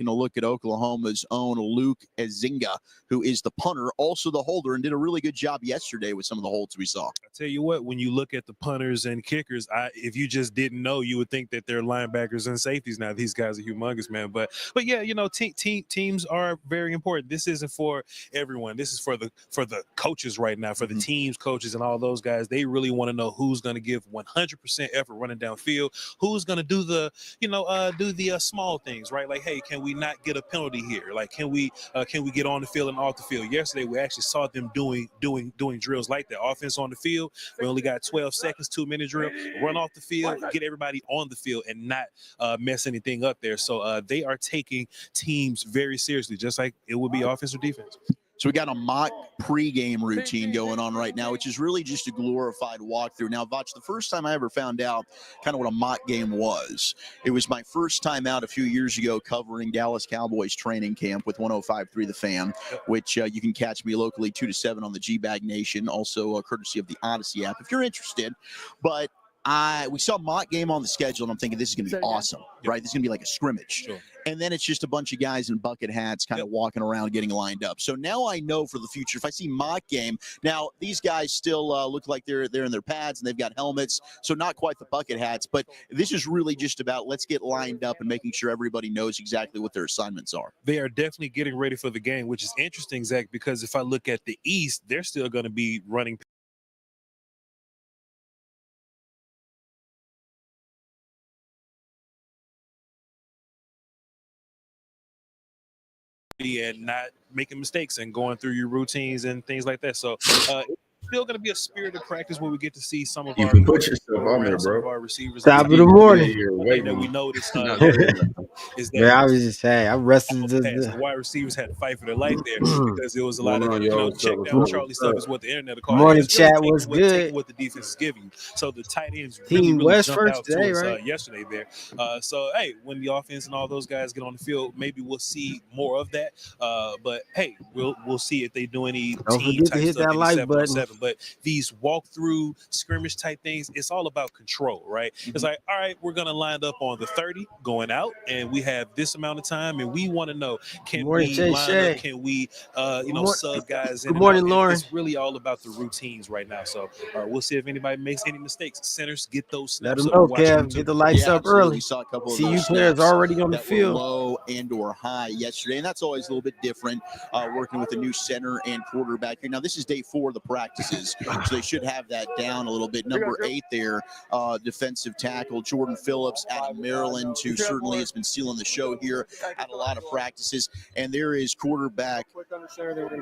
a look at Oklahoma's own Luke Ezinga, who is the punter, also the holder, and did a really good job yesterday with some of the holds we saw. I tell you what, when you look at the punters and kickers, if you just didn't know, you would think that they're linebackers and safeties. Now these guys are humongous, man. But yeah, teams are very important. This isn't for everyone. This is for the coaches right now, for the teams, coaches, and all those guys. They really want to know who's going to give 100% effort running downfield, who's going to do the small things, right? Like, hey, can we not get a penalty here? Like, can we get on the field and off the field? Yesterday, we actually saw them doing drills like that. Offense on the field, we only got 12 seconds, 2-minute drill. Run off the field, get everybody on the field, and not mess anything up there. So they are taking teams very seriously, just like it would be offense or defense. So we got a mock pregame routine going on right now, which is really just a glorified walkthrough. Now, Vach, the first time I ever found out kind of what a mock game was, it was my first time out a few years ago covering Dallas Cowboys training camp with 105.3 The Fan, which you can catch me locally 2 to 7 on the G-Bag Nation, also courtesy of the Odyssey app if you're interested. But we saw a mock game on the schedule, and I'm thinking this is going to be awesome, right? This is going to be like a scrimmage. Sure. And then it's just a bunch of guys in bucket hats kind of walking around getting lined up. So now I know for the future, if I see mock game, now these guys still look like they're in their pads and they've got helmets, so not quite the bucket hats, but this is really just about let's get lined up and making sure everybody knows exactly what their assignments are. They are definitely getting ready for the game, which is interesting, Zach, because if I look at the East, they're still going to be running and not making mistakes and going through your routines and things like that. So it's still going to be a spirited practice where we get to see some of you can put yourself on there, bro. Of our receivers. Top of the morning. That we noticed is that yeah, I was just saying, I rested the wide receivers had to fight for their life there because there was a lot of check down Charlie stuff is what the internet called. Morning chat was good. What the defense is giving you. So the tight ends Team really West jumped first out today, to us, right? Yesterday there. So hey, when the offense and all those guys get on the field, maybe we'll see more of that. But hey, we'll see if they do any team type hit stuff, that like button. But these walkthrough scrimmage type things, it's all about control, right? It's like, all right, we're gonna line up on the 30 going out, and we have this amount of time, and we want to know, can we line up? Can we, sub guys in? Good morning, Lauren. It's really all about the routines right now. So we'll see if anybody makes any mistakes. Centers get those snaps. Let them know, Kev. Get the lights up early. Saw a couple of CU players already on the field, low and or high yesterday, and that's always a little bit different. Working with a new center and quarterback here. Now this is day 4 of the practices, so they should have that down a little bit. Number 8 there, defensive tackle Jordan Phillips out of Maryland, who certainly has been stealing the show here at a lot of practices. And there is quarterback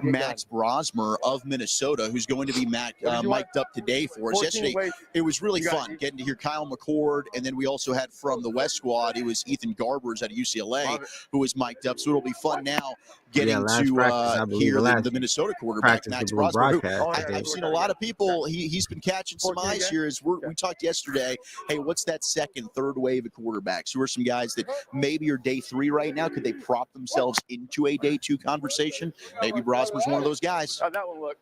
Max Brosmer of Minnesota, who's going to be mic'd up today for us. Yesterday, it was really fun getting to hear Kyle McCord, and then we also had from the West Squad, it was Ethan Garbers out of UCLA who was mic'd up. So it'll be fun now getting to hear the Minnesota quarterback, Max Brosmer, who I've seen a lot of people, he's been catching some eyes here. As we talked yesterday, hey, what's that second, third wave of quarterbacks? Who are some guys that maybe are day 3 right now? Could they prop themselves into a day 2 conversation? Maybe Brosmer's one of those guys. How'd that one look?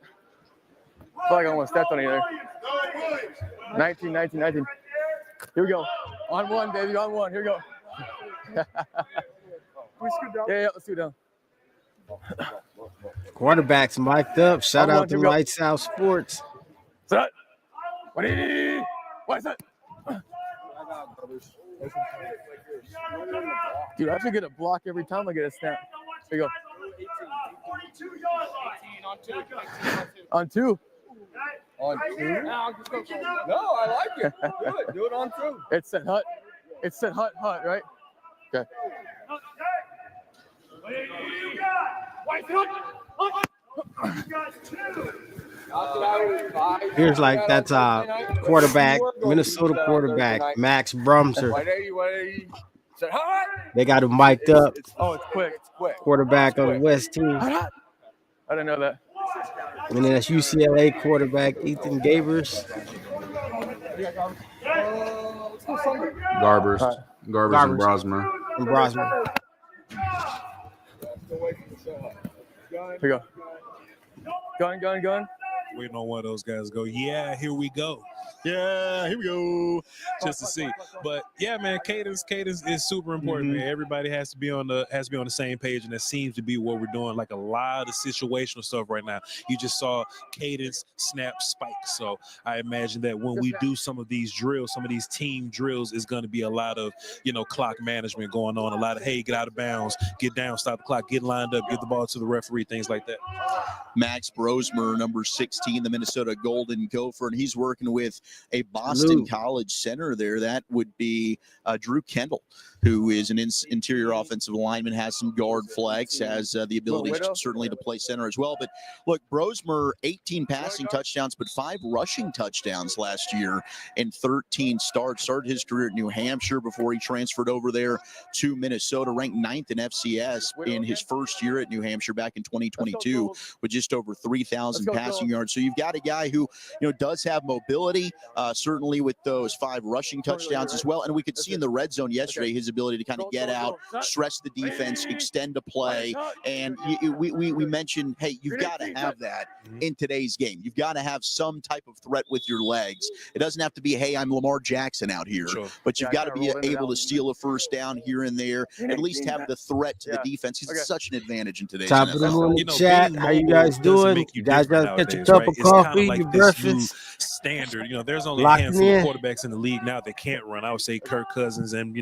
I feel like I almost stepped on either. 19. Here we go. On 1, baby, on 1. Here we go. Yeah, let's do it down. Quarterbacks mic'd up. Shout out to Lights Out Sports. Set. What is that? Dude, I have to get a block every time I get a snap. Here you go. On 2. On 2? No, I like it. Do it on 2. It said hut. It said hut, right? Okay. Here's like that's quarterback, Minnesota quarterback, Max Brumser. They got him mic'd up. It's quick. Quarterback on the West team. I didn't know that. And then that's UCLA quarterback Ethan Garbers. Garbers and Brosmer. Here we go. Gun. Waiting on one of those guys to go, yeah, here we go. Yeah, here we go. Just to see. But yeah, man, cadence is super important, man. Everybody has to be on the same page, and that seems to be what we're doing. Like a lot of situational stuff right now. You just saw cadence, snap, spike. So I imagine that when we do some of these drills, some of these team drills, is going to be a lot of, clock management going on. A lot of, hey, get out of bounds, get down, stop the clock, get lined up, get the ball to the referee, things like that. Max Brosmer, number 16, the Minnesota Golden Gopher, and he's working with a Boston College center there. That would be Drew Kendall, who is an interior offensive lineman, has some guard flex, has the ability certainly to play center as well. But look, Brosmer, 18 passing touchdowns, but 5 rushing touchdowns last year in 13 starts. Started his career at New Hampshire before he transferred over there to Minnesota, ranked 9th in FCS in his first year at New Hampshire back in 2022 with just over 3,000 passing yards. So you've got a guy who, does have mobility, certainly with those 5 rushing touchdowns as well. And we could see in the red zone yesterday his ability to kind of get out, stress the defense, extend a play. And we mentioned, hey, you've got to have that in today's game. You've got to have some type of threat with your legs. It doesn't have to be, hey, I'm Lamar Jackson out here, but you've got to be able to steal a first down here and there, at least have the threat to the defense. It's such an advantage in today's Top of the morning chat. How you guys doing? You guys got to catch a cup of coffee, your breakfast. Standard. There's only a handful of quarterbacks in the league now that can't run. I would say Kirk Cousins and,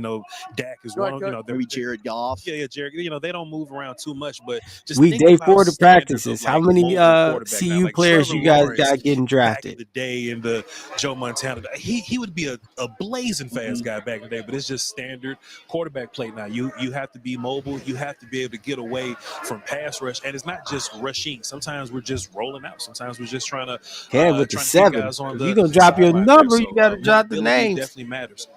Dak is one. Maybe Jared Goff. Yeah, Jared. They don't move around too much, but just we day 4 to practices. How many CU players you guys got getting drafted? Back in the day in the Joe Montana, he would be a blazing fast guy back in the day, but it's just standard quarterback play now. You have to be mobile. You have to be able to get away from pass rush, and it's not just rushing. Sometimes we're just rolling out. Sometimes we're just trying to with the 7. If you're gonna drop your number, you got to drop the names. Definitely matters.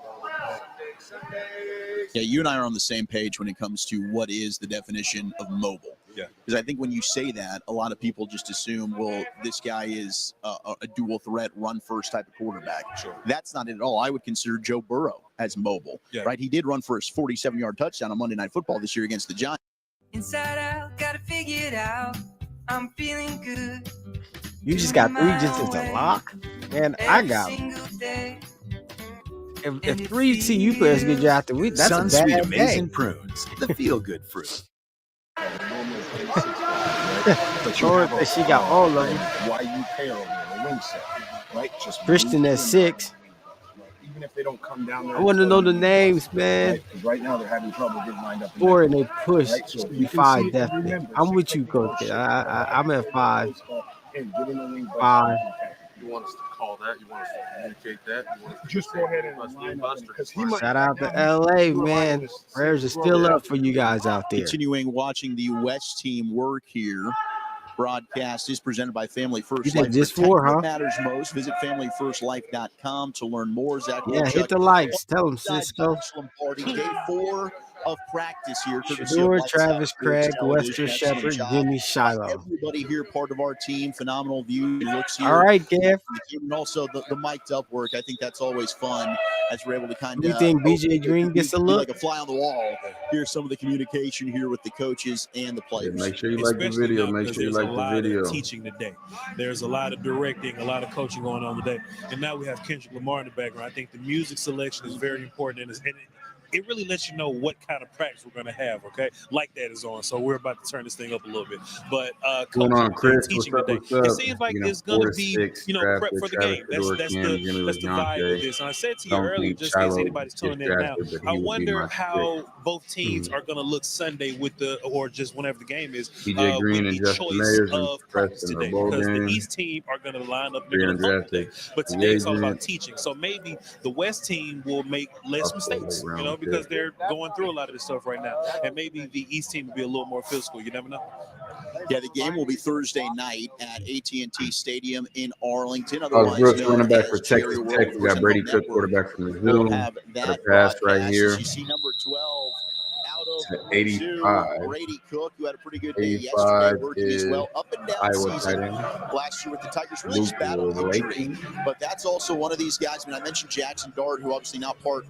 Yeah, you and I are on the same page when it comes to what is the definition of mobile. Yeah. Because I think when you say that, a lot of people just assume, well, this guy is a dual threat, run first type of quarterback. Sure. That's not it at all. I would consider Joe Burrow as mobile, right? He did run for his 47-yard touchdown on Monday Night Football this year against the Giants. Inside out, gotta figure it out. I'm feeling good. You just got 3 just as a lock? Man, I got if 3 CU players get drafted, that's a bad amazing prunes, the feel-good fruit. But she got all of them. Why you pair over the wing set, right? Just Christian at 6. Even if they don't come down there. I want to know the names, man. Right now they're having trouble getting lined up. 4 and they push. Right? So you 5 definitely. I'm with you, Coach. I'm at 5. 5. You want us to call that? You want us to communicate that? You want us to just go ahead and line up. Shout out to LA, man. Prayers are still up for you guys out there. Continuing watching the West team work here. Broadcast is presented by Family First Life. Just 4, huh? Matters most. Visit familyfirstlife.com to learn more. Zach, hit the likes. Tell them, Cisco. Day 4 of practice here. Shador, Travis Craig, Wester Shepherd, Jimmy Shiloh. Everybody here part of our team. Phenomenal view. Looks here. All right, Gav. And also the mic'd up work. I think that's always fun as we're able to kind of. You think BJ Green gets a look? Like a fly on the wall. Here's some of the communication here with the coaches and the players. Make sure you like the video. Make sure you like the video. Teaching today. There's a lot of directing, a lot of coaching going on today. And now we have Kendrick Lamar in the background. I think the music selection is very important. And it really lets you know what kind of practice we're going to have, okay? Like that is on. So we're about to turn this thing up a little bit. But Chris, teaching today. It seems like it's going to be, prep for the game. That's the vibe of this. And I said to you earlier, just in case anybody's tuning in now, I wonder how both teams are going to look Sunday or just whenever the game is, BJ Green and Justin Mayers of practice today. Because the East team are going to line up today. But today it's all about teaching. So maybe the West team will make less mistakes, because they're going through a lot of this stuff right now. And maybe the East team will be a little more physical. You never know. Yeah, the game will be Thursday night at AT&T Stadium in Arlington. Otherwise, Brooks, running back for Texas Tech. We got Brady Cook, quarterback from the Zoo. Got a pass right here. You see number 12 out of 85. Brady Cook, who had a pretty good day yesterday, working as well. Up and down season last year with the Tigers. Really just battled injury. But that's also one of these guys. I mentioned Jackson Dart, who obviously not part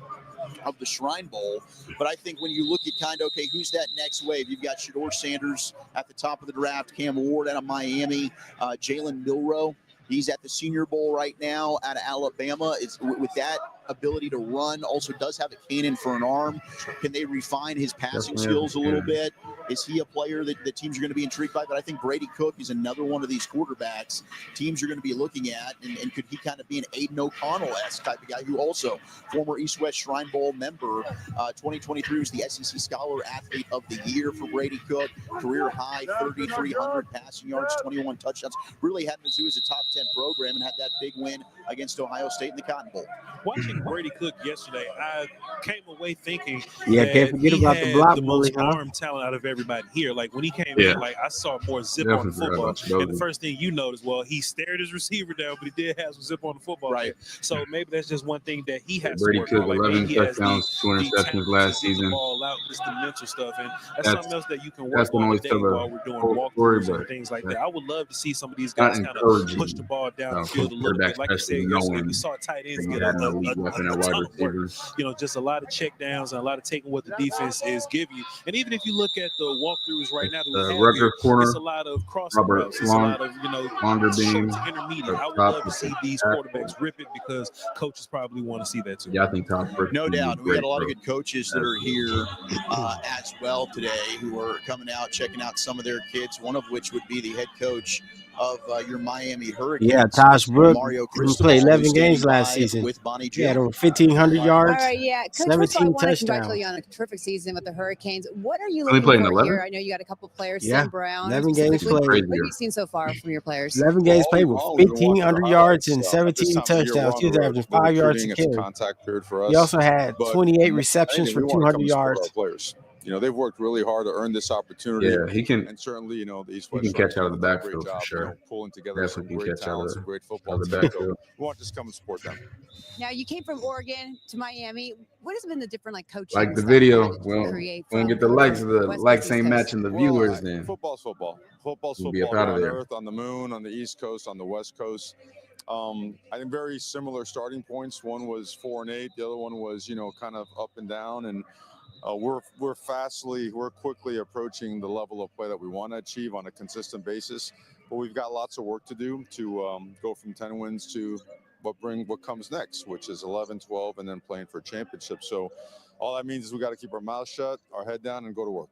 of the Shrine Bowl, but I think when you look at who's that next wave? You've got Shador Sanders at the top of the draft, Cam Ward out of Miami, Jalen Milroe He's at the Senior Bowl right now out of Alabama. Is with that ability to run, also does have a cannon for an arm. Can they refine his passing skills a little bit? Is he a player that the teams are going to be intrigued by? But I think Brady Cook is another one of these quarterbacks teams are going to be looking at. And could he kind of be an Aiden O'Connell-esque type of guy who also former East-West Shrine Bowl member, 2023 was the SEC Scholar Athlete of the Year for Brady Cook, career high 3,300 passing yards, 21 touchdowns. Really had Mizzou as a top 10 program and had that big win against Ohio State in the Cotton Bowl. Watching Brady Cook yesterday, I came away thinking can't forget he about had the block the bully, most arm talent out of everybody here. Like when he came Yeah. in, like I saw more zip Definitely on the football. forgot about And the first thing you noticed, well, he stared his receiver down, but he did have some zip on the football. Right. So maybe that's just one thing that he has Brady to work Cook, on. Like 11 maybe he has touchdowns, 2 the interceptions talent last to get the season. ball out, just the mental stuff. And that's That's- something else that you can that's work gonna on always today tell a while we're doing whole story, walkthroughs and but things like that's that. I would love to see some of these not guys kind of encouraging, push the ball down the for field a little bit. quarterbacks, Like I said especially yesterday, knowing we saw tight ends you get had a an elite weapon at wide ton of work. receiver. You know, just a lot of check downs and a lot of taking what the defense is giving you. And even if you look at the walkthroughs right now that we have Rutgers here, corner, it's a lot of crossing Robert routes. It's a lot of, Launder beam, short to intermediate. I would top love to with see the these tackle. quarterbacks rip it because coaches probably want to see that too. Yeah, I think Todd Burke No would be doubt. We great, got a lot of bro. good coaches that are here as well today who are coming out, checking out some of their kids, one of which would be the head coach of your Miami Hurricanes. Yeah, Tosh Brooke, Mario who played Cristobal, 11 who's games standing last by season. with Bonnie He had Jim. over 1,500 yards, All right, yeah. Coach, first of all, I 17 want to congratulate you touchdowns. on a terrific season with the Hurricanes. What are you Only looking played in for 11? here? I know you got a couple players, Yeah, Sam Brown. 11 games specifically. played. What have you seen so far from your players? 11 games played with All we've been watching 1,500 our yards highlights. and At this 17 time of the year, we're touchdowns. on He was the road. averaging We're 5 yards recruiting. a It's a carry. contact period for us. He also had But 28 receptions for we want to come 200 and support yards. our players. You know, they've worked really hard to earn this opportunity. Yeah, he can. And certainly, you know, the East He West can catch out of the done a great backfield for job, sure. you know, pulling together some Definitely can great catch out talent, of some great out football of the teams. So backfield. we want to just come and support them. Now, you came from Oregon to Miami. What has been the different coaching? Like the style video, that you we don't create get the from likes. The West likes Coast, ain't East Coast? matching the viewers. Then Football's football. Football's We'll be up football out of on there. Earth, on the moon, on the East Coast, on the West Coast. I think very similar starting points. One was 4-8. The other one was, you know, kind of up and down. And we're quickly approaching the level of play that we want to achieve on a consistent basis. But we've got lots of work to do to go from 10 wins to what comes next, which is 11, 12, and then playing for a championship. So all that means is we got to keep our mouths shut, our head down, and go to work.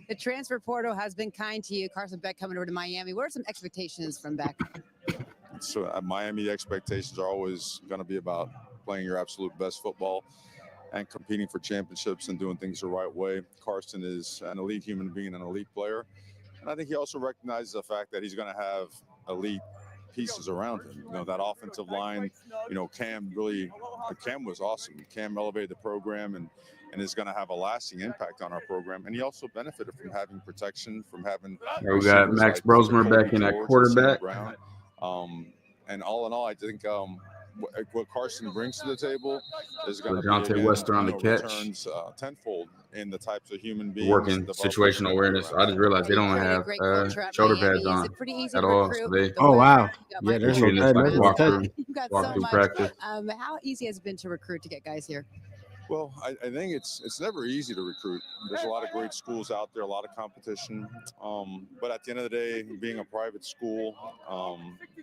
The transfer portal has been kind to you. Carson Beck coming over to Miami. What are some expectations from Beck? So at Miami, the expectations are always going to be about playing your absolute best football and competing for championships and doing things the right way. Carson is an elite human being, an elite player. And I think he also recognizes the fact that he's going to have elite pieces around him. You know, that offensive line, you know, Cam was awesome. Cam elevated the program and is going to have a lasting impact on our program. And he also benefited from having protection, from having. we got Max Brosmer back in at quarterback. And all in all, I think what Carson brings to the table is going to Deontay be Wester on the catch. returns tenfold in the types of human beings. Working situational awareness. I just realized they don't have shoulder pads on at all. So they Oh, wow. Yeah, there's no treating this like walk walkthrough practice. How easy has it been to recruit to get guys here? Well, I think it's never easy to recruit. There's a lot of great schools out there, a lot of competition. But at the end of the day, being a private school,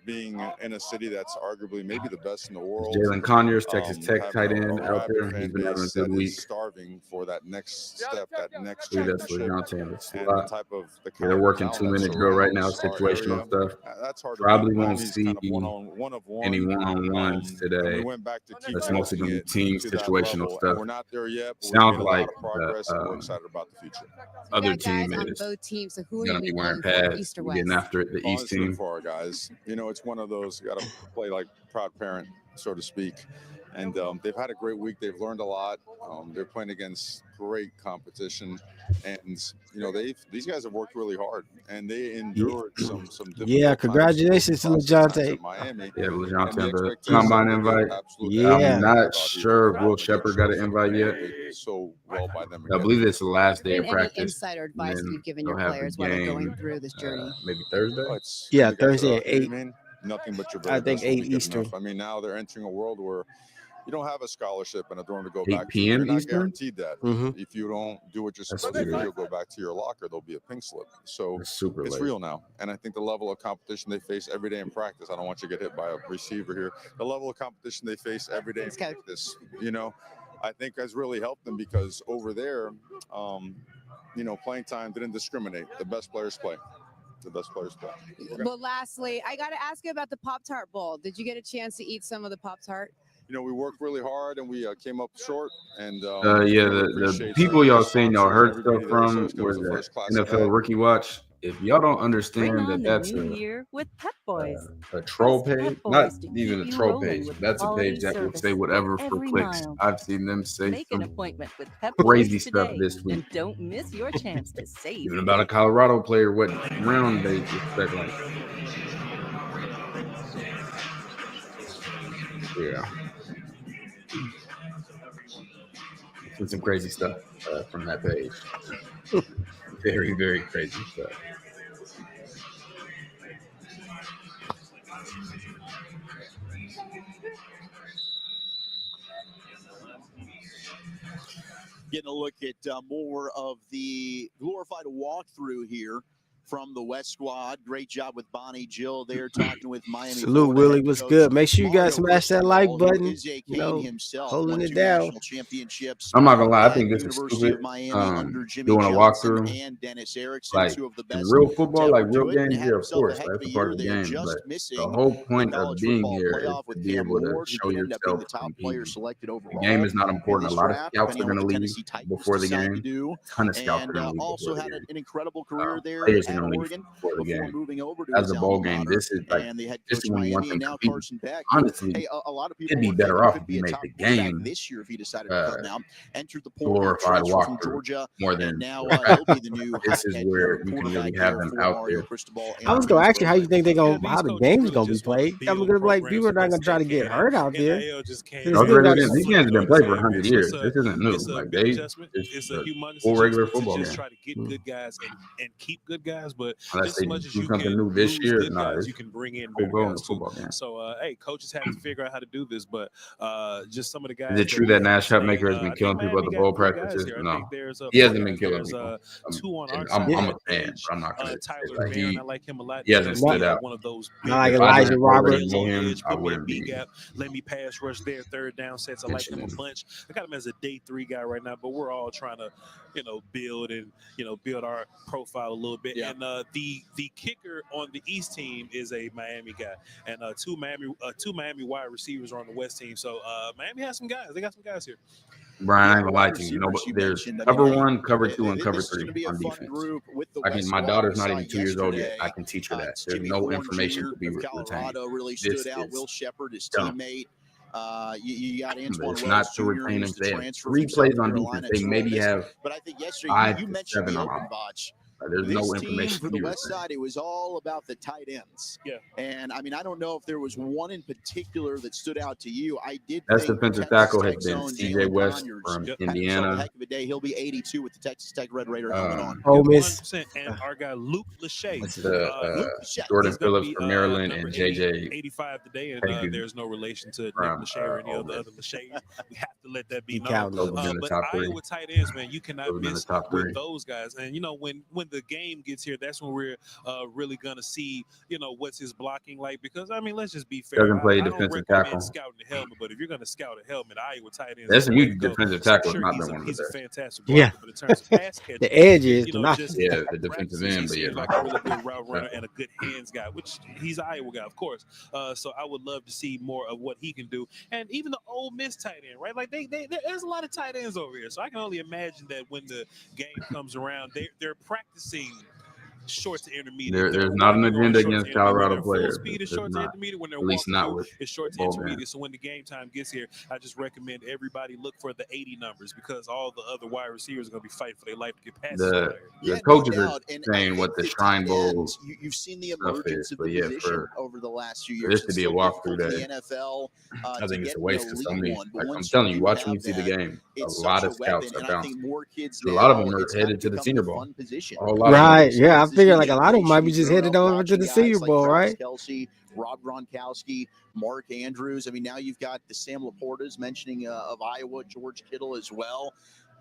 being in a city that's arguably maybe the best in the world. Jalen Conyers, Texas Tech tight end out there. He's He's been having a good week. Starving for that next step, that next That's championship. Deontay. And the type of They're working 2-minute drill right now, situational stuff. That's hard. Probably won't see any one-on-ones today. We went back to keep That's mostly going to be team situational stuff. We're not there yet. But Sounds we've made a lot like of progress, and we're excited about the future. Other got guys team on is both teams. So who are going to you be wearing pulling for, pads, East or getting West? after it. The East Honestly, team. for our guys, you know, it's one of those, you got to play like proud parent, so to speak. And they've had a great week. They've learned a lot. They're playing against great competition, and you know these guys have worked really hard, and they endured some difficult Yeah, congratulations to LeJohntay. Miami. Yeah, LeJohntay, the expectations combine are invite. Yeah. I'm not sure if Will Shepard got an invite yet. So well by them. I believe it's the last day of Any practice. insider advice and that you've given they'll your have the players while they're going game, through this journey? Maybe Thursday. Yeah, Thursday at 8. Nothing but your I think best will be 8 good Eastern. enough. I mean, now they're entering a world where, you don't have a scholarship and a dorm to go 8 back to. p.m. You're not Eastern? guaranteed that. If you don't do what you're supposed to do, you'll go back to your locker. There'll be a pink slip. So super it's late. real now. And I think the level of competition they face every day in practice, I don't want you to get hit by a receiver here. The level of competition they face every day in practice, you know, I think has really helped them because over there, you know, playing time didn't discriminate. The best players play. The best players play. Well, lastly, I got to ask you about the Pop-Tart Bowl. Did you get a chance to eat some of the Pop-Tart? You know, we worked really hard and we came up short. And yeah, the people y'all seen y'all heard stuff from was the NFL Rookie Watch. If y'all don't understand that that's a troll page, not even a troll page, that's a page that will say whatever for clicks. I've seen them say some crazy stuff this week. And don't miss your chance to save. Even about a Colorado player, what round they expect like. Yeah. Some crazy stuff from that page. Very, very crazy stuff. Getting a look at more of the glorified walkthrough here from the West Squad. Great job with Bonnie Jill there talking with Miami. Salute, Willie. What's good? Make sure you guys smash that like button. You know, holding it down. I'm not gonna lie. I think this is stupid. Doing a walkthrough, like in real football, like real games. Yeah, of course, that's a part of the game. But the whole point of being here is to be able to show yourself. The game is not important. A lot of scouts are gonna leave before the game. A ton of scouts are gonna leave before the game. An incredible career there. Players are gonna leave before the game. As a bowl game, this is like this is when you want them to compete. Honestly, it'd be better off if you made the game this year if he decided to come out. Entered the glorified walkthrough more than this is where you can really have them out there. I was gonna ask you how you think how the game's gonna be played. I'm gonna like people are not gonna try to get hurt out there. These games have been played for 100 years. This isn't new. Like it's a full regular football game. Try to get good guys and keep good guys, but unless just as much as do you something can new this year, you can bring in better guys too. So hey, coaches have to figure out how to do this, but just some of the guys. Is it true that Nash Hutmaker has been killing people at the bowl practices? No, he hasn't been killing people. I'm a fan, but I'm not gonna Tyler Baron, I like him a lot. He hasn't stood out. One of those like Elijah Roberts. I wouldn't be. Let me pass rush there, third down sets. I like him a bunch. I got him as a day 3 guy right now, but we're all trying to, build and build our profile a little bit. Yeah. And the kicker on the East team is a Miami guy, and two Miami wide receivers are on the West team. So Miami has some guys. They got some guys here. Brian, I ain't gonna lie to you. There's cover 1, cover 2, and cover 3 on defense. I can. My daughter's not even 2 years old yet. I can teach her that. There's no information to be retained. This is Will Shepard, his teammate. You got Antoine it's not to retain him. They have 3 plays on defense. They maybe have 5 to 7 on offense. There's no information for the West Side. It was all about the tight ends. Yeah. And I mean, I don't know if there was one in particular that stood out to you. I did. Best defensive tackle has been CJ West from Indiana. Heck of a day. He'll be 82 with the Texas Tech Red Raider helmet on. Oh, Miss. And our guy Luke Lachey. Jordan Phillips from Maryland and JJ 85 today, and there's no relation to Nick Lachey or any other Lachey. We have to let that be known. But Iowa tight ends, man, you cannot miss with those guys. And when the game gets here, that's when we're really gonna see, what's his blocking like. Because I mean, let's just be fair. Doesn't play defensive tackle. Scouting the helmet, but if you're gonna scout a helmet, Iowa tight ends. That's a huge defensive tackle. Not the one. He's a fantastic blocker, but in terms of pass catching, the edge is not. Yeah, the defensive end, but yeah, like a really good route runner and a good hands guy, which he's an Iowa guy, of course. So I would love to see more of what he can do, and even the Ole Miss tight end, right? Like there's a lot of tight ends over here, so I can only imagine that when the game comes around, they're practicing short to intermediate. There's not an agenda against Colorado players. Speed is short to intermediate. When they're at least not with it's short to intermediate. So when the game time gets here, I just recommend everybody look for the 80 numbers because all the other wide receivers are going to be fighting for their life to get past the coaches are saying what the Shrine Bowl you've seen the emergence of the position over the last few For years. this to be a walkthrough day, I think it's a waste to some me. Like I'm telling you, watch when you see the game. A lot of scouts are bouncing. A lot of them are headed to the Senior Bowl. Right? Yeah, I figure like a lot of them might be just headed over to the Senior Bowl, right? Rob Gronkowski, Mark Andrews. I mean, now you've got the Sam Laportas mentioning of Iowa, George Kittle as well.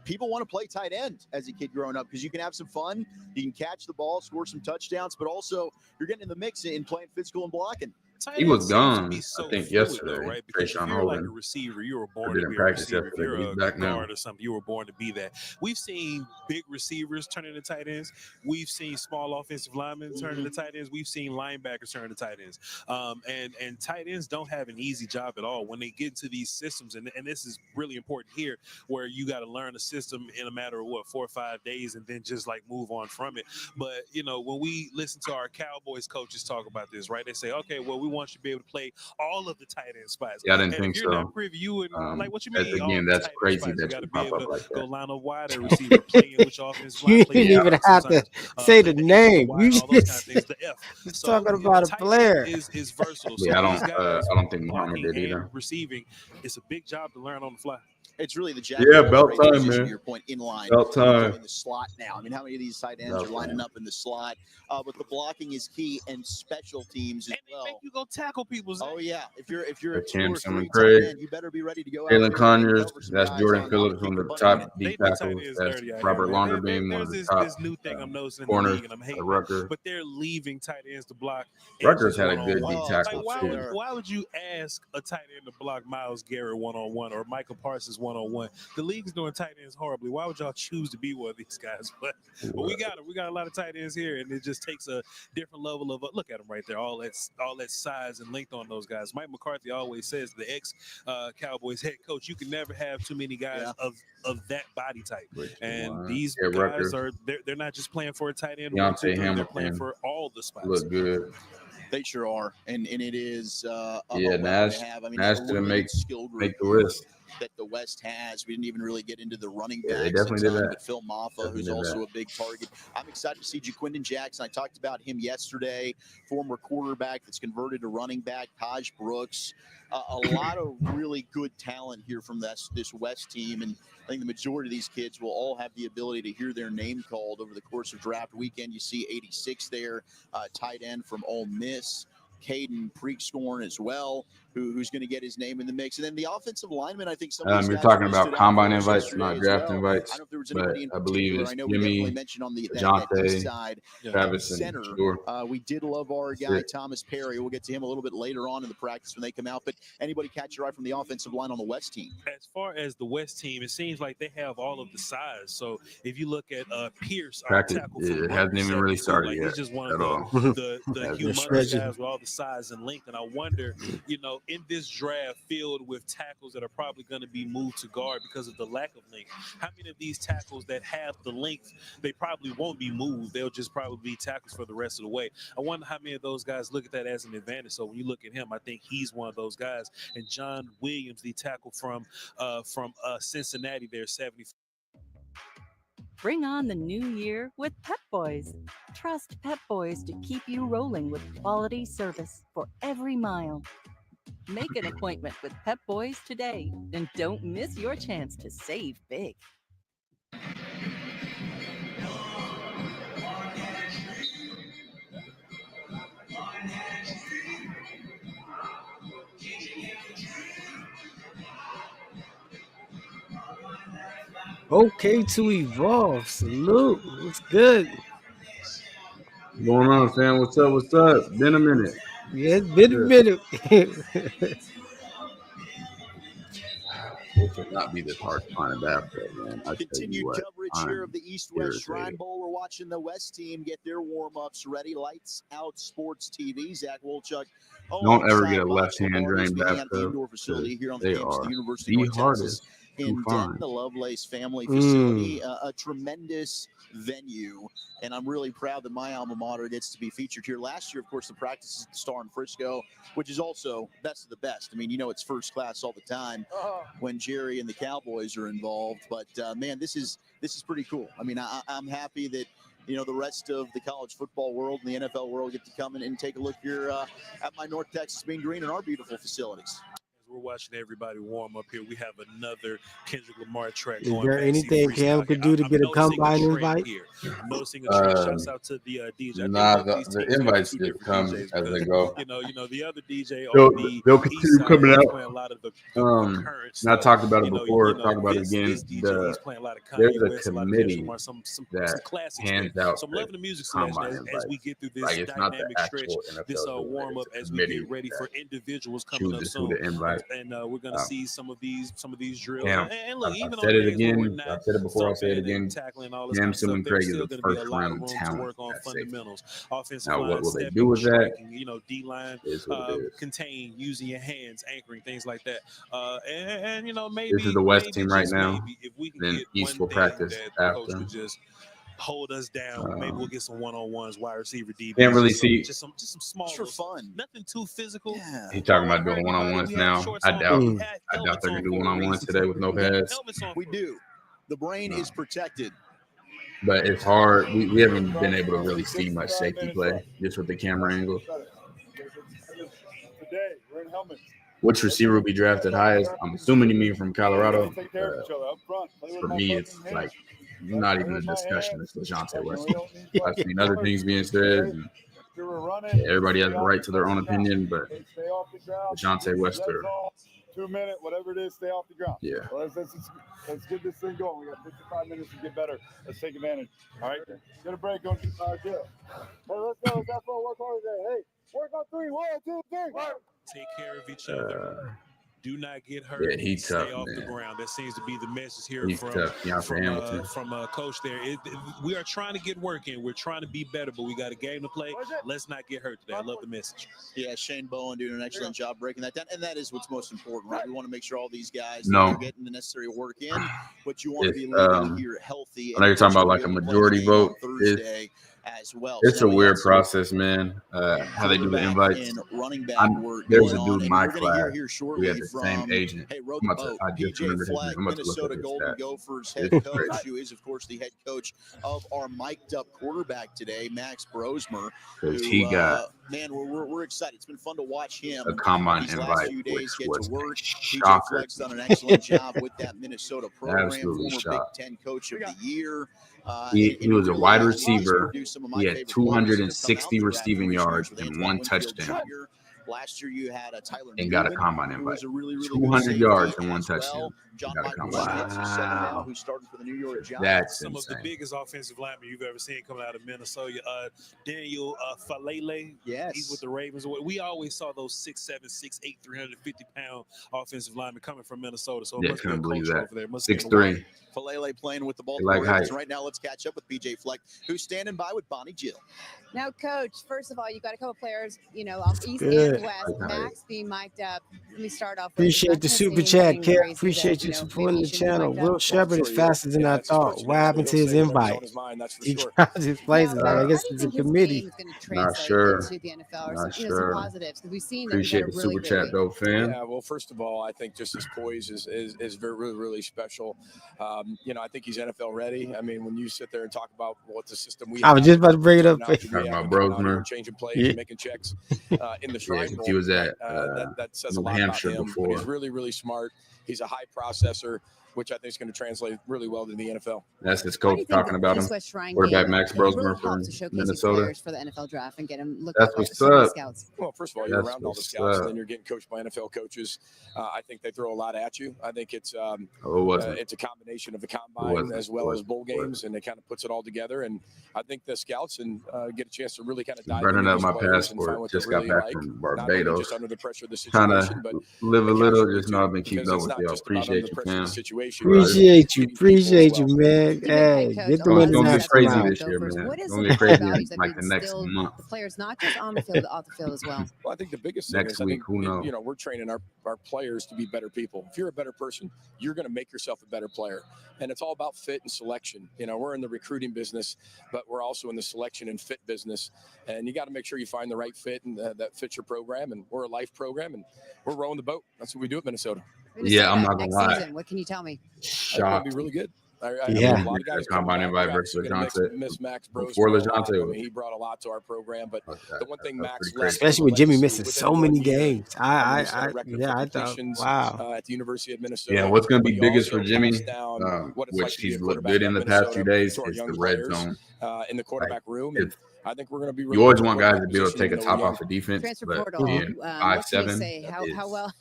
People want to play tight end as a kid growing up because you can have some fun, you can catch the ball, score some touchdowns, but also you're getting in the mix in playing physical and blocking. He was gone, I think, yesterday. Though, right? Because if you're like a receiver, you were born to be a receiver. If you're a guard or something, you were born to be that. We've seen big receivers turn into tight ends. We've seen small offensive linemen turn into tight ends. We've seen linebackers turn into tight ends. And tight ends don't have an easy job at all when they get into these systems. And this is really important here, where you got to learn a system in a matter of 4 or 5 days and then just like move on from it. But when we listen to our Cowboys coaches talk about this, right? They say, okay, well, we want you to be able to play all of the tight end spots. Yeah, I didn't and think if you're so. not privy, you would like, what you mean? Again, that's crazy that you pop up like that. Go line up wide at receiver, playing which offensive line. You didn't even have to say the name. You just the F. So, talking about a player. Is versatile. So Yeah, I don't think Muhammad did either. Receiving, it's a big job to learn on the fly. It's really the jack. Yeah, belt time, man. To your point, in line. Belt time. In the slot now. I mean, how many of these tight ends are lining up in the slot? But the blocking is key, and special teams as well. Make you go tackle people. Oh yeah, if you're a 2 Cam or 3 Craig, tight end, you better be ready to go. Jalen Conyers, that's Jordan Phillips on the top deep tackles. That's Robert Launderbeam on the top this new thing I'm noticing corners. And I'm hating Rutgers. but they're leaving tight ends to block. Rutgers had a good deep tackle too. Why would you ask a tight end to block Myles Garrett 1-on-1 or Michael Parsons 1-on-1? The league's doing tight ends horribly. Why would y'all choose to be one of these guys? But we got them. We got a lot of tight ends here, and it just takes a different level of look at them right there. All that size and length on those guys. Mike McCarthy always says, the ex-Cowboys head coach, you can never have too many guys of that body type. And these guys they're not just playing for a tight end. They're playing for all the spots. Look good. They sure are, and it is Nash. to have. I mean, Nash didn't make the list that the West has. We didn't even really get into the running backs. Yeah, they definitely did that. But Phil Maffa, who's also a big target. I'm excited to see Jaquindon Jackson. I talked about him yesterday, former quarterback that's converted to running back. Taj Brooks. A lot of really good talent here from this West team, and I think the majority of these kids will all have the ability to hear their name called over the course of draft weekend. You see 86 there, tight end from Ole Miss. Caden Preekscorn as well, who's going to get his name in the mix. And then the offensive lineman, I think some of these you're talking about combine invites, not draft invites. I don't know if there was anybody in I believe it's Jimmy, mentioned on the Jonte, side, Travis, center. Sure. We did love our guy Thomas Perry. We'll get to him a little bit later on in the practice when they come out. But anybody catch your eye from the offensive line on the West team? As far as the West team, it seems like they have all of the size. So if you look at Pierce, practice, it hasn't even really started yet. He's just one of the humongous guys with all the size and length. And I wonder, in this draft filled with tackles that are probably going to be moved to guard because of the lack of length, how many of these tackles that have the length, they probably won't be moved. They'll just probably be tackles for the rest of the way. I wonder how many of those guys look at that as an advantage. So when you look at him, I think he's one of those guys. And John Williams, the tackle from Cincinnati, they're 70. Bring on the new year with Pep Boys. Trust Pep Boys to keep you rolling with quality service for every mile. Make an appointment with Pep Boys today and don't miss your chance to save big. Okay to evolve. Salute. What's good? What's going on, Sam? What's up? What's up? Been a minute. Yeah, it's been a minute. It should not be this hard to find a basketball, man. Continued coverage here of the East-West Shrine Bowl. We're watching the West team get their warm-ups ready. Lights Out Sports TV. Zach Wolchuk. Don't ever get a left-hand drain bathtub. The indoor facility here on they the are University the of hardest. in Denton, the Lovelace family facility, a tremendous venue, and I'm really proud that my alma mater gets to be featured here. Last year, of course, the practice is at the Star in Frisco, which is also best of the best. I mean, it's first class all the time when Jerry and the Cowboys are involved, but man, this is pretty cool. I mean, I'm happy that the rest of the college football world and the NFL world get to come in and take a look here at my North Texas Mean Green and our beautiful facilities. We're we're watching everybody warm up here, we have another Kendrick Lamar track Is going. there anything Cam could do to I'm get a noticing combine trend invite? here. I'm noticing a trend. Shouts out to the DJ. I think Nah, both these the teams got invites two just different come DJs as because they go. the other DJ They'll on the they'll east continue side, coming he's out. playing a lot of the current And I stuff. talked about it before. Talk about it this again. DJ, he's playing a lot of There's Kanye a West, a lot of Kendrick committee Lamar, some that classics hands there. out So I'm the loving the music selection combine as we invites. get through this Like, it's not the dynamic stretch, actual this NFL doing warm it. up It's a as we get committee ready that for individuals coming up chooses who soon, to invite. and we're gonna see some of these drills. Cam, And look, I've even said on it days where we're again. not I've said it before. I'll say it thumping and again. tackling all this Cam kind of stuff, Sewing there's Craig is still a going to be a first lot of round room to talent work on at safety. fundamentals, offensive Now, line, what will they stepping, do with that? striking, D line, Is what it is. contain, using your hands, anchoring, things like that. And This is maybe the West team right just now. maybe if we can Then get East one will thing practice that the coach after. could just hold us down. Maybe we'll get some one-on-ones, wide receiver, DBs. Can't really see. Just some small, just for fun. Nothing too physical. Yeah. He's talking about doing one-on-ones now. I doubt they're gonna do one-on-ones today with no pads. We do. The brain is protected. But it's hard. We haven't been able to really see much safety play just with the camera angles. Today, we're in helmets. Which receiver will be drafted highest? I'm assuming you mean from Colorado. For me, it's like not even a discussion. It's DeJounte West. I've seen other things being said. And everybody has a right to their own opinion, but DeJounte West. 2 minute, whatever it is, stay off the ground. Yeah. Let's get this thing going. We got 55 minutes to get better. Let's take advantage. All right. Get a break on Jill. Hey, let's go. Let's go. Work hard today. Hey, work on 3. 1, 2, 3. Take care of each other. Do not get hurt. Yeah, he's Stay tough, off man. the ground. That seems to be the message here He's tough. from coach there. We are trying to get work in. We're trying to be better, but we got a game to play. Let's not get hurt today. I love the message. Yeah, Shane Bowen doing an excellent job breaking that down, and that is what's most important, right? We want to make sure all these guys are getting the necessary work in, but you want to be leaving here healthy. I know you're talking about like a majority vote. Thursday as well. It's a weird process, man. How they do the invites. There's a dude in my class. We had the same agent. I just remember his name. I'm about to look Minnesota at his Golden stats. Gophers head coach, who is, of course, the head coach of our mic'd-up quarterback today, Max Brosmer. Because he got man, we're excited. It's been fun to watch him. a combine these invite, last few days which get was to work. a PJ shocker. Fleck's done an excellent job with that Minnesota program. Absolutely Former shocked. Big Ten Coach of the Year. He was a wide receiver. He had 260 receiving yards and 1 touchdown. Last year, you had a Tyler and got a Newman, combine who invite. was a really 200 yards and 1 as well. touchdown. John Got a Michael combine. Schmitz, who's 7 now, who started for the New York Giants. That's Some of the insane. biggest offensive linemen you've ever seen coming out of Minnesota. Daniel Falele, yes, he's with the Ravens. We always saw those 6'7", 6'8", 350-pound offensive linemen coming from Minnesota. So it must be a culture over there. 6'3". Falele playing with the Baltimore like Ravens. height. Right now, let's catch up with PJ Fleck, who's standing by with Bonnie Jill. Now, Coach, first of all, you got a couple players, off East Good. and West. Max being mic'd up. Let me start off with Appreciate the super chat, Kat. Appreciate you supporting the channel. Will Shepard is faster than I thought. What happened to his invite? He dropped his places. I guess it's a committee. Not sure. To the NFL or Not some sure. positives. We've seen Appreciate the super chat, though, fam. Yeah, well, first of all, I think just his poise is very, really, really special. I think he's NFL ready. I mean, when you sit there and talk about what the system we I was just about to bring it up. Talking about Brosmer. Changing plays, making checks in the strike. He was at that says a New lot Hampshire about him. before. He's really, really smart. He's a high processor, which I think is going to translate really well to the NFL. That's his coach talking about him. Quarterback Max Brosmer from Minnesota. For the NFL draft and get him look That's what's up. Scouts. Well, first of all, you're around all the scouts, and then you're getting coached by NFL coaches. I think they throw a lot at you. I think it's it's a combination of the combine as well as bowl games, and it kind of puts it all together. And I think the scouts get a chance to really kind of dive into Running up these my players and find passport. what Just they got really back like, from not only Barbados. just under the pressure of the Trying situation, to but live a the little. casualty Just know I've been keeping because up it's with not y'all. just about under Appreciate the you, pressure of fam. the situation. Appreciate you. Getting people as Appreciate you, well. man. Hey, get the It's money gonna out. get crazy Out. this year, man. What is It's the gonna get crazy in values that like we the next instill month. the players, not just on the field, but off the field as well? Well, I think the biggest thing Next is I week, think who knows? we're training our players to be better people. If you're a better person, you're going to make yourself a better player. And it's all about fit and selection. We're in the recruiting business, but we're also in the selection and fit business. And you got to make sure you find the right fit and that fits your program. And we're a life program, and we're rowing the boat. That's what we do at Minnesota. Yeah, I'm not gonna lie. Season, what can you tell me? It's going to be really good. I Yeah. know a lot of guys Combine invite versus LeJohntay. miss Max Brosmer Before a lot. LeJohntay I mean, he brought a lot to our program, but the one thing Max pretty left, crazy. Especially with Jimmy missing within so 1 many year, games. I mean, he set a I record yeah, for I thought, completions wow. at the University of Minnesota. Yeah, what's going to But be he biggest for also Jimmy, passed down what it's like which to be a he's looked quarterback good in the at past 2 Minnesota days, to our is young the red players zone. in the quarterback room, and I think we're going to be. You Really always good want at guys to be able to take a quarterback top position, off of defense, Transfer but portal. being What can you 5'7", say? How well?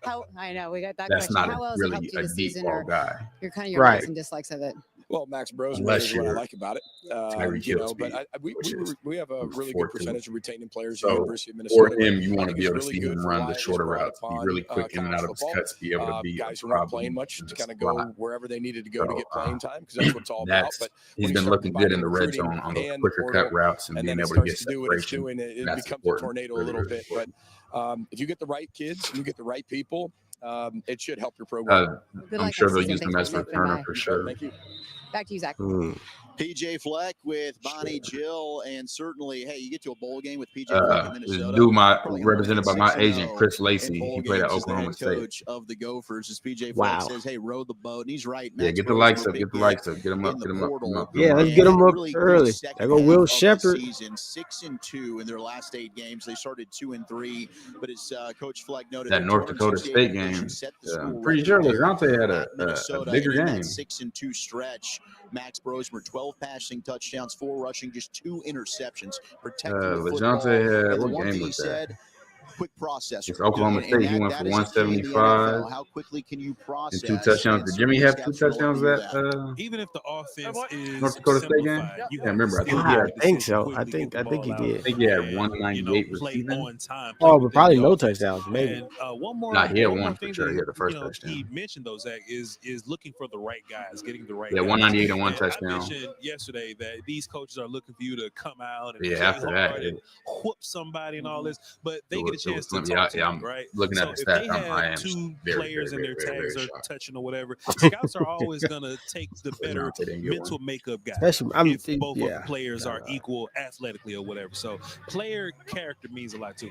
How I know we got that that's question. not How well has it really helped you a this deep season, ball or guy. your kind of your likes and dislikes of it? Well, Max Brosmer Unless is what I you're like about it. Tyreek You Hill know, but speed, we have a really good percentage of retaining players at the So University of for Minnesota. him, you want to I think be it's able to really see good him for run the why it was shorter brought routes, be upon, really quick in and college out of his football. cuts, be able to be Guys a who aren't problem playing in much the to kind of slot. go wherever they needed to go to So get playing time, because that's what it's all about. But he's when you been start looking good in combining the red recruiting zone on those and quicker portal, cut routes and and being then it able to get starts to do what it's separation. doing, it That's becomes a important, tornado a really, little really bit. But important. if you get the right kids and you get the right people, it should help your program. I'm sure they'll use him as a returner for sure. Thank you. Back to you, Zach. PJ Fleck with Bonnie Jill, and certainly, hey, you get to a bowl game with PJ Fleck in Minnesota. Represented by my agent Chris Lacey. He played at Oklahoma State. Coach of the Gophers, as PJ Wow. Fleck says, "Hey, row the boat," and he's right. Yeah, get the likes up, get the likes up, get them up, get them up. Yeah, let's get them up early. There go Will Shepherd. Season 6-2 in their last 8 games. They started 2-3, but as Coach Fleck noted, that North Dakota State game, I'm pretty sure LeJohntay had a bigger game. 6-2 stretch. Max Brosmer, 12 passing touchdowns, 4 rushing, just 2 interceptions. Protecting the football. LeJohntay had, And the what one game thing he was that? said, quick processor. It's Oklahoma State. He went for 175. How quickly can you process? And 2 touchdowns. Did Jimmy have 2 touchdowns that? Even if the offense is North Dakota State game? you I remember. I think so. I think he did. I think he had 198 receiving. on time. Oh, but probably no touchdowns, maybe. And one more. Nah, he had one more one for thing sure. that, He had the first you know, touchdown. he mentioned though, Zach, is looking for the right guys, getting the right. Yeah, guys. 198 and 1 I touchdown. mentioned yesterday that these coaches are looking for you to come out and play after that, hard and whoop somebody and all this, but they get a chance to talk to yeah, you, I'm right? looking So at the if they stats. I have am 2 very, players very, and their very, tags very are shocked. touching or whatever, scouts are always gonna take the better mental makeup guy. Especially, if both of the players are equal athletically or whatever. So player character means a lot too.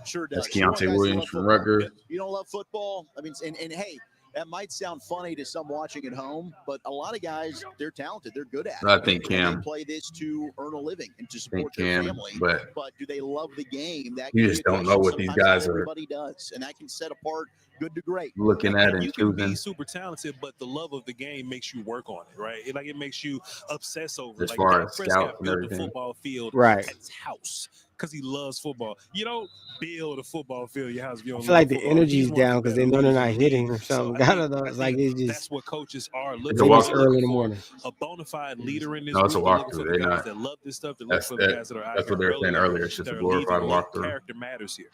Sure does. That's Keontae Williams from Rutgers. You don't love football? I mean, and hey, that might sound funny to some watching at home, but a lot of guys, they're talented. They're good at it. I think Cam. And they play this to earn a living and to support their Cam, family. but do they love the game? That you just don't know what these guys are. Everybody does, and that can set apart good to great. Looking at and you can choosing. be super talented, but the love of the game makes you work on it, right? It makes you obsess over it. As far as Prescott scouts and built the everything. football field Right. at his house because he loves football. You don't build a football field at your house if you don't I feel love like the football. energy's You want down the because they better know they're version not of the hitting game. or something. So I don't know. It's like they just. that's what coaches are looking It's a for. walk early in the morning. A bona fide leader in this No, it's a group. They're looking walkthrough. for They're the guys not. that love this stuff. They're looking for the guys that are out That's what they here were saying early, earlier. It's just a that are glorified leaving. walkthrough. Character matters here.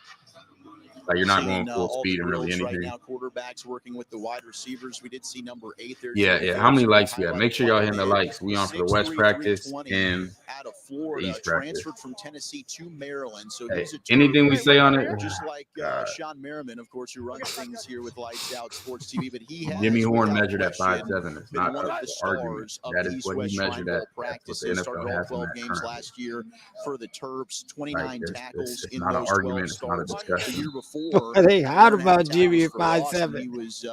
Like you're not Seeing, going full all speed the and really drills anything. Right now, quarterbacks working with the wide receivers. We did see number 8 there. Yeah. How many likes you got? Make sure y'all hitting the likes. We on for the West practice and out of Florida, East practice. transferred from Tennessee to Maryland. So Hey, he's a anything we say on it, just like Sean Merriman, of course, who runs things here with Lights Out Sports TV. But he has Jimmy Horn without measured at question, 5'7". It's been not one an of the argument. stars of That the is what East-West he measured Triangle at. That's what practices. the Started NFL all has 12 in games that current. last year for the Terps. 29 Like, tackles it's in not an those argument. 12 It's not a starts. discussion. The year before, They hot Warren about had Jimmy at tackles for Austin. 5'7". He was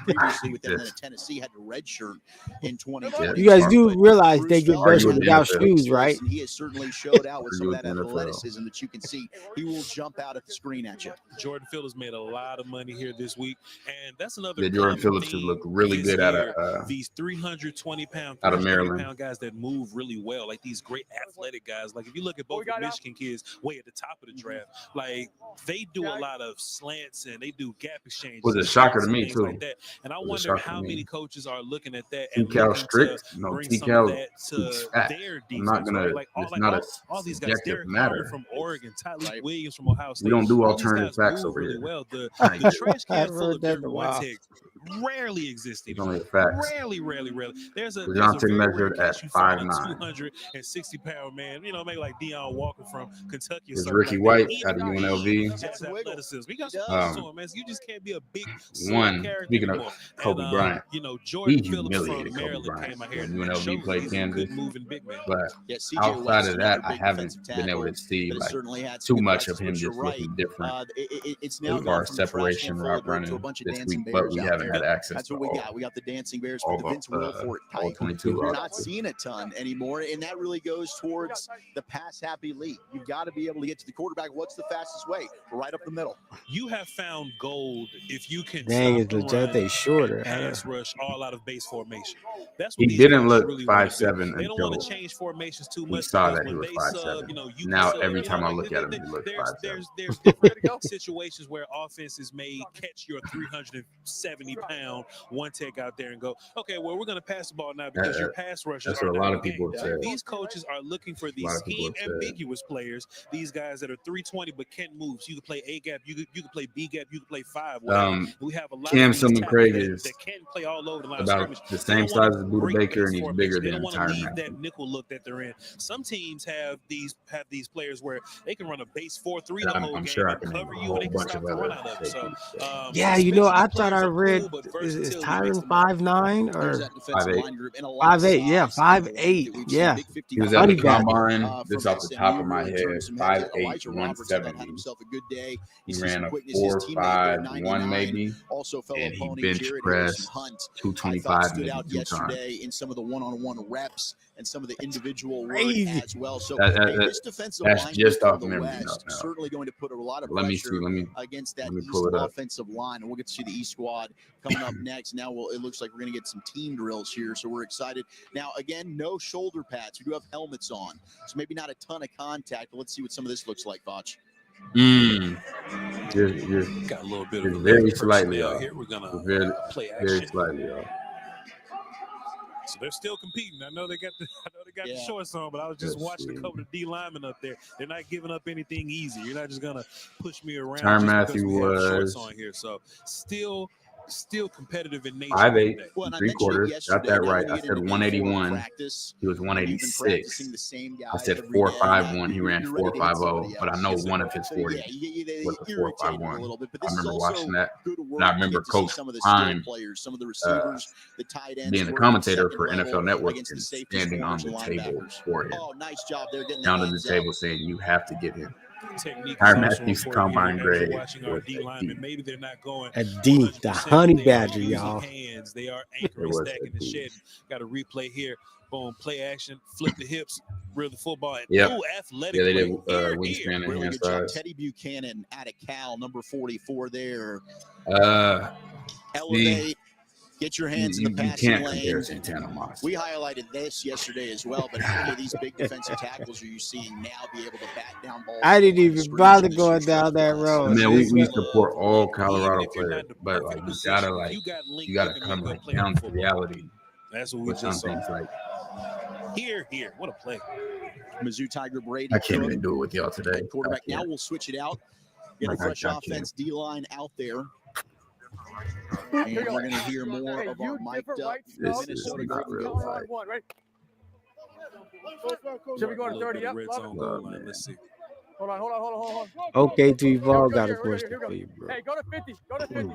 previously with them in Tennessee, had to redshirt in 2020. You guys do realize they get Bruce better Feldman without with shoes, right? And he has certainly showed out with some of that Argue with the NFL. athleticism that you can see. He will jump out at the screen at you. Jordan Phillips made a lot of money here this week, and that's another. Yeah, Jordan Phillips has looked really good out of these 320-pound, out of Maryland. 330-pound guys that move really well, like these great athletic guys. Like if you look at both the Michigan kids way at the top of the draft, like they do a lot of slants and they do gap exchanges. Was a shocker to me things too. like that. And I wonder how many coaches are looking at that and T-Cal looking strict, to no bring some of T-Cal that to their defense. I'm not gonna. Right? Like It's not a all these guys, subjective Derek matter. Carter from Oregon, Tyler Williams from Ohio State. We don't do all these alternative guys facts move over really here. well. The trash can full of dirt one take rarely exists. It's only facts. Rarely. There's a LeJohntay very rare measured case at you find a 5'9". 260-pound man, maybe like Deion Walker from Kentucky. There's Ricky White out of UNLV. Athleticism. We got some to him, man. You just can't be a big Speaking of Kobe Bryant, Jordan he Phillips humiliated from Kobe Maryland Bryant came out here when and showed UNLV played he's a Kansas. good moving big man. But CJ outside West, of that, I big haven't defensive been able to see tackle, like certainly had too some much good of him practice, just but you're looking right. different It's now as far gone as from the trash separation can full route of dirt to a running bunch of this dancing week, but bears we out haven't had access. That's what we got. We got the Dancing Bears all with the Vince Wilfork all type. 22. You're not seeing a ton anymore, and that really goes towards the pass-happy league. You've got to be able to get to the quarterback. What's the fastest way? Right up the middle. You have found gold if you can Dang, stop is the run Legette shorter? and pass rush all out of base formation. That's what He these didn't coaches look really want to do. 5'7" They don't want until to change formations too we much saw because that he when was they 5'7". sub, you Now can sub, every time I look at him, he looks 5'7". There's different situations where offenses may catch your 370-pound one tech out there and go, okay, well, we're going to pass the ball now because your pass rushers are what a not lot in of the people game. have said. These coaches are looking for these scheme-ambiguous players, these guys that are 320 but can't move. So you can play A gap, you can play B gap, you can play 5. We have a lot Cam of these Craig tackles is that can play all over the line of about scrimmage. the same size as Buda Baker, and he's bigger They than don't want to leave Tyrann that nickel look that they're in. Some teams have these players where they can run a base 4-3 the whole game sure I and can cover name a you whole and they can bunch stop of the run other out of it. So yeah, you know, I speed thought I players are read cool, but is versatility makes Tyrann them better. 5'9" or There's that defensive 5'8". line group and a lot of 5'8", yeah, size. 5'8", yeah. He was at the Honey Badger. combine, just from off the top SMU, of my really head, turned some heads. 5'8", Elijah Robertson had 170. himself a good day. He You see ran some a quickness. His teammate there, 4.51 99. maybe, Also fellow and he pony bench Jared pressed Harrison Hunt. I 225 thought stood maybe out 2 yesterday times. in some of the one-on-one reps and some of the individual work Crazy. as well. So this defensive That's line just from off the memory West now. certainly going to put a lot of Let me pressure see. against that let me East pull it up. offensive line, and we'll get to see the East squad coming up next. Now it looks like we're going to get some team drills here, so we're excited. Now again, no shoulder pads. We do have helmets on, so maybe not a ton of contact. But let's see what some of this looks like, Botch. You're Got a little bit of very slightly personnel off. here. We're gonna play Very action. slightly off. So they're still competing. I know they got the shorts on, but I was just watching a couple of D linemen up there. They're not giving up anything easy. You're not just gonna push me around Tyrann just Mathieu because we have shorts was on here. So still competitive in nature. 5'8", Well, 3/4. Got that right. I said 181. He was 186. I said 4.51. He ran 4.50. But I know one of his 40 was a 4.51. I remember watching that. And I remember Coach Prime some of the receivers, the tight ends, being the commentator for NFL Network and standing on the table for him. Oh, nice job there getting Down to the table saying, you have to get him. Tyrann Mathieu's combine grade was a D. Maybe they're not going a D, the Honey Badger, y'all. Hands. They are anchoring, stacking the shed. Got a replay here. Boom, play action, flip the hips, reel the football. And athletic. Yeah, they did wingspan and really hand good job. size. Teddy Buchanan out of Cal, number 44 there. Elevate. Get your hands in the passing lane. We highlighted this yesterday as well, but how many of these big defensive tackles are you seeing now be able to bat down balls? I didn't even bother going down that road. Man, we support all Colorado players, but like you gotta come like down to reality. That's what we just saw. Like here, what a play. Mizzou Tiger Brady. I can't even do it with y'all today. Quarterback. Now we'll switch it out. Get a fresh offense D-line out there. And we're going to hear more of our mic'd up Minnesota not real life. Should we go to 30 up? Let's see. Hold on. Okay, to Evolve got a question for you, bro. Hey, go to 50. Here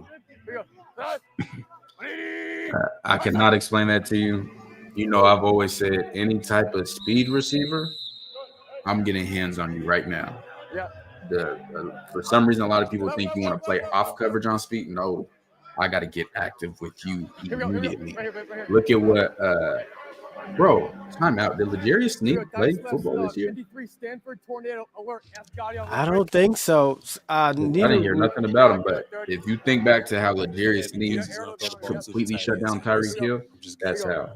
we go. I cannot explain that to you. You know, I've always said any type of speed receiver, I'm getting hands on you right now. Yeah. For some reason, a lot of people think you want to play off coverage on speed. No, I got to get active with you immediately. Look at what, bro, time out. Did Legarius Sneed play football this year? I don't think so. I didn't hear nothing about him, but if you think back to how Legarius Sneed completely shut down Tyreek Hill, that's how.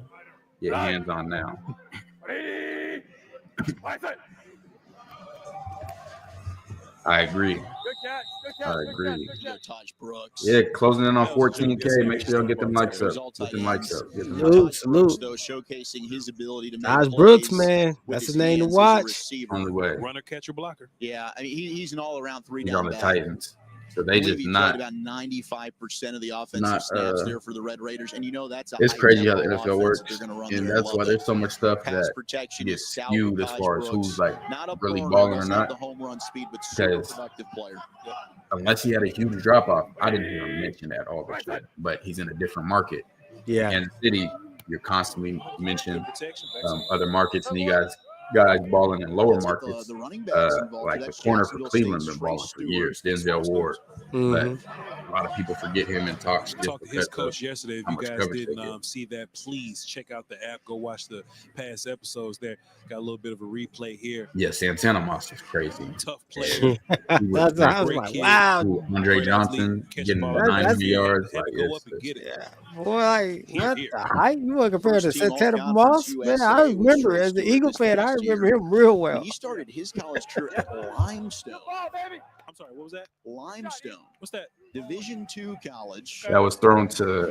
Get hands on now. I agree. I agree. Yeah, closing in on 14K. Make sure you get them likes up. Get them likes up. Salute. Showcasing his ability to Taj Brooks, man. That's his name to watch. Only way. Runner, catcher, blocker. Yeah, I mean he's an all-around three He's down on the back. Titans. So they just not about 95% of the offensive snaps there for the Red Raiders, and you know that's it's crazy how the NFL works, and that's why there's so much stuff that gets skewed as far as who's like really balling or not. Because unless he had a huge drop off, I didn't hear him mention that all the time. But he's in a different market. Yeah, and the city, you're constantly mentioning other markets, and you guys balling in lower markets, like the corner for Cleveland been balling for years, Denzel Ward. But lot of people forget him and talk shit. Talked to his coach yesterday. If you guys coverage didn't see that, please check out the app. Go watch the past episodes there. Got a little bit of a replay here. Yeah, Santana Monster's crazy. Tough player. That's I was like, wow. Andre Johnson getting 900 yards. Had to go up and get it. Yeah. Boy, like, what the hype? You want to compare to Santana Moss? Man, I remember as an Eagle fan, I remember him real well. He started his college career at Limestone. I'm sorry, what was that? Limestone. What's that? Division II college. That was thrown to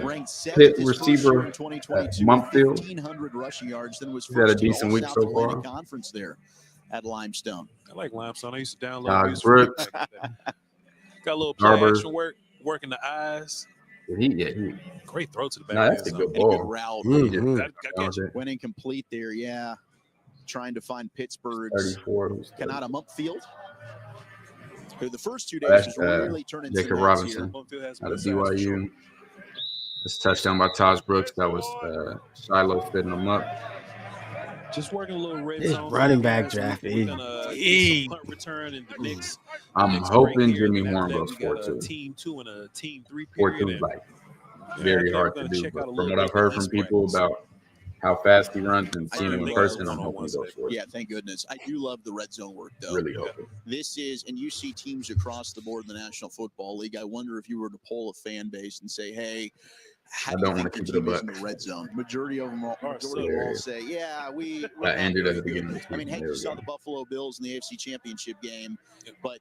Pitt receiver at Mumpfield. 1,500 rushing yards. Then was He's had a first team decent week so All-South far. Atlantic Conference there at Limestone. I like Limestone. I used to download music. Brooks. Got a little play action work, working the eyes. He Great throw to the back. No, that's a good And a ball. good route. Went incomplete there, yeah. Trying to find Pittsburgh's 34. Kanata Mumpfield. Who the first 2 days was really turning Jacob Robinson out of BYU. This touchdown by Taj Brooks. That was Shiloh fitting him up. Just working a little red This zone. running back draft We're gonna get some punt return in the Knicks. I'm hoping Jimmy Horn goes 4-2. Team 2 and a team 3 4-2 period. is like very hard to do. But from what I've heard from people about how fast he runs and seeing him in person, I'm hoping he goes 4-2. Yeah, thank goodness. I do love the red zone work, though. Really hoping. This is, and you see teams across the board in the National Football League. I wonder if you were to poll a fan base and say, hey, how do you think your team is in the red zone? Majority of them all say, yeah, we got injured at the beginning of the season. I mean, heck, you saw the Buffalo Bills in the AFC Championship game, but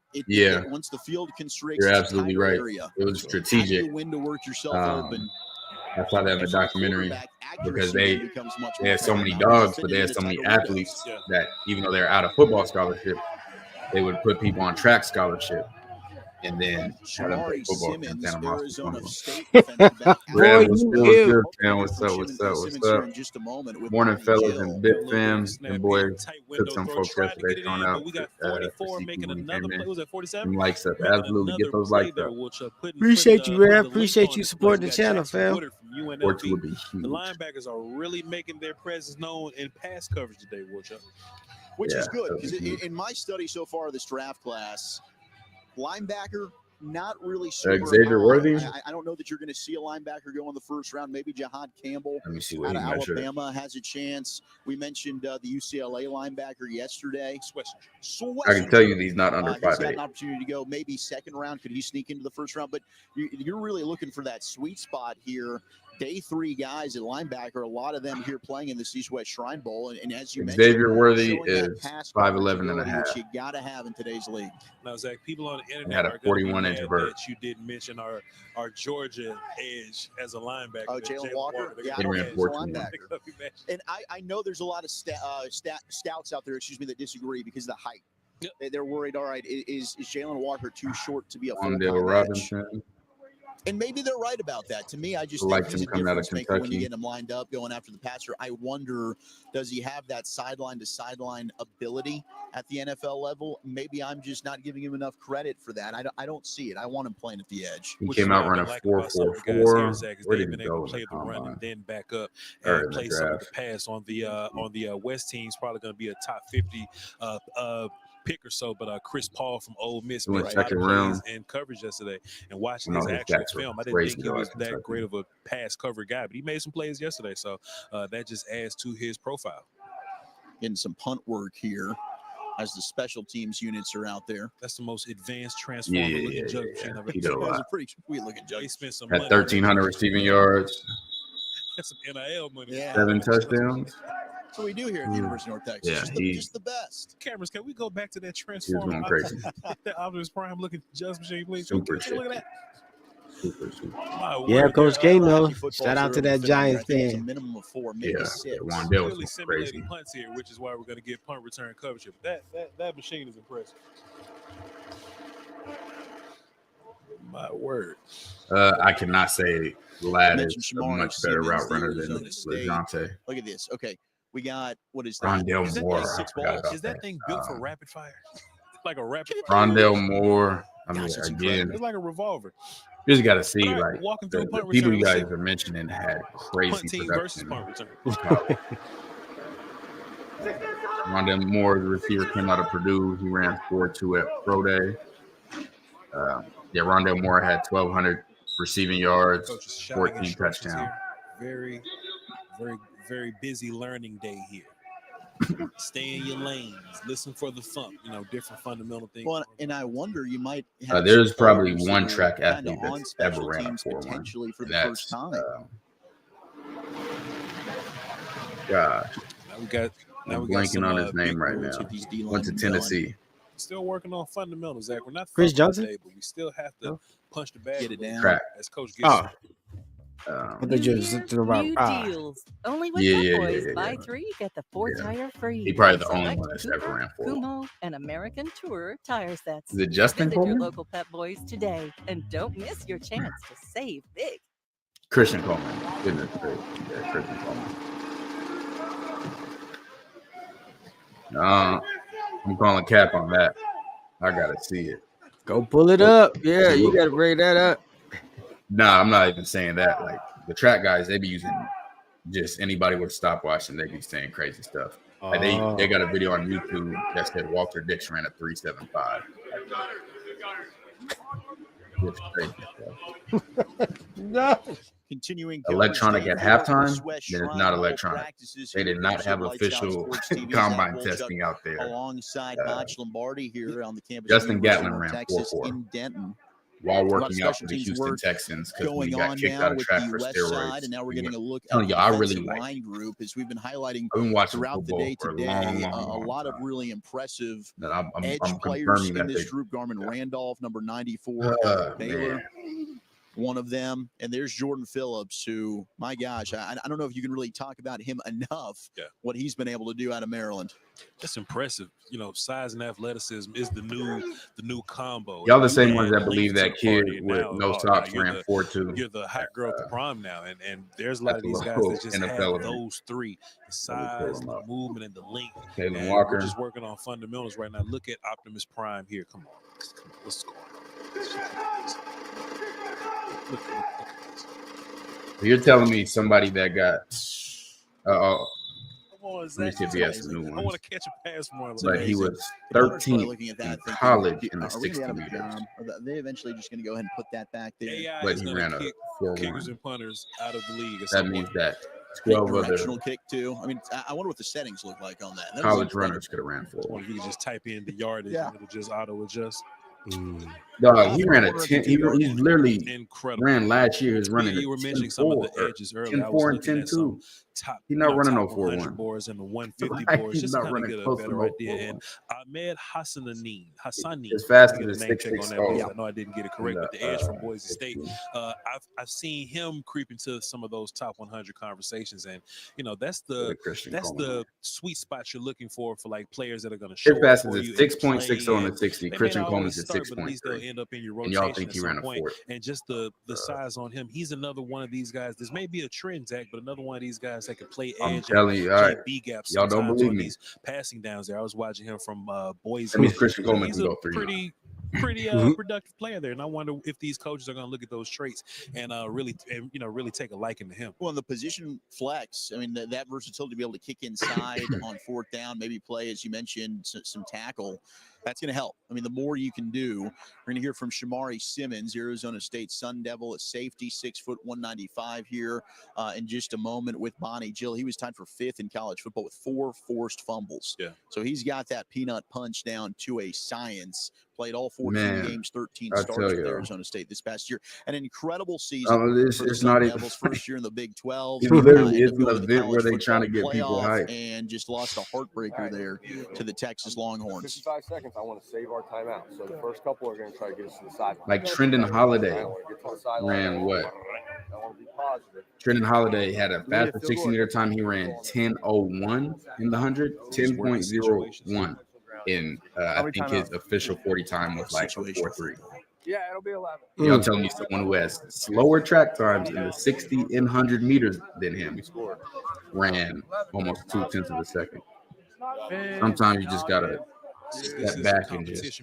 once the field constricts, you're absolutely right. Area, it was strategic. How do you win to work yourself open? I saw that in the documentary because they had so many dogs, but they had so many athletes that even though they're out of football scholarship, they would put people on track scholarship. And then try to play football in Santa Monica. What's up? Morning, fellas, and Bit Fam. And boys took some folks yesterday throwing out. Some likes up. Absolutely, get those likes up. Appreciate you, man. Appreciate you supporting the channel, fam. Would be huge. The linebackers are really making their presence known in pass coverage today, Woodchuck. Which is good because in my study so far of this draft class, linebacker, not really super. Xavier Worthy. I don't know that you're going to see a linebacker go in the first round. Maybe Jahad Campbell out of Alabama has a chance. We mentioned the UCLA linebacker yesterday. I can tell you he's not under 5'8". He's got an opportunity to go maybe second round. Could he sneak into the first round? But you're really looking for that sweet spot here. Day 3 guys at linebacker, a lot of them here playing in the East-West Shrine Bowl. And as you mentioned, Xavier Worthy is 5'11" and a half. Which you got to have in today's league. Now, Zach, people on the internet had a 41-inch vert. That you didn't mention our Georgia edge as a linebacker. Oh, Jalen Walker? Yeah, linebacker. And I know there's a lot of scouts out there, that disagree because of the height. Yep. They're worried, all right, is Jalen Walker too short to be a full-time Robinson. And maybe they're right about that. To me, I just like think he's him a coming out of difference maker when you Kentucky. get him lined up, going after the passer. I wonder, does he have that sideline-to-sideline ability at the NFL level? Maybe I'm just not giving him enough credit for that. I don't see it. I want him playing at the edge. He came out running 4.44. Where did he go? Play the run and then back up and play some of the pass on the West team's probably going to be a top 50 pick or so, but Chris Paul from Ole Miss made second round and coverage yesterday. And watching his actual film, I didn't think he was that great of a pass cover guy, but he made some plays yesterday, so that just adds to his profile. Getting some punt work here as the special teams units are out there. That's the most advanced transformer looking jug machine I've ever seen. That was a pretty sweet looking jug. He spent some had 1,300 receiving yards. That's some NIL money. Yeah. 7 touchdowns. That's what we do here at the University of North Texas. Yeah, just the best. Cameras, can we go back to that transformer? He was going crazy. That Optimus Prime looking jug machine, please. Super Look at that. Yeah, Coach K, though. Shout out to that Giants fan. Minimum of 4, maybe 6. Wandale was simulating punts here, which is why we're going to get punt return coverage. But that machine is impressive. My word. I cannot say Ladd is a much better route runner than LeJohntay. Look at this. Okay, we got, what is that? Rondale Moore. Is that thing built for rapid fire? Like a rapid fire? Rondale Moore. I mean, again, it's like a revolver. You just got to see, like, the people you guys are mentioning had crazy production. Rondale Moore, the receiver, came out of Purdue. He ran 4.2 at Pro Day. Rondale Moore had 1,200 receiving yards, Coach's shouting 14 instructions touchdowns. here. Very busy learning day here. Stay in your lanes. Listen for the thump. Different fundamental things. Well, and I wonder you might have there's probably players one that are track kinda athlete on that's special ever ran a teams 4-1. potentially for And the first time. Gosh. Now I'm we got blanking some on his name big right moves now. with these Went to Tennessee. Still working on fundamentals, Zach. We're not Chris thumping Johnson? today, but we still have to punch the bag, Get it down. Track. as Coach gets. I thought you were talking about New deals. Only with Yeah, Pep Boys. yeah. Buy 3, get the 4 tire free. He probably the Select only one that's ever Cooper, ran 4. Kumo, and American Tourer tire sets. Is it Justin Visit your Coleman? local Pep Boys today and don't miss your chance to save big. Christian Coleman. Goodness gracious. Yeah, Christian Coleman. No, I'm calling cap on that. I gotta see it. Go pull it up. Yeah, you gotta bring that up. Nah, I'm not even saying that. Like the track guys, they be using just anybody with a stopwatch and they be saying crazy stuff. Like they got a video on YouTube that said Walter Dix ran a 3.75. It's crazy stuff. No. Continuing electronic at halftime, then it's not electronic. They did not have official combine testing out there. Alongside Botch Lombardi here on the campus. Justin Gatlin ran Texas 4.4 in Denton. while working out for the Houston Texans because we got kicked out of track for steroids. And now we're getting a look at the I really like line group as we've been highlighting I've been watching throughout the day today. A lot of really impressive edge players in this group. Garmin Randolph, number 94, Baylor. One of them, and there's Jordan Phillips, who, my gosh, I don't know if you can really talk about him enough. Yeah. What he's been able to do out of Maryland. That's impressive. Size and athleticism is the new combo. Y'all the same ones that believe that kid with no socks ran 4.2. You're the hot girl at the prom now, and there's a lot of these guys that just have those three: the size, the movement, and the length. Taylor Walker. We're just working on fundamentals right now. Look at Optimus Prime here. Come on, let's go. Look at this. You're telling me somebody that got Come on, let me see if he has a new one. I want to catch a pass from one. But he was 13th in college in the 60 meters. Are they eventually just going to go ahead and put that back there? AI But he ran a 4.1. Kickers and punters out of the league. That means that 12 directional other kick too. I mean, I wonder what the settings look like on that. college runners could have ran 4. Or you can just type in the yardage and it'll just auto adjust. Dog, he ran a 10. He's literally incredible. Ran last year. He's running. You were mentioning some of the edges earlier. 10.4 and 10.2. He's not running no 4.1 boards and the 150 like boards. Just not kind of running get a close better to no idea. 4.1. And Ahmed Hassani, as fast get as a a name check on 6'6". that, because I know I didn't get it correct. But the edge from Boise State, 16. I've seen him creep into some of those top 100 conversations, and that's the sweet spot you're looking for like players that are going to show. His fast is 6.60 on the 60. Christian Coleman's is 6.3. At least they'll end up in your rotation. And y'all think he ran a 4. And just the size on him, he's another one of these guys. This may be a trend, Zach, but another one of these guys that can play edge. I'm telling you, all right. B gaps. Y'all don't believe me. These passing downs there. I was watching him from Boise. That means Christian Coleman He's can a go 3. pretty productive player there, and I wonder if these coaches are going to look at those traits and really take a liking to him. Well, in the position flex, I mean that versatility to be able to kick inside on 4th down, maybe play, as you mentioned, some tackle. That's going to help. I mean, the more you can do. We're going to hear from Shamari Simmons, Arizona State Sun Devil, at safety, 6', 195 here in just a moment with Bonnie Gill. He was tied for 5th in college football with 4 forced fumbles. Yeah. So he's got that peanut punch down to a science. Played all 14 games, 13 starts with Arizona State this past year. An incredible season. It's not even Devils, first year in the Big 12. It literally is an event where they're trying to get people hyped. And just lost a heartbreaker there to the Texas Longhorns. 55 seconds. I want to save our timeout. So the first couple are going to try to get us to the sideline. Like Trendon Holiday ran what? I want to be positive. Trendon Holiday had a faster 60-meter time. He ran 10.01 in the 100, 10.01 in I think his official 40 time was like 4.3. Yeah, it'll be 11. Y'all telling me someone who has slower track times in the 60 and 100 meters than him ran almost 0.2 of a second. Sometimes you just gotta step back and just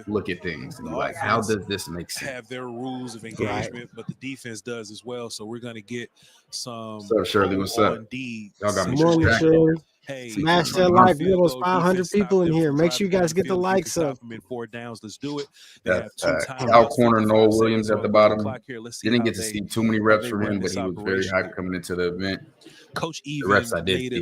look at things and be like, how does this make sense? Have their rules of engagement, but the defense does as well. So we're going to get some What's up, Shirley? What's up? D. Y'all got me Morning, distracted. Shirley. Hey, Smash that like. We almost 500 people in here. Make sure you guys get the likes up. Stop them in 4 downs. Let's do it. They That's have 2 timeouts. Out corner Noah Williams at the bottom. Here. Let's see Didn't get to see too many reps from him, but he was very hyped here. coming into the event. Coach even the reps I did made see, it,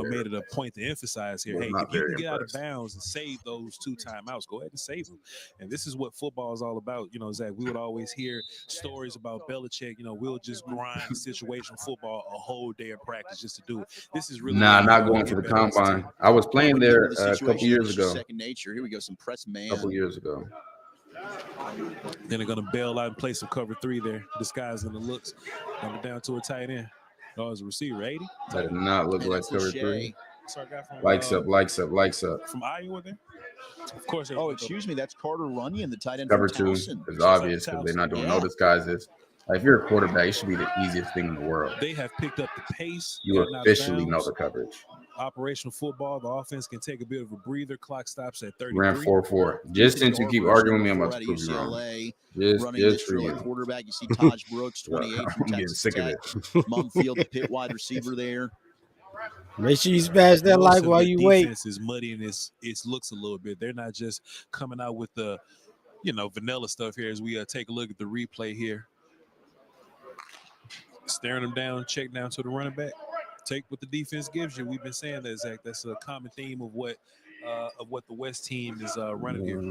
made it a point to emphasize here. Hey, if you can get out of bounds and save those 2 timeouts, go ahead and save them. And this is what football is all about. Zach, we would always hear stories about Belichick. We'll just grind situational football a whole day of practice just to do it. This is really not going to the combine. I was playing there a couple years ago. Second nature. Here we go, some press man. A couple years ago. Then they're gonna bail out and play some cover 3 there. This guy's gonna look coming down to a tight end. Oh, as a receiver, 80. That did not look like cover 3. From, likes up. From Iowa there. Of course. Oh, excuse me. That's Carter Runyon, the tight end. Cover 2 is obvious because they're not doing no disguises. Like, if you're a quarterback, it should be the easiest thing in the world. They have picked up the pace. You officially know the coverage. Operational football. The offense can take a bit of a breather. Clock stops at 33. Ran 4-4. Just since you keep arguing with me, I'm about to prove you wrong. Just for you. Quarterback, you see Taj Brooks, 28 from I'm getting Texas sick of Tech. it. Mumfield, the pit wide receiver there. Make sure you smash that like while you wait. Defense is muddy and it looks a little bit. They're not just coming out with the, vanilla stuff here as we take a look at the replay here. Staring them down, check down to the running back. Take what the defense gives you. We've been saying that, Zach. That's a common theme of what the West team is running here.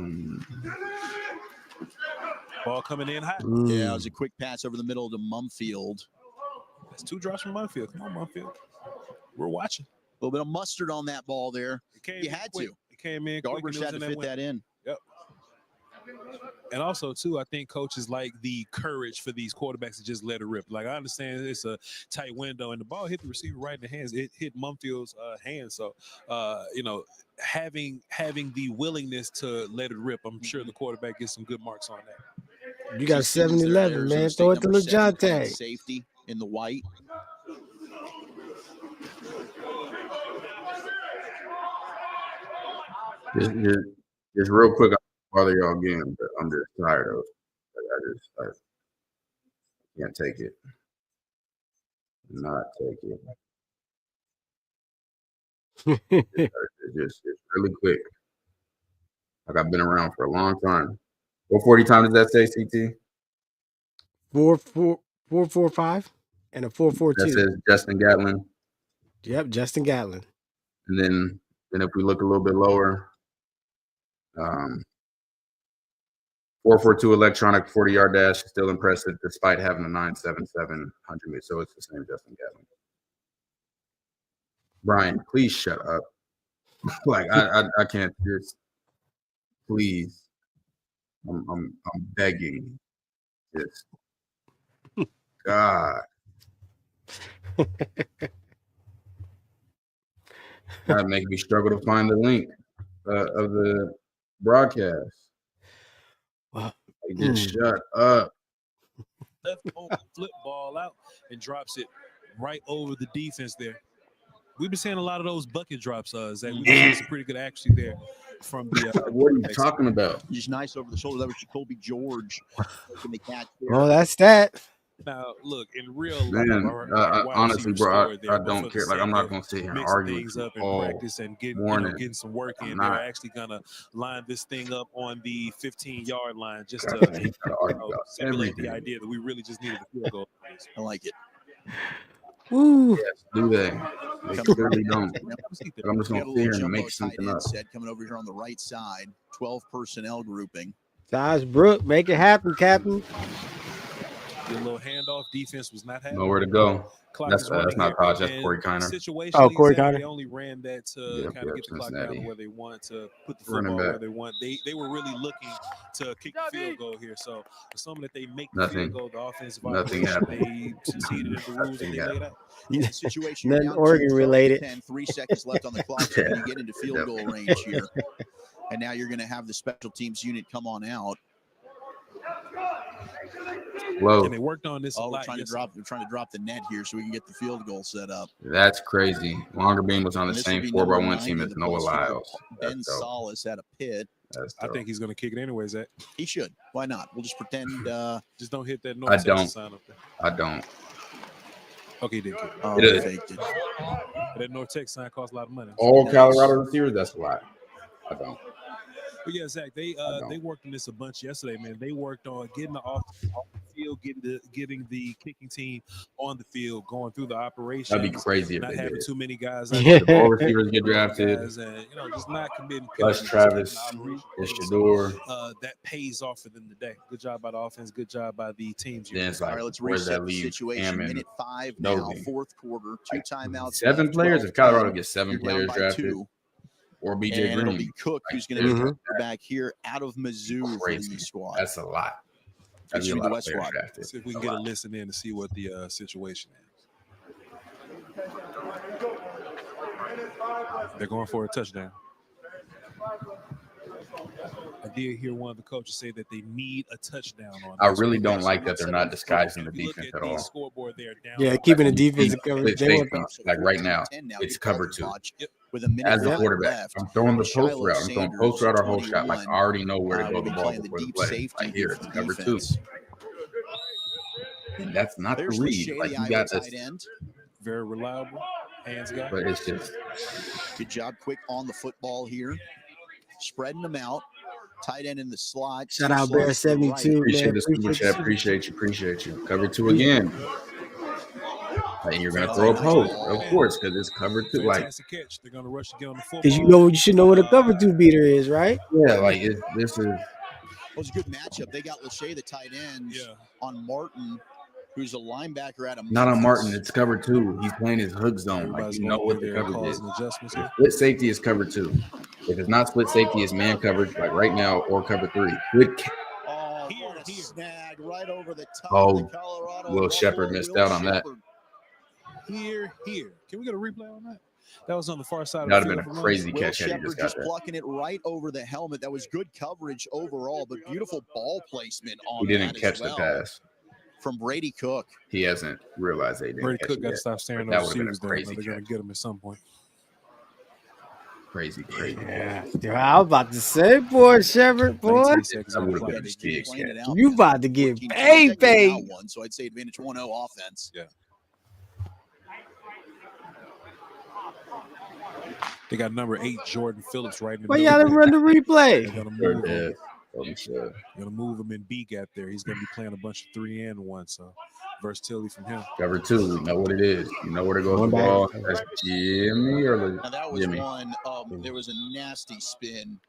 Ball coming in hot. Yeah, it was a quick pass over the middle to Mumfield. That's 2 drops from Mumfield. Come on, Mumfield. We're watching. A little bit of mustard on that ball there. You had to. It came in. Garbers had to fit that in. Yep. And also, too, I think coaches like the courage for these quarterbacks to just let it rip. Like, I understand it's a tight window, and the ball hit the receiver right in the hands. It hit Mumfield's hands. So, having the willingness to let it rip, I'm sure the quarterback gets some good marks on that. You got 7-11, man. Throw it to LeJontay. Safety in the white. Just real quick, I'll bother y'all again, but I'm just tired of it. I can't take it. Not take it. It's really quick. Like, I've been around for a long time. What 40 times does that say, CT? 4-4-5 and a 4-4-2. That says Justin Gatlin. Yep, Justin Gatlin. And then if we look a little bit lower, 4.42 electronic 40-yard dash, still impressive despite having a 9.77 100 meters. So it's the same Justin Gatlin. Brian, please shut up. Like, I can't just, please. I'm begging. Just God. That make me struggle to find the link of the broadcast. Wow. Like, just shut up. Left flip ball out and drops it right over the defense there. We've been seeing a lot of those bucket drops, Zach. We've seen some pretty good action there from the. What are you talking about? Just nice over the shoulder. That was Jacoby George making the catch there. Oh, that's that. Now, look, in real life, honestly, bro, I don't care. Like, I'm not going to sit here and argue things up in all practice and getting some work in. They're actually going to line this thing up on the 15-yard line just to simulate the idea that we really just needed a field goal. I like it. Woo. Yes, do they? They clearly don't. But I'm just going to sit here and make something up. Coming over here on the right side, 12 personnel grouping. Taj Brook, make it happen, Captain. The little handoff defense was not happening. Nowhere to go. That's not Taj. That's Corey Kiner. Oh, Corey Kiner. They only ran that to kind of get the clock down where they want to put the football where they want. They were really looking to kick the field goal here. So assuming that they make the field goal, the offensive operation, they succeeded in the rules that they laid out. Situation. Nothing Oregon related. 3 seconds left on the clock. So you get into field goal range here, and now you're going to have the special teams unit come on out. Whoa. And they worked on this a lot. They're trying to drop the net here so we can get the field goal set up. That's crazy. Longer Beam was on the same 4x1 team as Noah Lyles. Ben Solis at a pit. I think he's going to kick it anyways, Zach. He should. Why not? We'll just pretend. Just don't hit that I don't. sign up there. I don't. Okay, he did kick. He faked it. That North Tech sign costs a lot of money. All Colorado receivers, that's a lot. I don't. But yeah, Zach, they worked on this a bunch yesterday, man. They worked on getting the off the field, getting the kicking team on the field, going through the operations. That'd be crazy if not they having did. too many guys. All receivers get drafted. And, just not committing. Plus Travis and Shador. That pays off for them today. Good job by the offense. Good job by the teams. Then it's like, all right, let's reset the situation. Minute 5 now, fourth quarter, 2 timeouts. 7 players. If Colorado gets 7 players drafted. Or BJ Green. It'll be Cook who's going to be the back here out of Mizzou for the East squad. That's a lot. That's a the West squad. See if we can get a listen in to see what the situation is. They're going for a touchdown. I did hear one of the coaches say that they need a touchdown on. I really don't like that they're not disguising the defense at all. Yeah, keeping the defense covered. Like right now, it's cover 2. As a quarterback, I'm throwing the post route. I'm throwing post route or whole shot. Like I already know where to go the ball before the play. Like here, it's cover 2. And that's not the read. Like you got this. Very reliable. Hands guy. But it's just good job, quick on the football here, spreading them out. Tight end in the slot. Shout out Bear 72. Appreciate the super chat. Appreciate you. Cover 2 again. And you're gonna throw a post, of course, because it's cover 2. Like catch. They're gonna rush to get on the football. Because you should know what a cover 2 beater is, right? Yeah, like this is. It was a good matchup. They got Lachey, the tight end, on Martin, who's a linebacker at a. Not on Martin. It's cover 2. He's playing his hook zone. Like you know what the coverage is. Split safety is cover 2. If it's not split safety, it's man coverage, like right now, or cover 3. What a snag right over the top of the Colorado. Will Shepard missed out on that. Here. Can we get a replay on that? That was on the far side. That would have been a crazy catch. Had he just plucking it right over the helmet. That was good coverage overall, but beautiful ball placement on. He didn't catch the pass from Brady Cook. He hasn't realized they didn't. Brady Cook got to stop staring at the receivers. They're going to get him at some point. Crazy. Yeah, I was about to say, boy, Shepard, boy. You about to get paid. So I'd say advantage 1-0 offense. Yeah. They got number 8, Jordan Phillips, right in the middle. Well, y'all run the replay. They're gonna move him in B gap there. He's gonna be playing a bunch of 3 and 1, so versatility from him. Cover 2, we know what it is. You know where to go with the ball. That's Jimmy or now that was Jimmy. One. There was a nasty spin.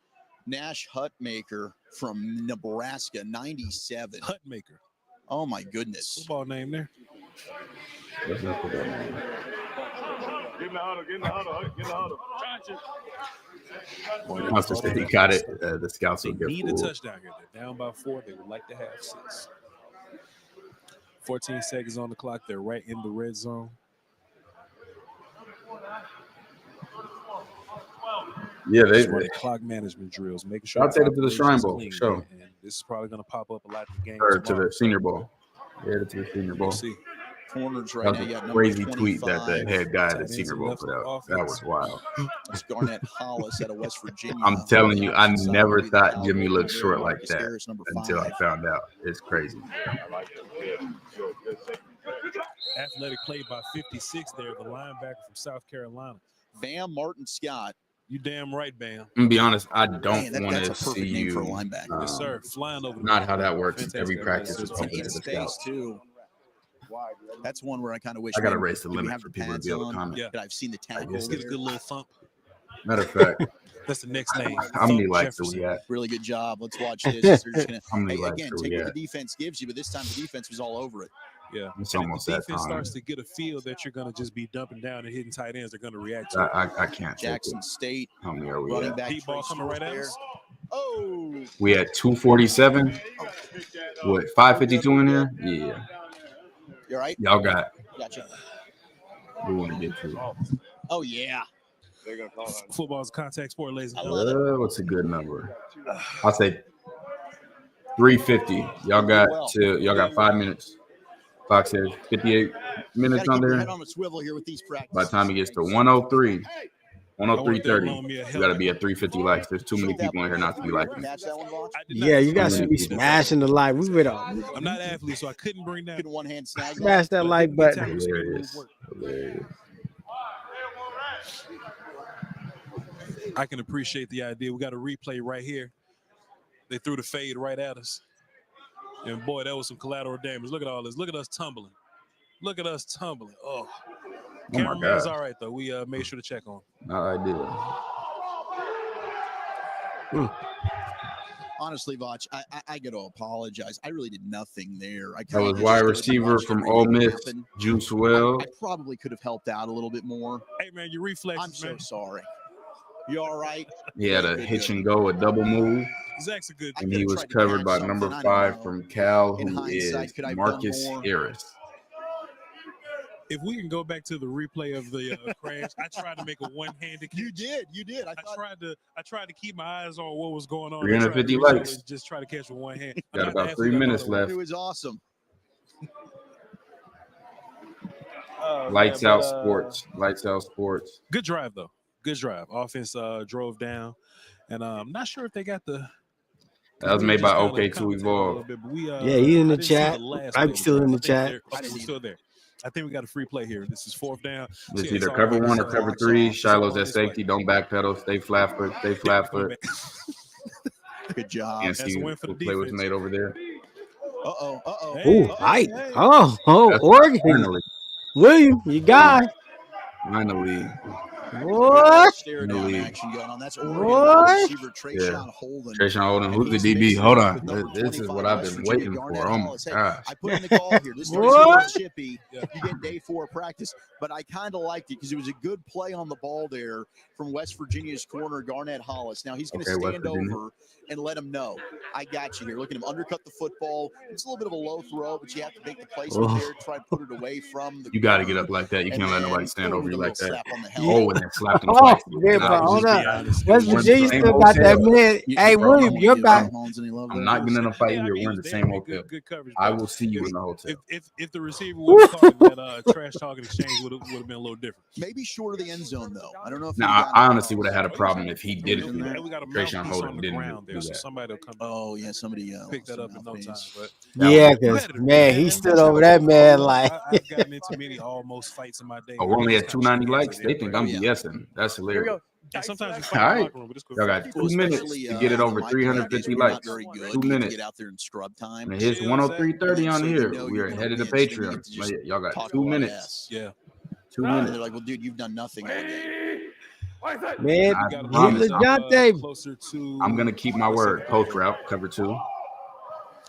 Nash Hutmaker from Nebraska, 97. Hutmaker. Oh my goodness. Football name there. That's not football name. Get in the huddle. Constance said he got it. The scouts will get need a touchdown here. They're down by 4. They would like to have 6. 14 seconds on the clock. They're right in the red zone. Yeah, they clock management drills, making sure. I'll take it to the Shrine Bowl. Sure. And this is probably going to pop up a lot in the game. Or to the Senior Bowl. Yeah, to the Senior Bowl. See. Corners right now. That was a crazy tweet that the head guy at the Senior Bowl put out. That was wild. It's Garnett Hollis out of West Virginia. I'm telling you, I never thought Jimmy looked short like that until I found out. It's crazy. Athletic play by 56 there, the linebacker from South Carolina. Bam Martin Scott. You damn right, Bam. I'm gonna be honest, I don't want to see you. For a linebacker. Yes, sir. Flying over. Not how that works. Every practice is open to the space scouts. Too. That's one where I kind of wish. I gotta raise the limit for people to be able to comment. Yeah, I've seen the tackle. Just get a good little thump. Matter of fact, that's the next name. How many likes do we have? Really good job. Let's watch this. How many likes again, do we take what have? the defense gives you, but this time the defense was all over it. Yeah, it's and almost if the that defense time. starts to get a feel that you're going to just be dumping down and hitting tight ends, they're going to react to I can't. Jackson State. How many are we running at? back Deep ball coming right at us. Oh, we had 247. What 552 in there? Yeah. You're right. Y'all got. Gotcha. We want to get to. Oh yeah. Football's a contact sport, ladies and gentlemen. What's a good number? I'll say 350. Y'all got 5 minutes. Fox says 58 minutes on there. On a swivel here with these practices. By the time it gets to 103, 103.30, you got to be at 350 likes. There's too many people in here not to be liking. Yeah, you guys should be smashing the like. We would all. I'm not an athlete, so I couldn't bring that. One hand snag. Smash that like button. Hilarious. I can appreciate the idea. We got a replay right here. They threw the fade right at us. And boy, that was some collateral damage. Look at all this. Look at us tumbling. Look at us tumbling. Oh, cameraman's all right, though. We made sure to check on. No idea. Honestly, Vach, I got to apologize. I really did nothing there. That was wide receiver from Ole Miss, Juice Wells. I probably could have helped out a little bit more. Hey, man, your reflexes, I'm so sorry. You all right? He had a hitch and go, a double move. Zach's a good. And he was covered by number 5 from Cal, who is Marcus Harris. If we can go back to the replay of the crash, I tried to make a one-handed catch. You did. I tried to keep my eyes on what was going on. 350 likes. Just try to catch with one hand. Got about 3 minutes left. It was awesome. Lights out sports. Lights out sports. Good drive, though. Good drive. Offense drove down, and I'm not sure if they got the. That was made by OK2 Evolve. Yeah, he's in the chat. I'm still in the chat. We're still there. I think we got a free play here. This is 4th down. It's either cover 1 or cover 3. Shiloh's at safety. Don't backpedal. Stay flat foot. Stay flat foot. Good job. Can't see what play was made over there. Ooh, height. Oh, Oregon. Finally. William, you got it. Finally. What? Action going on. That's what? Trayshawn Holden. Trayshawn Holden. Who's the DB? Hold on. This is what I've been waiting for. Oh, my gosh. I put in the call here. This is chippy. You get day 4 of practice. But I kind of liked it because it was a good play on the ball there from West Virginia's corner, Garnett Hollis. Now he's going to stand over and let him know, I got you here. Look at him undercut the football. It's a little bit of a low throw, but you have to make the placement there, try to put it away from the. You got to get up like that. You can't let nobody stand over you like that. Oh, and then slapped him. Yeah, bro, hold up. West Virginia still got that man. Hey, William, you're back. I'm not getting in a fight here. We're in the same hotel. I will see you in the hotel. If the receiver would have caught that trash talking exchange would have been a little different. Maybe short of the end zone, though. I don't know if. Now, I honestly would have had a problem if he didn't do that. Trayshawn Holden didn't do that. Somebody will come. Oh yeah, somebody picked that up in no time. But yeah, because man, he stood over that man like. I've gotten into many almost fights in my day. Oh, we're only at 290 likes. They think I'm BSing. That's hilarious. Sometimes we all fight right, y'all got 2 minutes to get it over 350 likes. 2 minutes. Get out there in scrub time. And here's 103.30 on here. We are headed to Patreon. Y'all got 2 minutes. Yeah. 2 minutes. They're like, well, dude, you've done nothing all day. Man, I'm gonna keep my word. Post route, cover 2. Of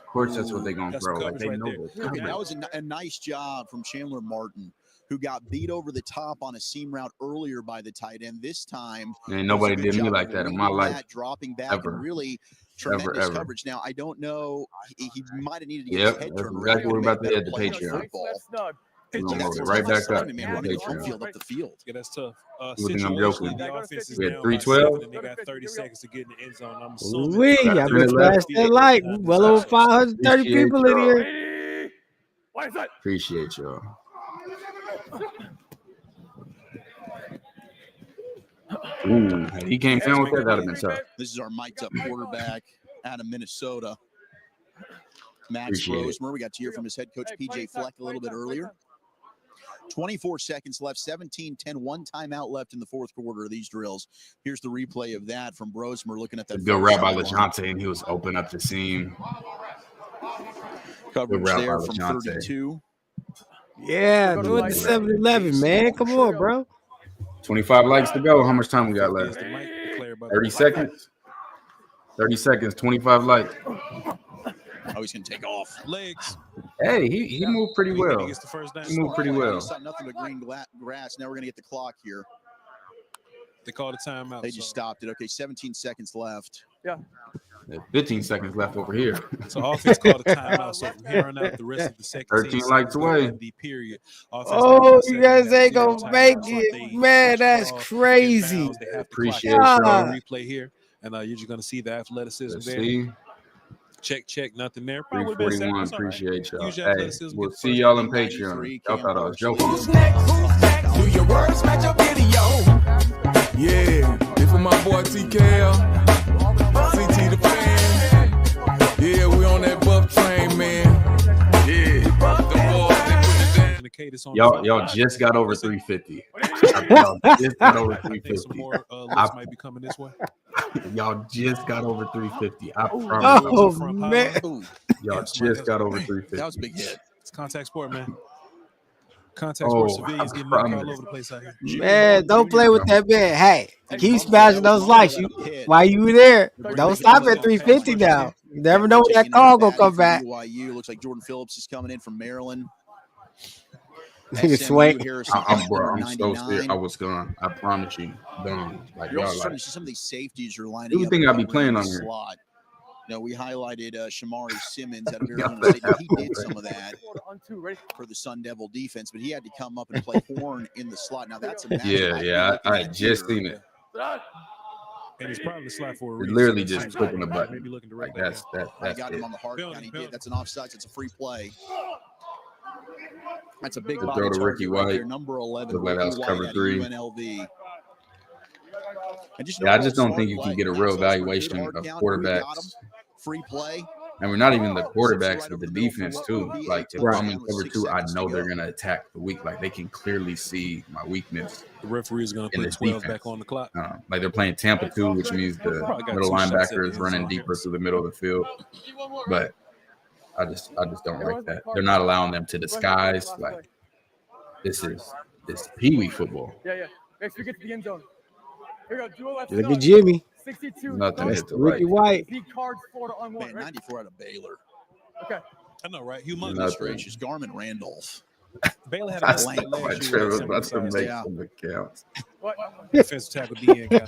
course, that's what they're gonna throw. Like they know this. Okay, that was a nice job from Chandler Martin, who got beat over the top on a seam route earlier by the tight end. This time, and nobody did me like that in my life. Dropping back and really tremendous coverage. Now, I don't know. He might have needed to get his head turned around. Exactly what we're about to head to Patreon. We're going to move it right back up. Field up the field. Yeah, that's tough. You think I'm joking? We had 312. And they got 30 seconds to get in the end zone. I'm assuming. I just flashed that light. Well over 530 people in here. Appreciate y'all. Ooh, he came down with that. That'd have been tough. This is our mic'd up quarterback out of Minnesota, Max Rosemer. We got to hear from his head coach, PJ Fleck, a little bit earlier. 24 seconds left, 17-10, 1 timeout left in the 4th quarter of these drills. Here's the replay of that from Rosemer looking at that. Good route by LeJohntay, and he was open up the seam. Coverage there from 32. Yeah, do it to 7-11, man. Come on, bro. 25 likes to go. How much time we got left? 30 seconds. 30 seconds, 25 likes. Oh, he's going to take off. Legs. Hey, he moved pretty well. He moved pretty well. Nothing but green grass. Now we're going to get the clock here. They called a timeout. They just stopped it. Okay, 17 seconds left. Yeah. 15 seconds left over here. So offense called a timeout. So from here on out, the rest of the second 13 likes away. The period. Oh, you guys ain't gonna make it, man. That's crazy. Appreciate y'all. Replay here, and you're just gonna see the athleticism there. Check, nothing there. 341. Appreciate y'all. Hey, we'll see y'all on Patreon. Y'all thought I was joking. Do your words match your video? Yeah, this for my boy TKL. CT the fan. Yeah, we on that buff train, man. Yeah, the boys, they put it down. Y'all just got over 350. I Y'all just got over I think some 350. more lifts might be coming this way. Y'all just got over 350. I promise. Oh man, Y'all just got over 350. That was a big hit. It's contact sport, man. Contact sport. Civilians I getting knocked all promise. over the place out here. man, don't play with that man. Hey, keep smashing those likes. While you were there, don't stop at 350 now. You never know when that call gonna come back. BYU looks like Jordan Phillips is coming in from Maryland. Nigga sway. I'm so scared. I was gone. I promise you, done. Like You're y'all, also starting like to see some of these safeties are lining you would up. think I'd be covering playing the on here. slot. No, we highlighted Shamari Simmons out of Yeah, Arizona State. He that did fool, some of that for the Sun Devil defense, but he had to come up and play horn in the slot. Now that's a matchup. Yeah. I just seen it. And it's probably slot for a It's reason. literally just clicking a button. Maybe looking Like direct that's got him it. on the hard count. He did. That's an offside. It's a free play. That's a big To body throw to target Ricky right White. there. Number 11, Look like that was Ricky cover White out of 3. UNLV. And Yeah, I just don't think you can get a real evaluation of quarterbacks. Free play. And we're not even the quarterbacks, but the defense too. Like if Right. I'm in cover 2, I know they're gonna attack the weak. Like they can clearly see my weakness. The referee is going to in put the 12 defense. back on the clock. Like they're playing Tampa 2, which means the Probably got middle 2 shots at linebacker the is end running zone deeper here. through the middle of the field. But I just don't like that. They're not allowing them to disguise. Like this Pee Wee football. Yeah. Make sure you get to the end zone. Here we go. Do a left Look at Jimmy. 62. Nothing That's hit the Ricky right. White. He cards Florida on one. Man, Right? 94 out of Baylor. Okay. I know, right? Humongous. Nothing. Gracious. Garmin Randolph. Baylor had a That's blank not last true. year. I'm about to make Yeah. some accounts. What? Defensive tackle DN guy.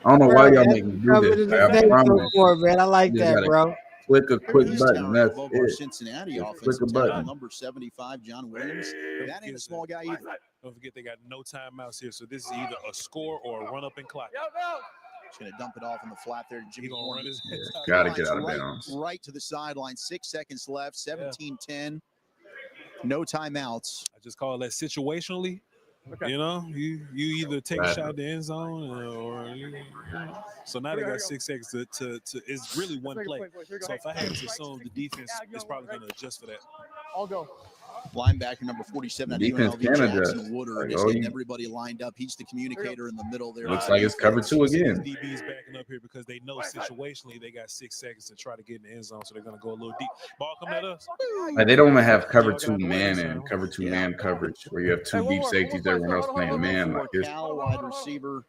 I don't know why y'all Bro, make me do covered this. in Like, the I face promise. before, man. I like You that, gotta bro. click a quick He's button. towering That's above our it. Cincinnati Just offensive click a tackle, button. number 75, John Williams. That ain't a small guy either. Don't forget they got no timeouts here, so this is either a score or a run up and clock. He's going to dump it off in the flat there. Jimmy He gonna Horn. run his Yeah, head. gotta get out of bounds. Right to the sideline. 6 seconds left. 17-10. No timeouts. I just call that situationally. Okay. You know, you either take Right. a shot in the end zone or so now they got 6 seconds to it's really one play. So if I had to assume the defense is probably going to adjust for that. I'll go. Linebacker number 47 out of Defense UNLV, can Jackson adjust. Woodard, Like, is oh, getting you- everybody lined up. He's the communicator in the middle there. Looks like it's cover 2 again. These DBs backing up here because they know situationally they got 6 seconds to try to get in the end zone, so they're going to go a little deep. Ball coming at us. Like they don't even have cover 2 man and cover 2 man coverage where you have 2 deep safeties, everyone else playing man. Like this. Cal, wide receiver.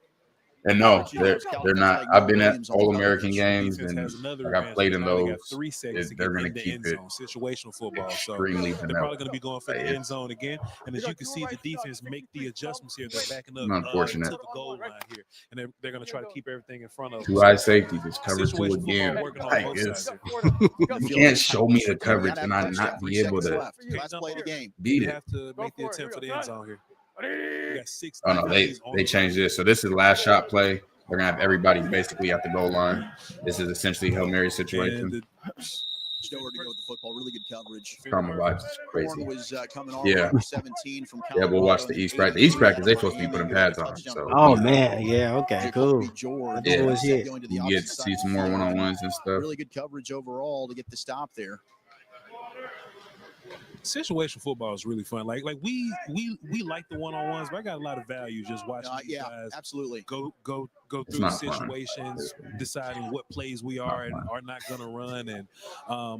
And no, they're not. I've been at All American games and like I've played in those. 3 seconds to They're get gonna in the keep end it zone. Situational football. So extremely they're vanilla. probably going to be going for the Like, end zone again. And as you can see, the defense make the adjustments here. They're backing up Unfortunate. to the goal line here, and they're going to try to keep everything in front of them. 2 high safeties. It's cover 2 Situational again. football working on Like both it's, sides here. you can't show me the coverage and I not be able to Last play of the game. beat You it. have to make the attempt for the end zone here. You got 6 Oh no, they changed this. So this is the last shot play. They're gonna have everybody basically at the goal line. This is essentially Hail Mary situation. Just nowhere to go with the football. Really good coverage. Karma vibes is crazy. Horn was coming on Yeah. number 17 from Yeah, we'll watch the East practice. The East practice, they supposed to be putting pads on. So Oh man, yeah, okay, cool. George. yeah, That's shit. Going to the you opposite get to side see of the some more field. one-on-ones and stuff. Really good coverage overall to get the stop there. Situational football is really fun. Like we like the one-on-ones, but I got a lot of value just watching you Yeah, guys absolutely. go It's through not situations, deciding what plays we are and are not going to run, and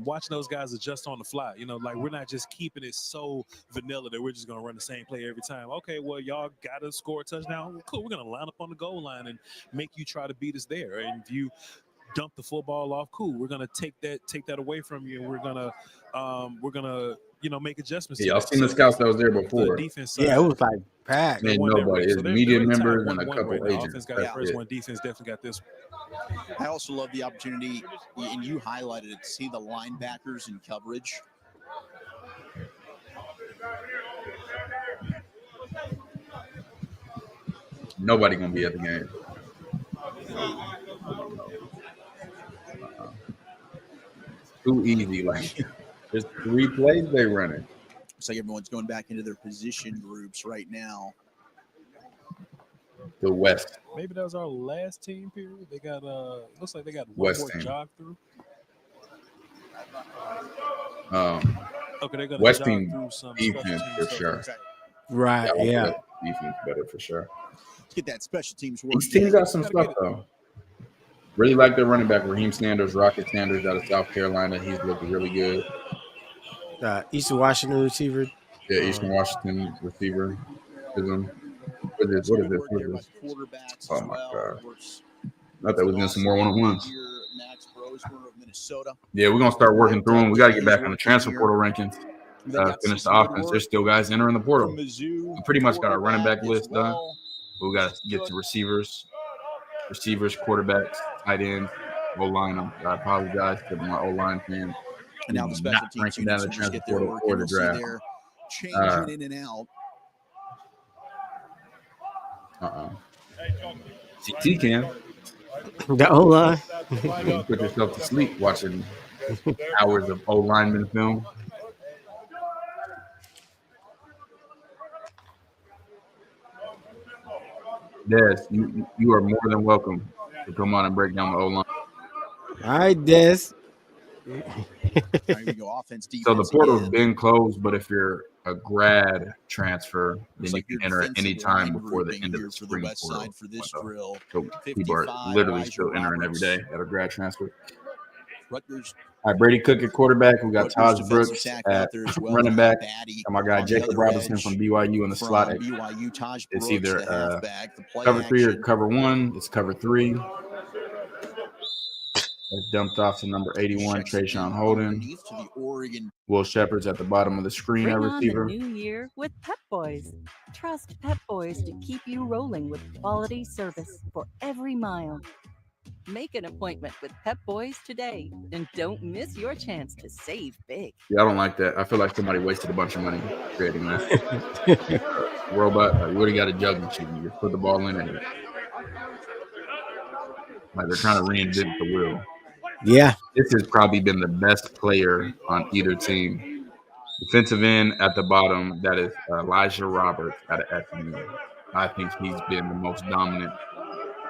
watching those guys adjust on the fly. You know, like we're not just keeping it so vanilla that we're just going to run the same play every time. Okay, well, y'all got to score a touchdown. Well, cool, we're going to line up on the goal line and make you try to beat us there. And if you dump the football off, cool, we're going to take that away from you, and we're gonna make adjustments. Yeah, y'all seen the scouts that was there before. The defense Yeah, it was like packed. Man, nobody. It's media members and a couple agents. Offense got the first one. Defense definitely got this one. I also love the opportunity, and you highlighted it, to see the linebackers in coverage. Nobody gonna be at the game. Too easy. Like there's 3 plays they running. Looks like everyone's going back into their position groups right now. The West. Maybe that was our last team period. They got looks like they got one West more team. jog through. Okay, they're gonna West jog team through some defense special for team sure. stuff. Right, yeah. defense better for sure. Let's get that special teams work. These teams got some stuff though. Really like their running back, Raheem Sanders, Rocket Sanders out of South Carolina. He's looking really good. Eastern Washington receiver. Yeah, Eastern Washington receiver. What is this? Oh my God. I thought we was doing some more one-on-ones. Yeah, we're gonna start working through them. We gotta get back on the transfer portal rankings. Finish the offense. There's still guys entering the portal. We pretty much got our running back list done. But we gotta get to receivers, quarterbacks, tight ends, O-line. I apologize to my O-line fans. And now the special teams units will just get their work. You'll see they're changing in and out. CT can. The O-line. You put yourself to sleep watching hours of O-lineman film. Des, you are more than welcome to come on and break down the O-line. All right, Des. So the portal's been closed, but if you're a grad transfer, then you can enter at any time before the end of the spring portal. So people are literally still entering every day at a grad transfer. All right, Brady Cook at quarterback. We got Taj Brooks at running back. And my guy Jacob Robinson from BYU in the slot. It's either cover 3 or cover 1. It's cover 3. It's dumped off to number 81, Trayshawn Holden. Will Shepard's at the bottom of the screen, Bring our on receiver. the new year with Pep Boys. Trust Pep Boys to keep you rolling with quality service for every mile. Make an appointment with Pep Boys today and don't miss your chance to save big. Yeah, I don't like that. I feel like somebody wasted a bunch of money creating that. Robot, you already got a jug machine. You just put the ball in it. Like they're trying to reinvent the wheel. Yeah. This has probably been the best player on either team. Defensive end at the bottom, that is Elijah Roberts out of SMU. I think he's been the most dominant.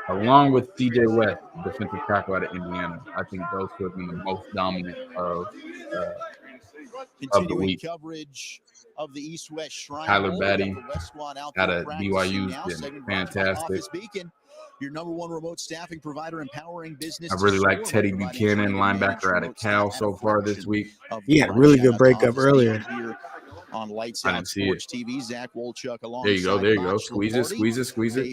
Along with CJ West, defensive tackle out of Indiana. I think those two have been the most dominant of the week. Coverage of the East-West Shrine. Tyler Batty out of BYU has been fantastic. Your number one remote staffing provider, empowering business. I really like Teddy Buchanan, linebacker out of Cal so far this week. Yeah, really good breakup earlier. On Lights Out Sports TV, Zach Wolchuk along. There you go. Squeeze it.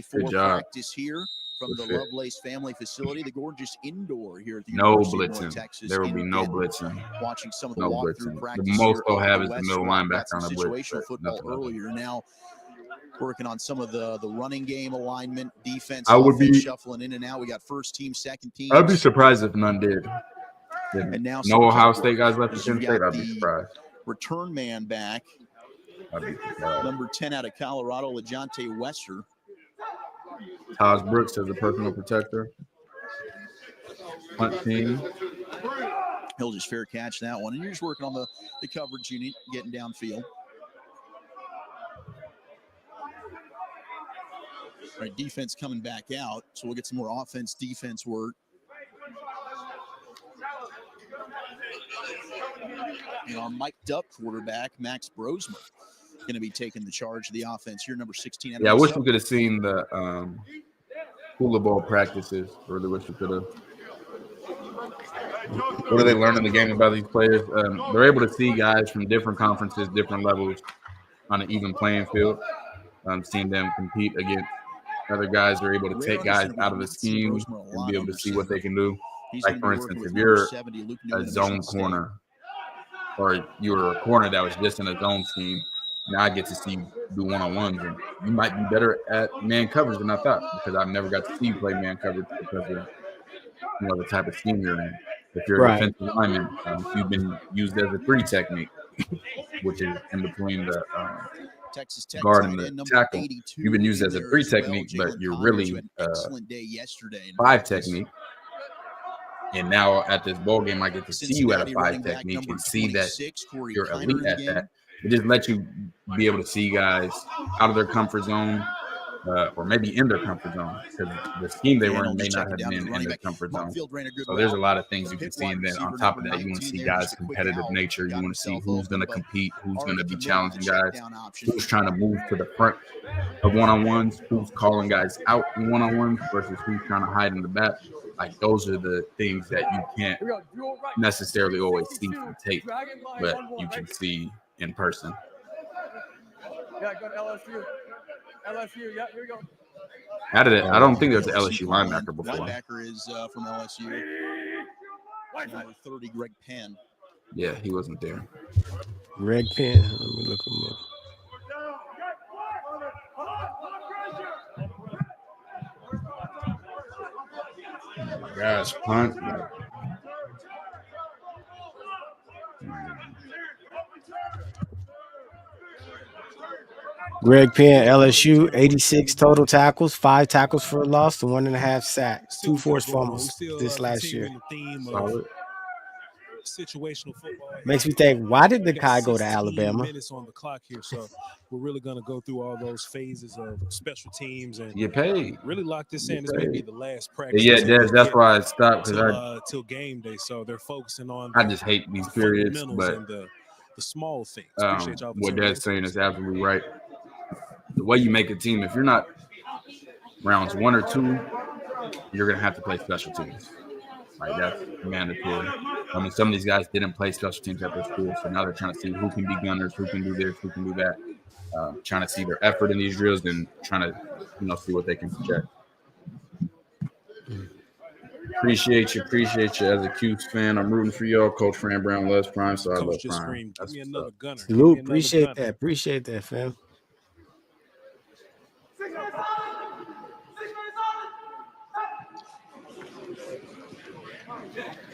Good job. Practice here from the Lovelace family facility, the gorgeous indoor here at the no University of blitzing. North Texas. There will be no blitzing. Watching some of the no walkthrough blitzing. practice. The most they'll have is the the middle linebacker on a blitz. Situational football earlier now. Working on some of the running game alignment, defense. I would be shuffling in and out. We got first team, second team. I'd be surprised if none did. And now no Ohio State guys left in State. I'd be surprised. Return man back. Number 10 out of Colorado, LeJonte Wester. Taj Brooks as a personal protector. Punt team. He'll just fair catch that one. And you're just working on the coverage unit, getting downfield. All right, defense coming back out, so we'll get some more defense work. And our mic'd up quarterback, Max Brosmer, going to be taking the charge of the offense here, number 16. Yeah, I wish we could have seen the hula ball practices. Really wish we could have. What are they learning the game about these players? They're able to see guys from different conferences, different levels on an even playing field. Seeing them compete against other guys are able to take guys out of the scheme and be able to see what they can do. Like, for instance, if you're a zone corner or you're a corner that was just in a zone scheme, now I get to see you do one-on-ones, and you might be better at man coverage than I thought because I've never got to see you play man coverage because of the type of scheme you're in. If you're a defensive lineman, you've been used as a 3 technique, which is in between the Texas Tech guard and the tackle. You've been used as a 3 technique, but you're really 5 technique. And now at this bowl game, I get to see you at a 5 technique and see that you're elite at that. It just lets you be able to see guys out of their comfort zone or maybe in their comfort zone, because the scheme they were in may not have been in their comfort zone. So there's a lot of things you can see. And then on top of that, you want to see guys' competitive nature. You want to see who's going to compete, who's going to be challenging guys, who's trying to move to the front of one-on-ones, who's calling guys out in one-on-ones versus who's trying to hide in the back. Like, those are the things that you can't necessarily always see from tape, but you can see in person. Yeah, go to LSU. LSU, yeah, here we go. I don't think there's an LSU linebacker before. Linebacker is from LSU. Number 30, Greg Penn. Yeah, he wasn't there. Greg Penn. Let me look him up. Oh my gosh, punt. Greg Penn, LSU, 86 total tackles, 5 tackles for a loss, and 1.5 sacks, 2 forced fumbles this last year. Situational football. Makes me think, why did the guy go to Alabama? Minutes on the clock here, so we're really going to go through all those phases of special teams and get paid. Really lock this in. This may be the last practice. Yeah, that's why I stopped till game day. So they're focusing on. I just hate these periods, but and the small things. Appreciate y'all. What Dad's saying is absolutely right. The way you make a team, if you're not rounds 1 or 2, you're gonna have to play special teams. Like, that's mandatory. I mean, some of these guys didn't play special teams at their school, so now they're trying to see who can be gunners, who can do this, who can do that. Trying to see their effort in these drills and trying to, see what they can project. Appreciate you as a Cuse fan. I'm rooting for y'all. Coach Fran Brown loves Prime, so I love Prime. Give me another gunner. Salute, appreciate that, fam.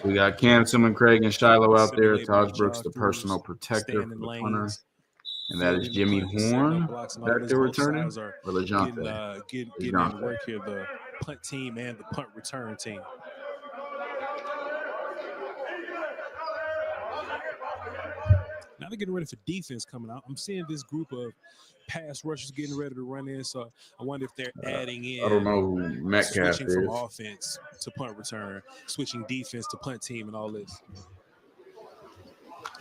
We got Cam, Simon, Craig, and Shiloh out there. Taj Brooks, the personal protector for the punter. And that is Jimmy Horn back there returning. Or LeJohn. Getting to work here, the punt team and the punt return team. Now they're getting ready for defense coming out. I'm seeing this group of pass rushers getting ready to run in. So I wonder if they're adding in. I don't know who Metcalf switching is. From offense to punt return, switching defense to punt team, and all this.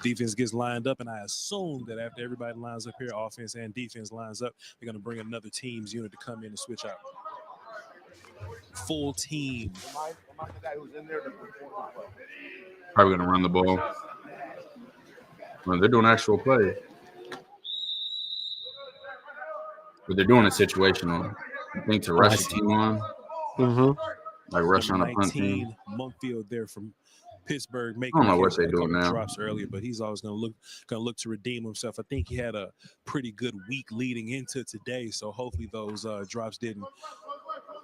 Defense gets lined up, and I assume that after everybody lines up here, offense and defense lines up, they're going to bring another team's unit to come in and switch out. Full team. Probably going to run the ball. Well, they're doing actual play. But they're doing a situational. I think to rush the team on. Like rush on a punt team. Mumpfield there from Pittsburgh. I don't know what they're doing now. Drops earlier, but he's always going to look to redeem himself. I think he had a pretty good week leading into today, so hopefully those drops didn't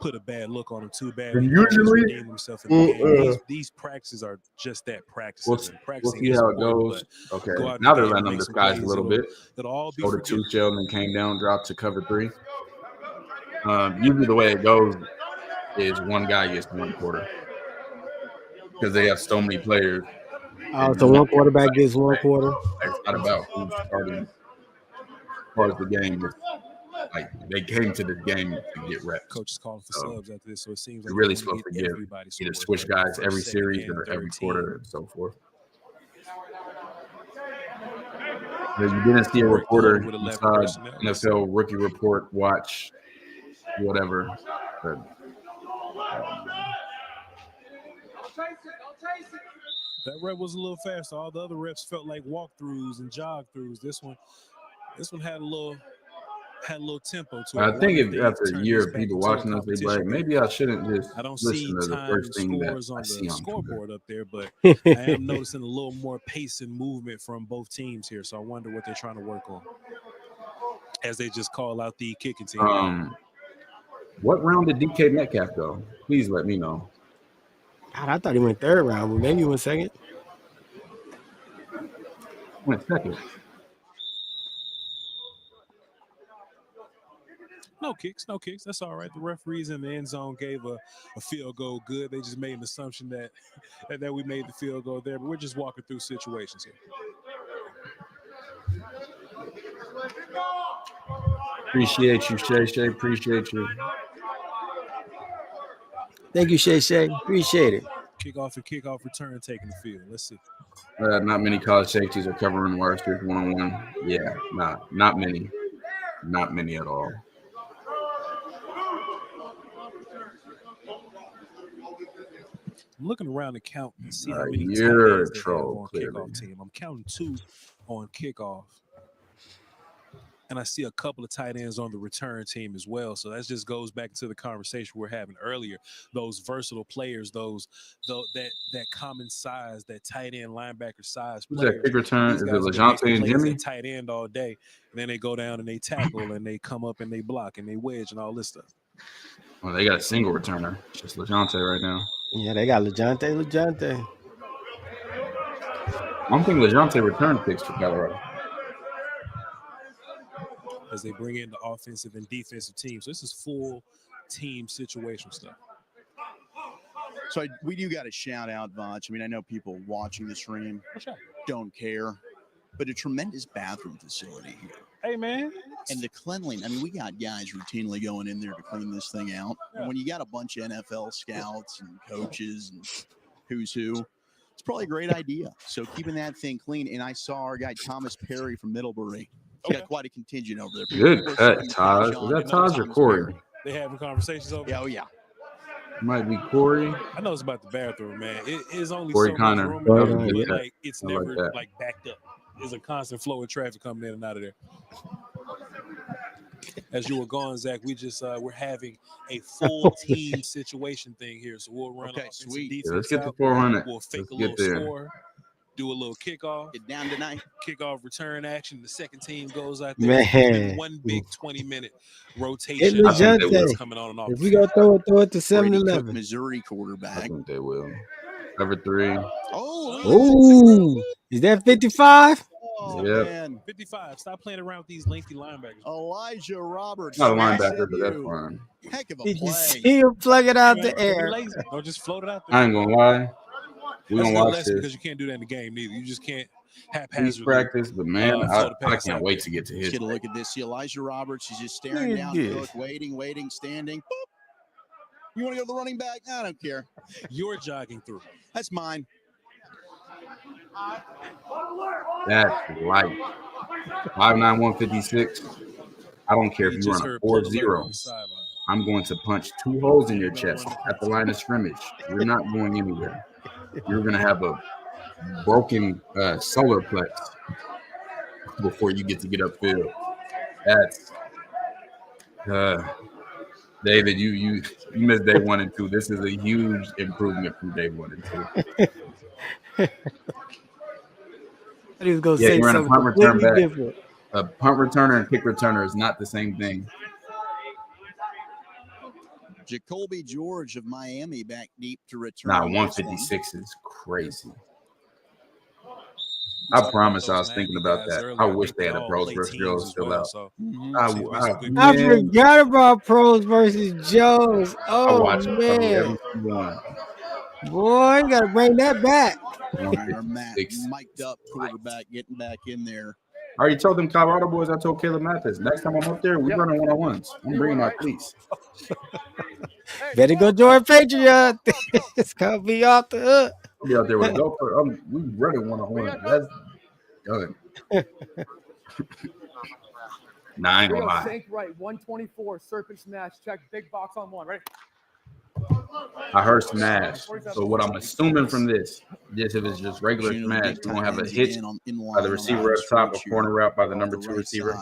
put a bad look on him too bad. And usually, redeem himself in the game. These practices are just that practice. We'll see how it goes. Okay, now they're letting them disguise a little bit. Go to 2 shell and then came down, dropped to cover 3. Usually the way it goes is one guy gets 1 quarter because they have so many players. So one quarterback gets 1 quarter. It's not about who's starting as far as the game. It's like they came to this game to get reps. Coach is calling for subs after this, so it seems like you're really supposed to give either switch guys every series or every quarter and so forth. But you didn't see a reporter. You saw NFL rookie report, watch, whatever. But, that rep was a little faster. All the other reps felt like walkthroughs and jog-throughs. This one had a little tempo to it. I think after a year of people watching us, they're like, maybe I shouldn't just listen to the first thing that I see on scoreboard up there, but I am noticing a little more pace and movement from both teams here. So I wonder what they're trying to work on as they just call out the kicking team. What round did DK Metcalf go? Please let me know. God, I thought he went 3rd round, but maybe he went 2nd. Went 2nd. No kicks. That's all right. The referees in the end zone gave a field goal good. They just made an assumption that we made the field goal there, but we're just walking through situations here. Appreciate you, Shay Shay. Appreciate you. Thank you, Shay Shay. Appreciate it. Kickoff and kickoff return taking the field. Let's see. Not many college safeties are covering wide receivers one-on-one. Yeah, not many. Not many at all. I'm looking around the count and see how many tight You're ends a they have troll, on clearly. kickoff team. I'm counting 2 on kickoff. And I see a couple of tight ends on the return team as well. So that just goes back to the conversation we were having earlier. Those versatile players, that common size, that tight end linebacker size Who's players. that kick return? Is it guys LeJounte make and plays Jimmy? at tight end all day. And then they go down and they tackle and they come up and they block and they wedge and all this stuff. Well, they got a single returner. It's just LeJounte right now. Yeah, they got LeJounte. I don't think LeJounte returned picks for Colorado. As they bring in the offensive and defensive teams. So this is full team situational stuff. So we do got to shout out, Vach. I mean, I know people watching the stream don't care, but a tremendous bathroom facility here. Hey, man. And the cleanliness. I mean, we got guys routinely going in there to clean this thing out. Yeah. And when you got a bunch of NFL scouts and coaches and who's who, it's probably a great idea. So keeping that thing clean. And I saw our guy Thomas Perry from Middlebury. He's got quite a contingent over there. Good cut, Taj. Was that Taj or Corey? They having conversations over there? Oh, yeah. Might be Corey. I know it's about the bathroom, man. It is only Corey so Connor. much room in there, but like it's never like like backed up. There's a constant flow of traffic coming in and out of there. As you were going, Zach, we just we're having a full team situation thing here. So we'll run off sweet. Defense Yeah, let's get to out. 400. We'll fake Let's a little get there. score, do a little kickoff. Get down tonight. Kickoff return action. The second team goes out there. Man. One big 20-minute rotation. Coming on and off. If we go throw it to 7-11. Missouri quarterback. I think they will. Cover 3. Oh, is that 55? Oh, yep. Man. 55. Stop playing around with these lengthy linebackers. Elijah Roberts. Not a linebacker, but that's fine. Heck of a Did play. you see him plug it out the air? Don't just float it out there. I ain't gonna lie. We're gonna watch this because you can't do that in the game neither. You just can't haphazardly practice, but man, I can't wait to get to his. Let's get a look at this. See Elijah Roberts. He's just staring down the hook, waiting, standing. Boop. You want to go to the running back? I don't care. You're jogging through. That's mine. That's light. 5'9", 156. I don't care if you run a 4.0. I'm going to punch 2 holes in your chest at the line of scrimmage. You're not going anywhere. You're going to have a broken solar plex before you get upfield. That's David. You missed day 1 and 2. This is a huge improvement from day 1 and 2. I was going to say something completely different. A punt returner and kick returner is not the same thing. Jacoby George of Miami back deep to return. Nah, 156 is crazy. I promise I was thinking about that. I wish they had a pros versus Joes still out. I forgot about pros versus Joes. Oh, man. Boy, you got to bring that back. Our mic'd up quarterback getting back in there. I already told them Colorado boys, I told Caleb Mathis, next time I'm up there, we're running one-on-ones. I'm bringing my cleats. Better go join Patreon. It's going to be off the hook. Be out there with GoPro. We running one-on-one. That's done. Nah, I ain't gonna lie. Sink right, 124, serpent smash, check, big box on 1, right? I heard smash. So what I'm assuming from this if it's just regular smash, we're gonna have a hitch by the receiver up top, a corner route by the number 2 receiver.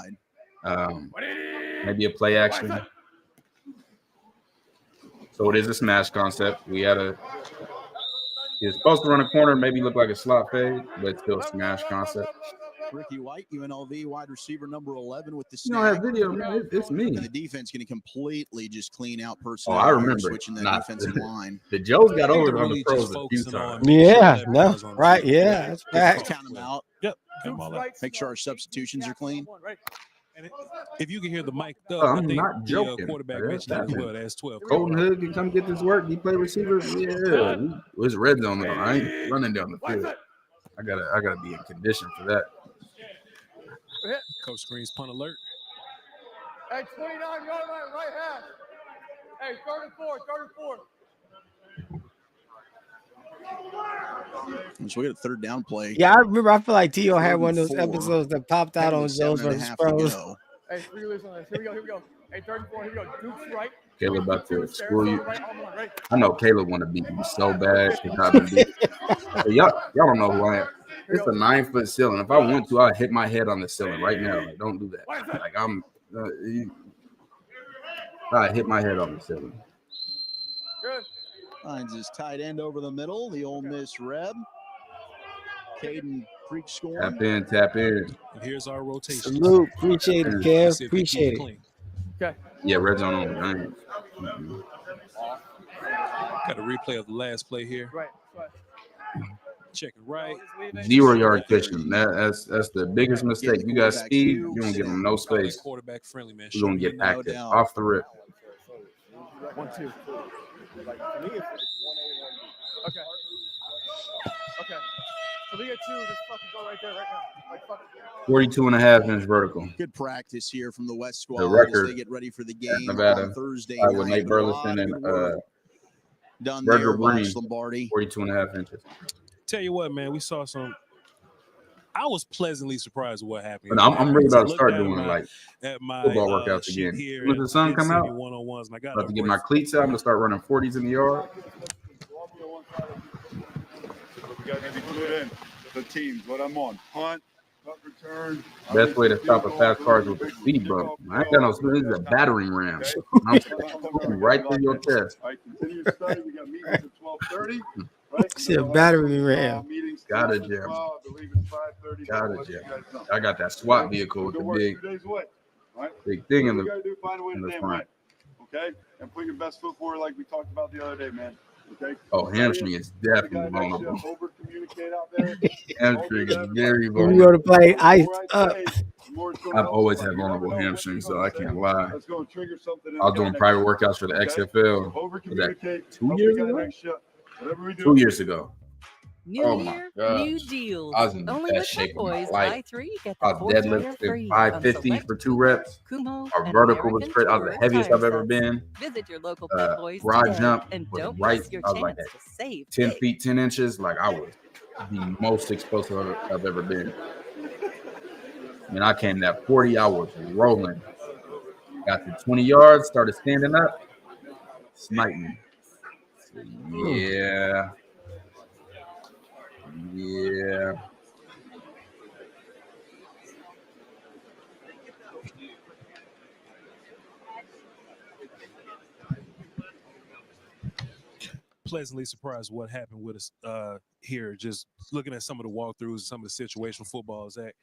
Maybe a play action. So it is a smash concept. He's supposed to run a corner, maybe look like a slot fade, but it's still a smash concept. Ricky White, UNLV wide receiver number 11 with the snag. You don't have video, man. It's me. And the defense going to completely just clean out personnel. I remember switching that defensive line. The Joes got over on the pros a few times. Yeah, no, right, yeah, that's fact. Count them out. Yep. Make sure our substitutions are clean. And if you can hear the mic, I'm not joking. Quarterback mentioned that as well. That's 12. Colton Hood can come get this work. He play receiver. Yeah, it's red zone though. I ain't running down the field. I gotta be in condition for that. Coach screens punt alert. Hey, 29-yard line, right half. Hey, 34. So we got a third down play. Yeah, I remember. I feel like T.O. had one of those episodes that popped out on Joe's versus Pros. Hey, 3 release on this. Here we go. Hey, 34. Here we go. Duke's right. Caleb about to school you. I know Caleb want to beat you so bad. Y'all don't know who I am. It's a 9-foot ceiling. If I want to, I'll hit my head on the ceiling right now. Like, don't do that. Like, I hit my head on the ceiling. Good. Finds his tight end over the middle. The Ole Miss Reb. Caden Creek scoring. Tap in. And here's our rotation. Salute. Appreciate it, Kev. Appreciate it. Okay. Yeah, red zone on. Got a replay of the last play here. Right. Check it right. 0-yard cushion. That's the biggest mistake. You got speed, you don't give them no space. Quarterback friendly, man. You're gonna get active off the rip. 1-2. Like, to me, it's 1A, 1B. Okay. So we get 2. Just fucking go right there, right now. Like, fuck. 42.5-inch vertical. Good practice here from the West squad the record as they get ready for the game Nevada, on Thursday with night. Nate Burleson and done Burger there by Green, Lombardi. 42.5 inches. Tell you what, man, we saw some. I was pleasantly surprised with what happened. But I'm really about to start doing football workouts again. When the sun come out, one-on-ones, and I got about to get my cleats out. I'm gonna start running 40s in the yard. We got to put in the teams. What I'm on. Hunt, punt return. Best way to stop a fast car is with a speed bump. I ain't got no speed. This is a battering ram. I'm right through your chest. All right, continue to study. We got meetings at 12:30. It's a battery ram. Got it, Jim. Got it, Jim. I got that SWAT vehicle with the big thing in the front. Okay, and put your best foot forward like we talked about the other day, man. Okay. Oh, hamstring is definitely vulnerable. Over-communicate out there. Hamstring is very You vulnerable. go to play iced up. I've always had vulnerable hamstrings, so I can't lie. I was doing private workouts for the XFL. Was that 2 years ago? 2 years ago. New year, new deals. I was in the Only best with shape Pep of my Boys, life. buy 3, get I the was 4th tire deadlifting free 550 on for 2 reps. Kumo Our and vertical was American straight. I was the Tourister heaviest tire I've ever sets. been. Visit your local Pep Boys Broad today jump and was don't right. miss your I was like chance that. to save 10 big. feet, 10 inches. Like I was the most explosive I've ever been. When I came that 40, I was rolling. Got to 20 yards, started standing up, sniped me. Yeah. Pleasantly surprised what happened with us here. Just looking at some of the walkthroughs, some of the situational football. Zach,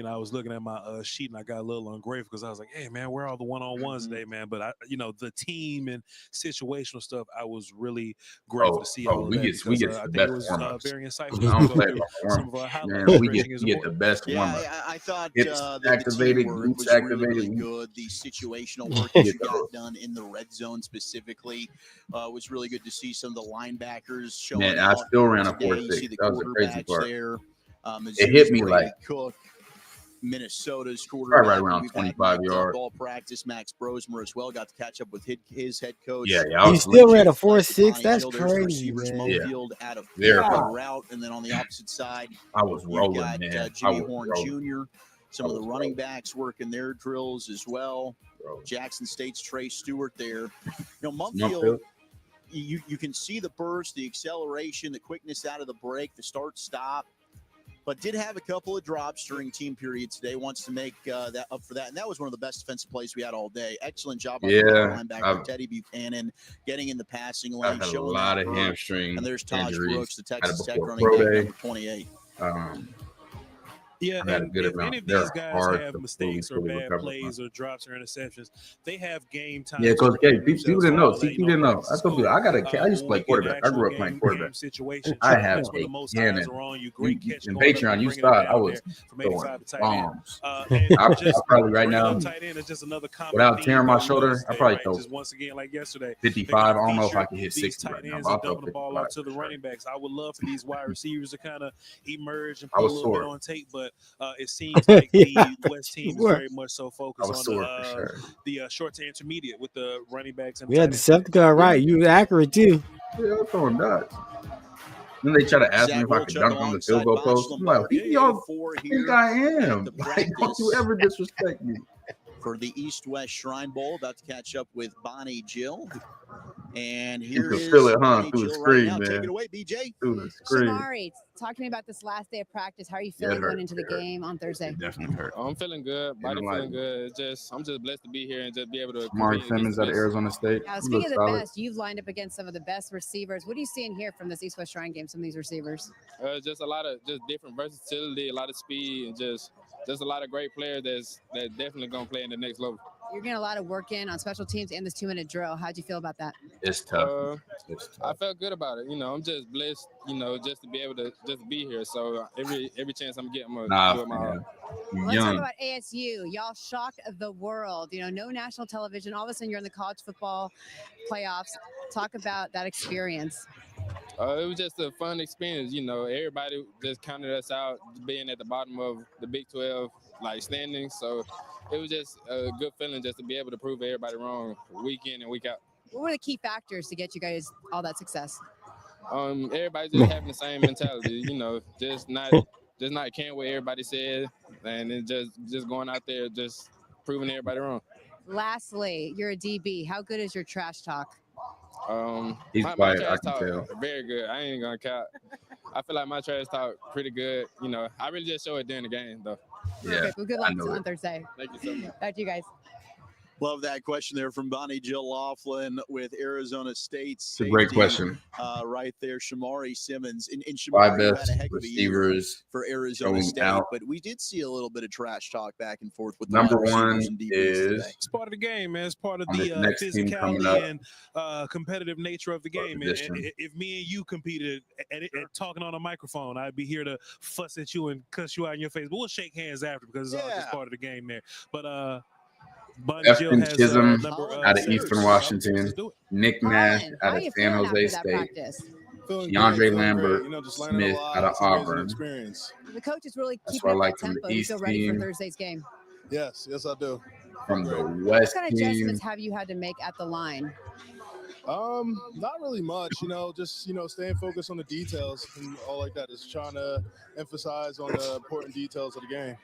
I was looking at my sheet and I got a little ungrateful because I was like, "Hey, man, where are all the one-on-ones today, man?" But the team and situational stuff, I was really grateful to see all of that. We get I the think best it was warm-ups. very insightful. I don't play Some of our highlights. man, we get the best warm-ups. I thought the activated glutes was activated. really good. The situational work that you got done in the red zone specifically was really good to see. Some of the linebackers showing. Man, I still ran a 4.6. That was the crazy part. There. It hit me like Cook, Minnesota's quarterback. Right around 25 yards. Ball practice. Max Brosmer as well got to catch up with his head coach. Yeah. He still ran a 4.6. That's crazy, man. Yeah. Out of route, and then on the opposite side, I was rolling, got, man. Jimmy Horn Jr. Some of the running backs working their drills as well. Jackson State's Trey Stewart there. Mumfield. You can see the burst, the acceleration, the quickness out of the break, the start-stop, but did have a couple of drops during team period today. Wants to make that up for that, and that was one of the best defensive plays we had all day. Excellent job by the linebacker Teddy Buchanan getting in the passing lane, I've had showing a lot that of hamstring and there's Taj injuries. Brooks, the Texas Tech running back, number 28. Yeah, and if any of these guys have mistakes or bad plays or drops or interceptions, they have game time. Yeah, Coach K, people didn't know. CT didn't know. I told you, I used to play quarterback. I grew up playing quarterback. I have a cannon. In Patreon, you saw it. I was throwing bombs. I probably right now, without tearing my shoulder, I probably throw 55. I don't know if I can hit 60 right now, but I'll throw 55. To the running backs. I would love for these wide receivers to kind of emerge and put a little bit on tape, but it seems like Yeah, the West team is sure. very much so focused on the short to intermediate with the running backs and We had Decepticon right. You were accurate too. Yeah, I'm throwing dots. Then they try to ask me if I could dunk on the field goal post. I'm like, who y'all think I am? Like, don't you ever disrespect me. For the East-West Shrine Bowl, about to catch up with Bonnie Jill. And You here can is feel it, Bonnie through the Jill screen, right now. man. Take it away, BJ. Through the screen. Shamari, talk to me about this last day of practice. How are you feeling going into the game on Thursday? It definitely hurt. I'm feeling good. Body feeling good. I'm just blessed to be here and just be able to. Mark Simmons out of Arizona State. Now, speaking of the best, you've lined up against some of the best receivers. What do you see in here from this East-West Shrine game? Some of these receivers. Just a lot of different versatility, a lot of speed, and just a lot of great players that definitely gonna play in the next level. You're getting a lot of work in on special teams and this 2-minute drill. How'd you feel about that? It's tough. I felt good about it. I'm just blessed, just to be able to just be here. So every chance I'm getting, I'm gonna do it my all. Let's talk about ASU. Y'all shocked the world. No national television. All of a sudden, you're in the college football playoffs. Talk about that experience. It was just a fun experience. Everybody just counted us out being at the bottom of the Big 12 standings. So it was just a good feeling just to be able to prove everybody wrong week in and week out. What were the key factors to get you guys all that success? Everybody just having the same mentality. Just not caring what everybody said, and then just going out there just proving everybody wrong. Lastly, you're a DB. How good is your trash talk? He's my quiet, trash I can talk tell. very good. I ain't gonna count. I feel like my trash talk pretty good. I really just show it during the game though. Yeah. Perfect. Well, good luck on Thursday. Thank you so much. Back to you guys. Love that question there from Bonnie Jill Laughlin with Arizona State. It's a great question. Right there, Shamari Simmons. And Five Shamari had best a heck of a year receivers for Arizona State, out. but we did see a little bit of trash talk back and forth with Number the wide one receivers and DBs is today. It's part of the game, man. It's part of on the this next team coming up. physicality and competitive nature of the game. And if me and you competed at talking on a microphone, I'd be here to fuss at you and cuss you out in your face. But we'll shake hands after because it's all just part of the game there. But Bonnie Jill has Chisholm number out of Eastern Washington, Nick Nash out of San Jose State, DeAndre Lambert Smith out of Auburn. The coach is really That's keeping why I up like that from tempo. the You East feel ready for team. Thursday's game? Yes, I do. From the What West kind of team, adjustments have you had to make at the line? Not really much, just staying focused on the details and all like that. Just trying to emphasize on the important details of the game.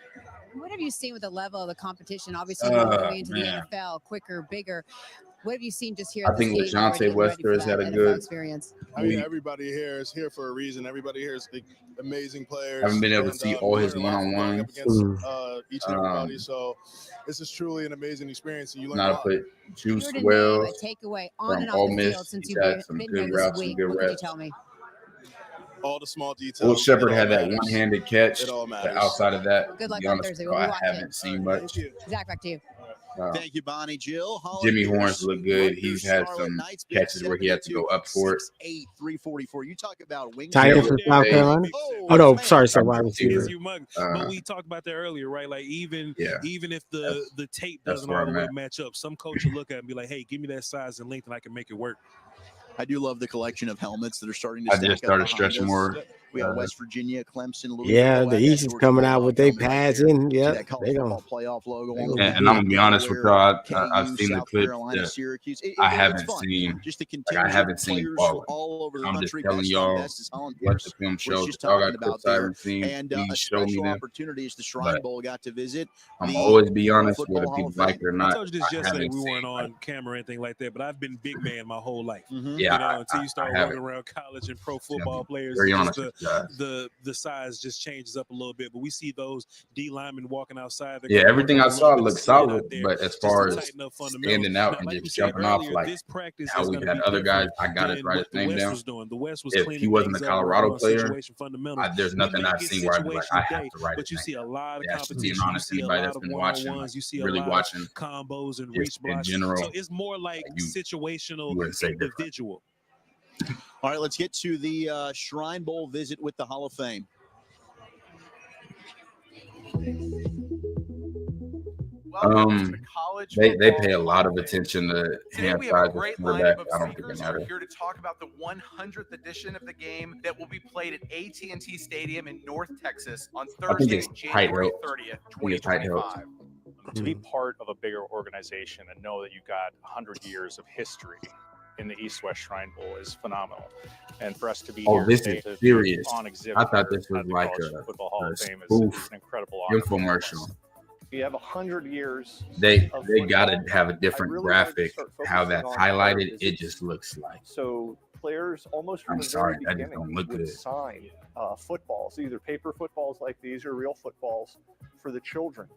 What have you seen with the level of the competition? Obviously, you're coming into man. the NFL quicker, bigger. What have you seen just here? I At the think stage LaJohntay already Wester has for had that a NFL good experience. I mean, everybody here is here for a reason. Everybody here is amazing players. Haven't been able to and, see all his learn a lot from going up one-on-ones. against each and everybody. So this is truly an amazing experience, and you learn a Not to lot. put Juice If you were to name Wells a takeaway on from and off Ole the Miss. field since He's you've had some been good here this routes and week, good what could you reps. tell me? All the small details. Will Shepard it all had that matters. one-handed catch, It all but matters. outside of that, Good luck to be on honest, Thursday. bro, We'll be I watching haven't it. seen much. Zach, back to you. Thank you, Bonnie Jill. Holland Jimmy Bears, Horns look good. He's had Charlotte some Knights, catches where he had to go up for it. 6'8", 344. You talk about wing. Tight end from South Carolina. Oh no, sorry, wide receiver. It's humongous. But we talked about that earlier, right? Like even if the tape that's doesn't where all the I'm way at. match up, some coach will look at it and be like, "Hey, give me that size and length, and I can make it work." I do love the collection of helmets that are starting to I stack just up started behind stretching us. more. We got West Virginia, Clemson, Louisville. Yeah, the That East is Georgia coming out Bulldog with their helmet right pads there. in. See Yeah, that college they football gonna. playoff logo. they on gonna the And I'm gonna be honest with y'all. I've KU, seen the South clips. Carolina, Syracuse. I It's haven't fun. seen. Just the Like I contingent haven't seen players balling. from all over the I'm just country. telling Best on y'all. best, as Holland Watch Pierce the film was shows. just Y'all talking got about clips I there. haven't seen. And Please a show me special them. opportunity is the Shrine But Bowl got to visit. I'm the always be honest, Football whether Hall people of like Fame. it or I not. told you this I yesterday. haven't We weren't seen, on camera or anything like that, but I've been big man my whole life. Yeah, You know, until you start I walking haven't. around college and pro See, I'm football players, very it's honest just with you guys. the size just changes up a little bit. But we see those D linemen walking outside. They're Yeah, gonna everything work I on a saw little bit of looked slant solid, out there but as just far to as tighten up fundamentals. standing out Now, and like we just said jumping off earlier, like this practice how is we going to had be other guys, different I got his than right what his the name West down. was doing. The West was If cleaning he wasn't a things up, working Colorado on player, situation fundamentals. there's We nothing make I've it seen where I'd be like, situation I have day, to write but his you name see a down. lot of That's just being competition. You honest. see a Anybody lot that's of been watching, like, one-on-ones. You see a really lot watching, of combos and just reach in blocks. general, So it's more like you situational, wouldn't say different. individual. All right, let's get to the Shrine Bowl visit with the Hall of Fame. They pay a lot of attention to hand size of quarterback. I don't think it matters. Here to talk about the 100th edition of the game that will be played played at AT&T Stadium in North Texas on I think Thursday, it's January tight 30th, I think it's tight helps. 2025. To be part of a bigger organization and know that you've got 100 years of history in the East-West Shrine Bowl is phenomenal. And for us to be here This today is to serious. be on exhibit I thought this was at the like College a Football Hall of Fame is spoof an incredible honor. infomercial. You have 100 years. They of got to football. have a I different really wanted to graphic. start How focusing that's on highlighted, player it visits. just looks like. So players almost from I'm the sorry, very that just beginning don't look would good. sign footballs, either paper footballs like these or real footballs for the children.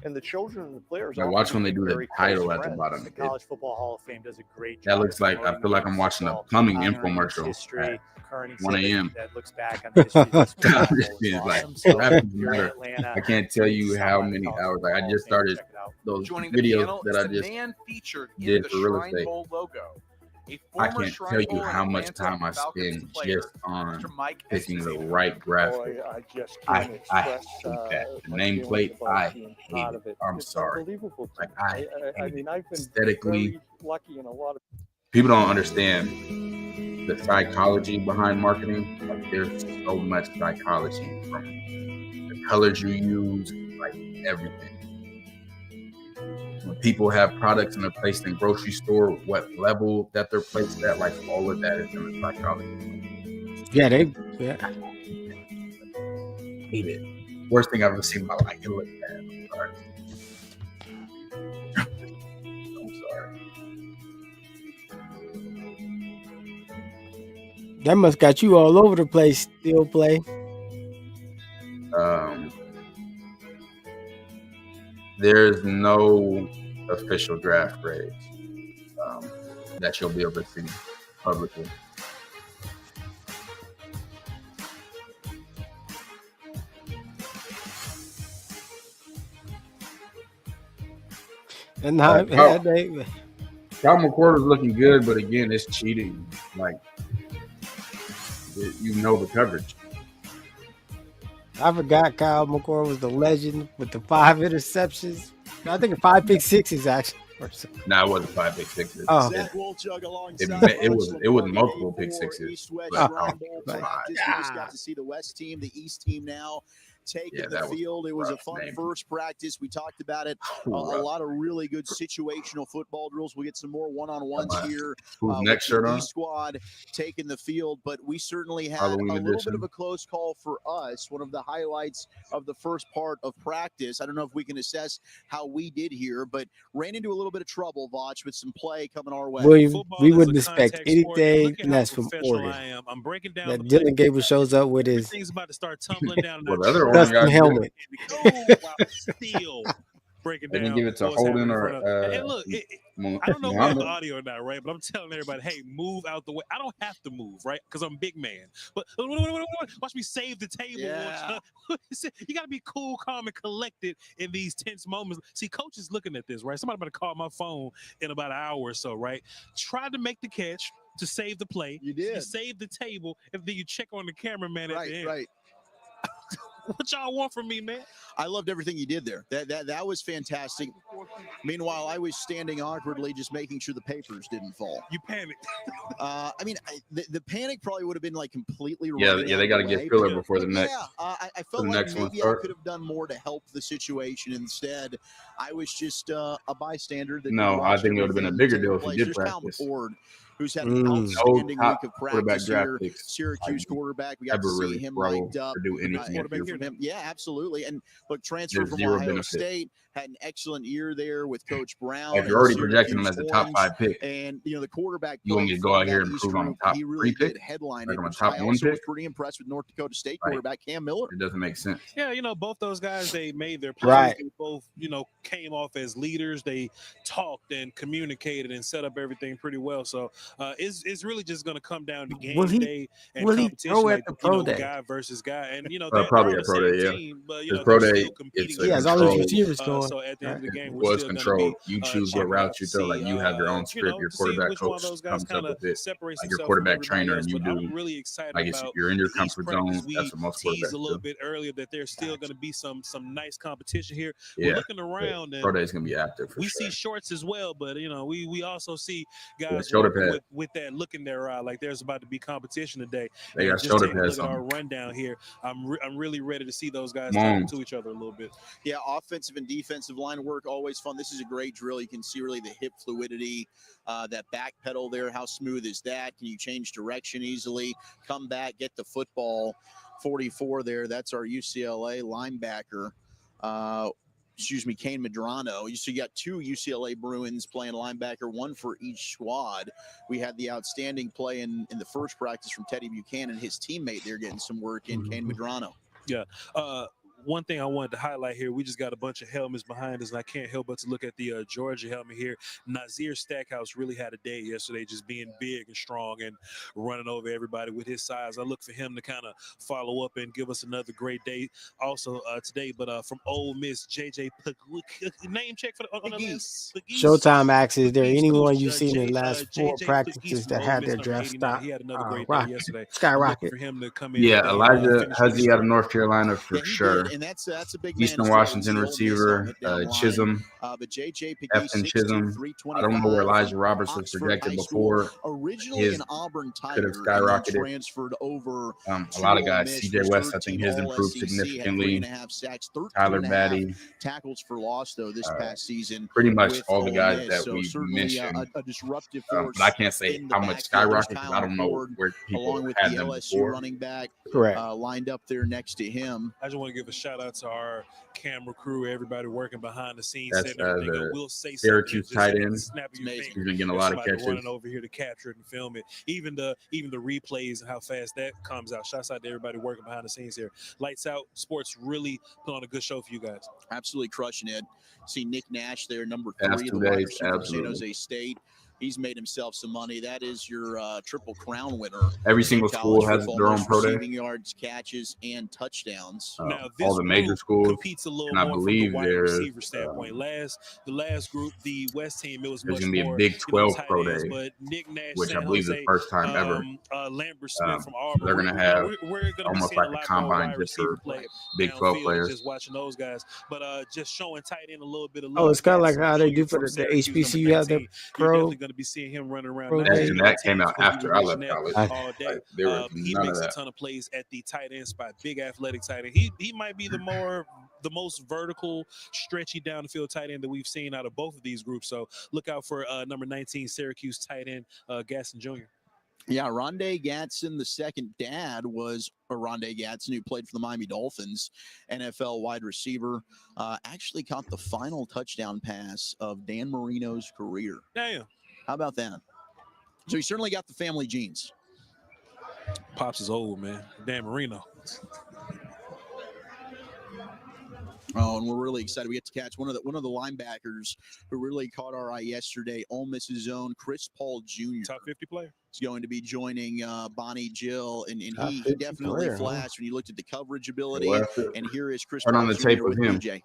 And the children and the players. Now all watch when they became do the very close title at the friends. bottom. The College Football Hall of Fame does a great That job. looks like I feel like I'm watching a plumbing infomercial history, at current 1 exhibit a.m. that looks back on the history of this football bowl. It's It's like, awesome. So what happens you're in matter. Atlanta, I can't tell you how stop by the many College hours. Football Like I Hall just of Fame and started check it out. those Joining the videos panel that is I the just man featured in did the for real Shrine estate. Bowl logo. A I former can't Shrine tell you Bowl and how much Atlanta time I Falcons spend player, just on Mr. Mike picking the Esposito. right graphic. I just I can't hate express that. The my nameplate, feelings about I being hate part it. of it. I'm It's sorry. unbelievable. Like I hate mean, it. I've been Aesthetically, very lucky in a lot of. people don't understand the psychology behind marketing. Like there's so much psychology from the colors you use, like everything. When people have products and they're placed in grocery store, what level that they're placed at, like all of that is in the psychology. Yeah. Hate it. Worst thing I've ever seen in my life. It looks bad. I'm sorry. I'm sorry. That must got you all over the place. Still play. There's no official draft grades that you'll be able to see publicly. And how they. Kyle McCord is looking good, but again, it's cheating. Like you know the coverage. I forgot Kyle McCord was the legend with the 5 interceptions. I think 5 pick sixes actually. Nah, it wasn't 5 pick sixes. Oh. It was multiple pick sixes. But, just got to see the West team, the East team now taking the field. It was a fun first practice. We talked about it. A lot of really good situational football drills. We'll get some more one-on-ones here. Who's next shirt on? East squad taking the field, but we certainly had Halloween a little edition. bit of a close call for us. One of the highlights of the first part of practice. I don't know if we can assess how we did here, but ran into a little bit of trouble, Vach, with some play coming our way. We wouldn't expect anything less from Oregon. I'm breaking down that Dylan Gabriel shows up with his thing's about to start tumbling down. Well, the other custom helmet. Still breaking They down. didn't give it to what's Holden happening or in front of- and look, I don't know if we have the audio or not, right? But I'm telling everybody, hey, move out the way. I don't have to move, right? Because I'm a big man. But watch me save the table. Yeah. You got to be cool, calm, and collected in these tense moments. See, coach is looking at this, right? Somebody about to call my phone in about an hour or so, right? Tried to make the catch to save the play. You did. You save the table, and then you check on the cameraman at the end. Right. What y'all want from me, man? I loved everything you did there. That was fantastic. Meanwhile, I was standing awkwardly, just making sure the papers didn't fall. You panicked. I mean, the panic probably would have been like completely. Yeah, they got to get filler before the next. I felt like maybe I could have done more to help the situation. Instead, I was just a bystander. No, I think it would have been a bigger deal if you did practice. Who's had an outstanding week of practice here. Picks. Syracuse quarterback. We got to see him mic'd up. Do anything From him. Yeah, absolutely. And look, transfer from Ohio State, had an excellent year there with Coach Brown. If you're already projecting him as a top 5 pick, and the quarterback, you want me to go out here and prove I'm a top 3 pick? Headline. Like I'm a I top 1 also was pick? pretty impressed with North Dakota State quarterback Cam Miller. It doesn't make sense. Yeah, both those guys, they made their plays. Right. They both, came off as leaders. They talked and communicated and set up everything pretty well. So it's really just going to come down to game day and competition, at the pro day? guy versus guy. And probably they're a pro day, team, but the pro day, competing. it's all those receivers going. So at the end of the game, we're still controlled. You choose what route you throw. Like you have your own script. Your quarterback coach comes up with it. Like your quarterback trainer, and you do. I'm really excited like about you're in your comfort zone. That's what most teased quarterbacks a little do. bit earlier that there's still going to be some nice competition here. Yeah, we're looking around, and pro day is going to be active. We see shorts as well, but we also see Yeah, guys shoulder walking with that look in their eye, like there's about to be competition today. They And got just shoulder taking a pads look at our on. rundown here, I'm really ready to see those guys Come talking on. to each other a little bit. Yeah, offensive and defensive line work, always fun. This is a great drill. You can see really the hip fluidity, that back pedal there. How smooth is that? Can you change direction easily? Come back, get the football. 44 there. That's our UCLA linebacker. Kane Medrano. So you got two UCLA Bruins playing linebacker, one for each squad. We had the outstanding play in the first practice from Teddy Buchanan, his teammate there getting some work in, Kane Medrano. Yeah. One thing I wanted to highlight here, we just got a bunch of helmets behind us, and I can't help but to look at the Georgia helmet here. Nazir Stackhouse really had a day yesterday, just being big and strong and running over everybody with his size. I look for him to kind of follow up and give us another great day also today. But from Ole Miss, JJ name check for the on the list. Showtime asks, is there Pegues, anyone Coach, you've seen in the last 4 JJ practices Pegues that from Ole had Miss, their number draft 89. stock He had another great day rocket, yesterday. I look skyrocket? for him to come in Yeah, today and Elijah finish with Huzzy his out of North Carolina for Yeah, he sure. did, and that's a big Eastern man as well. Washington He's the Ole Miss receiver, helmet down line. Chisholm. But JJ Pegues, Efton 6'2", Chisholm. I don't know where 325 Elijah from Roberts was Oxford projected High School. before. Originally His an Auburn could have Tiger, and then skyrocketed. transferred over A to lot of Ole guys. Miss. CJ Was West, I 13 think his All improved SEC, significantly. had 3.5 sacks, 13 Tyler and a half Batty. tackles for loss though this past season. Pretty much with all the Ole guys Miss. that So we certainly mentioned. a disruptive But force. I can't say in the how much backfield. There's skyrocketed because I Kyle don't know Ford, where people along with had the them LSU before. running back, Correct. Lined up there next to him. I just want to give a shout out to our camera crew, everybody working behind the scenes, That's setting everything up. the We'll say Syracuse something, tight just end. snap of your He's finger. been getting a There's lot of somebody catches. running over here to capture it and film it. Even the replays and how fast that comes out. Shouts out to everybody working behind the scenes here. Lights Out Sports really put on a good show for you guys. Absolutely crushing it. See Nick Nash there, number Past 3, 2 the wide days, receiver from San absolutely. Jose State. He's made himself some money. That is your Triple Crown winner. Every in single school college has football, their own most pro day. receiving yards, catches, and touchdowns. Now, all this the major group schools, competes a little and I more from the believe wide there's receiver standpoint. The last group, the West team, it was there's much going to be a more, Big 12 tight pro ends. day, But Nick Nash, which I San believe is the Jose, first time ever. Lambert Smith from So Auburn. they're going to have We're going to be almost seeing like a a lot more combine wide just receiver for play Big 12 downfield and players. just watching those guys. But just showing tight end a little bit of Oh, love. it's kind of like Gadsden how they Jr. do for from the Syracuse, HBCU number have their 19. You're pro. definitely going to be seeing him running around. Not Pro just day. And number that 10, came out because we after were I mentioning left that college. all day. Like, there was He none of makes a that. ton of plays at the tight end spot. Big athletic tight end. He might be the most vertical, stretchy down the field tight end that we've seen out of both of these groups. So look out for number 19 Syracuse tight end Gaston Jr. Yeah, Rondé Gatson, the second dad, was Rondé Gatson, who played for the Miami Dolphins, NFL wide receiver. Actually caught the final touchdown pass of Dan Marino's career. Damn. How about that? So he certainly got the family genes. Pops is old, man. Dan Marino. Oh, and we're really excited. We get to catch one of the linebackers who really caught our eye yesterday. Ole Miss's own Chris Paul Jr. Top 50 player. Is going to be joining Bonnie Jill, and he definitely player, flashed when you looked at the coverage ability. And here is Chris Turn Paul on the Jr. tape with of him. DJ.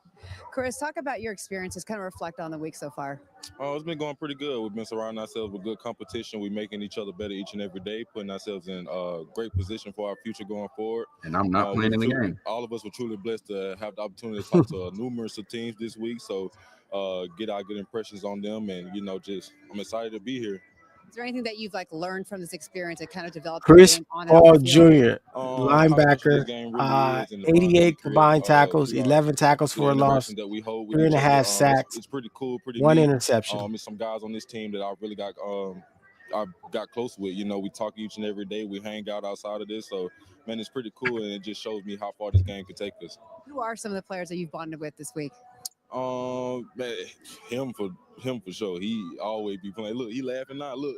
Chris, talk about your experiences, kind of reflect on the week so far. Oh, it's been going pretty good. We've been surrounding ourselves with good competition. We're making each other better each and every day, putting ourselves in a great position for our future going forward. And I'm not playing in the game. All of us were truly blessed to have the opportunity to talk to numerous of teams this week. So get our good impressions on them. And, I'm excited to be here. Is there anything that you've learned from this experience that kind of developed Chris your game on and off Paul the field? Jr., linebacker, 88 combined tackles, 11 tackles for a loss, 3.5 sacks, It's pretty cool, pretty 1 neat. interception. There's some guys on this team that I really got close with. We talk each and every day. We hang out outside of this. So, man, it's pretty cool, and it just shows me how far this game could take us. Who are some of the players that you've bonded with this week? Man, him for sure. He always be playing. Look, he laughing now. Look.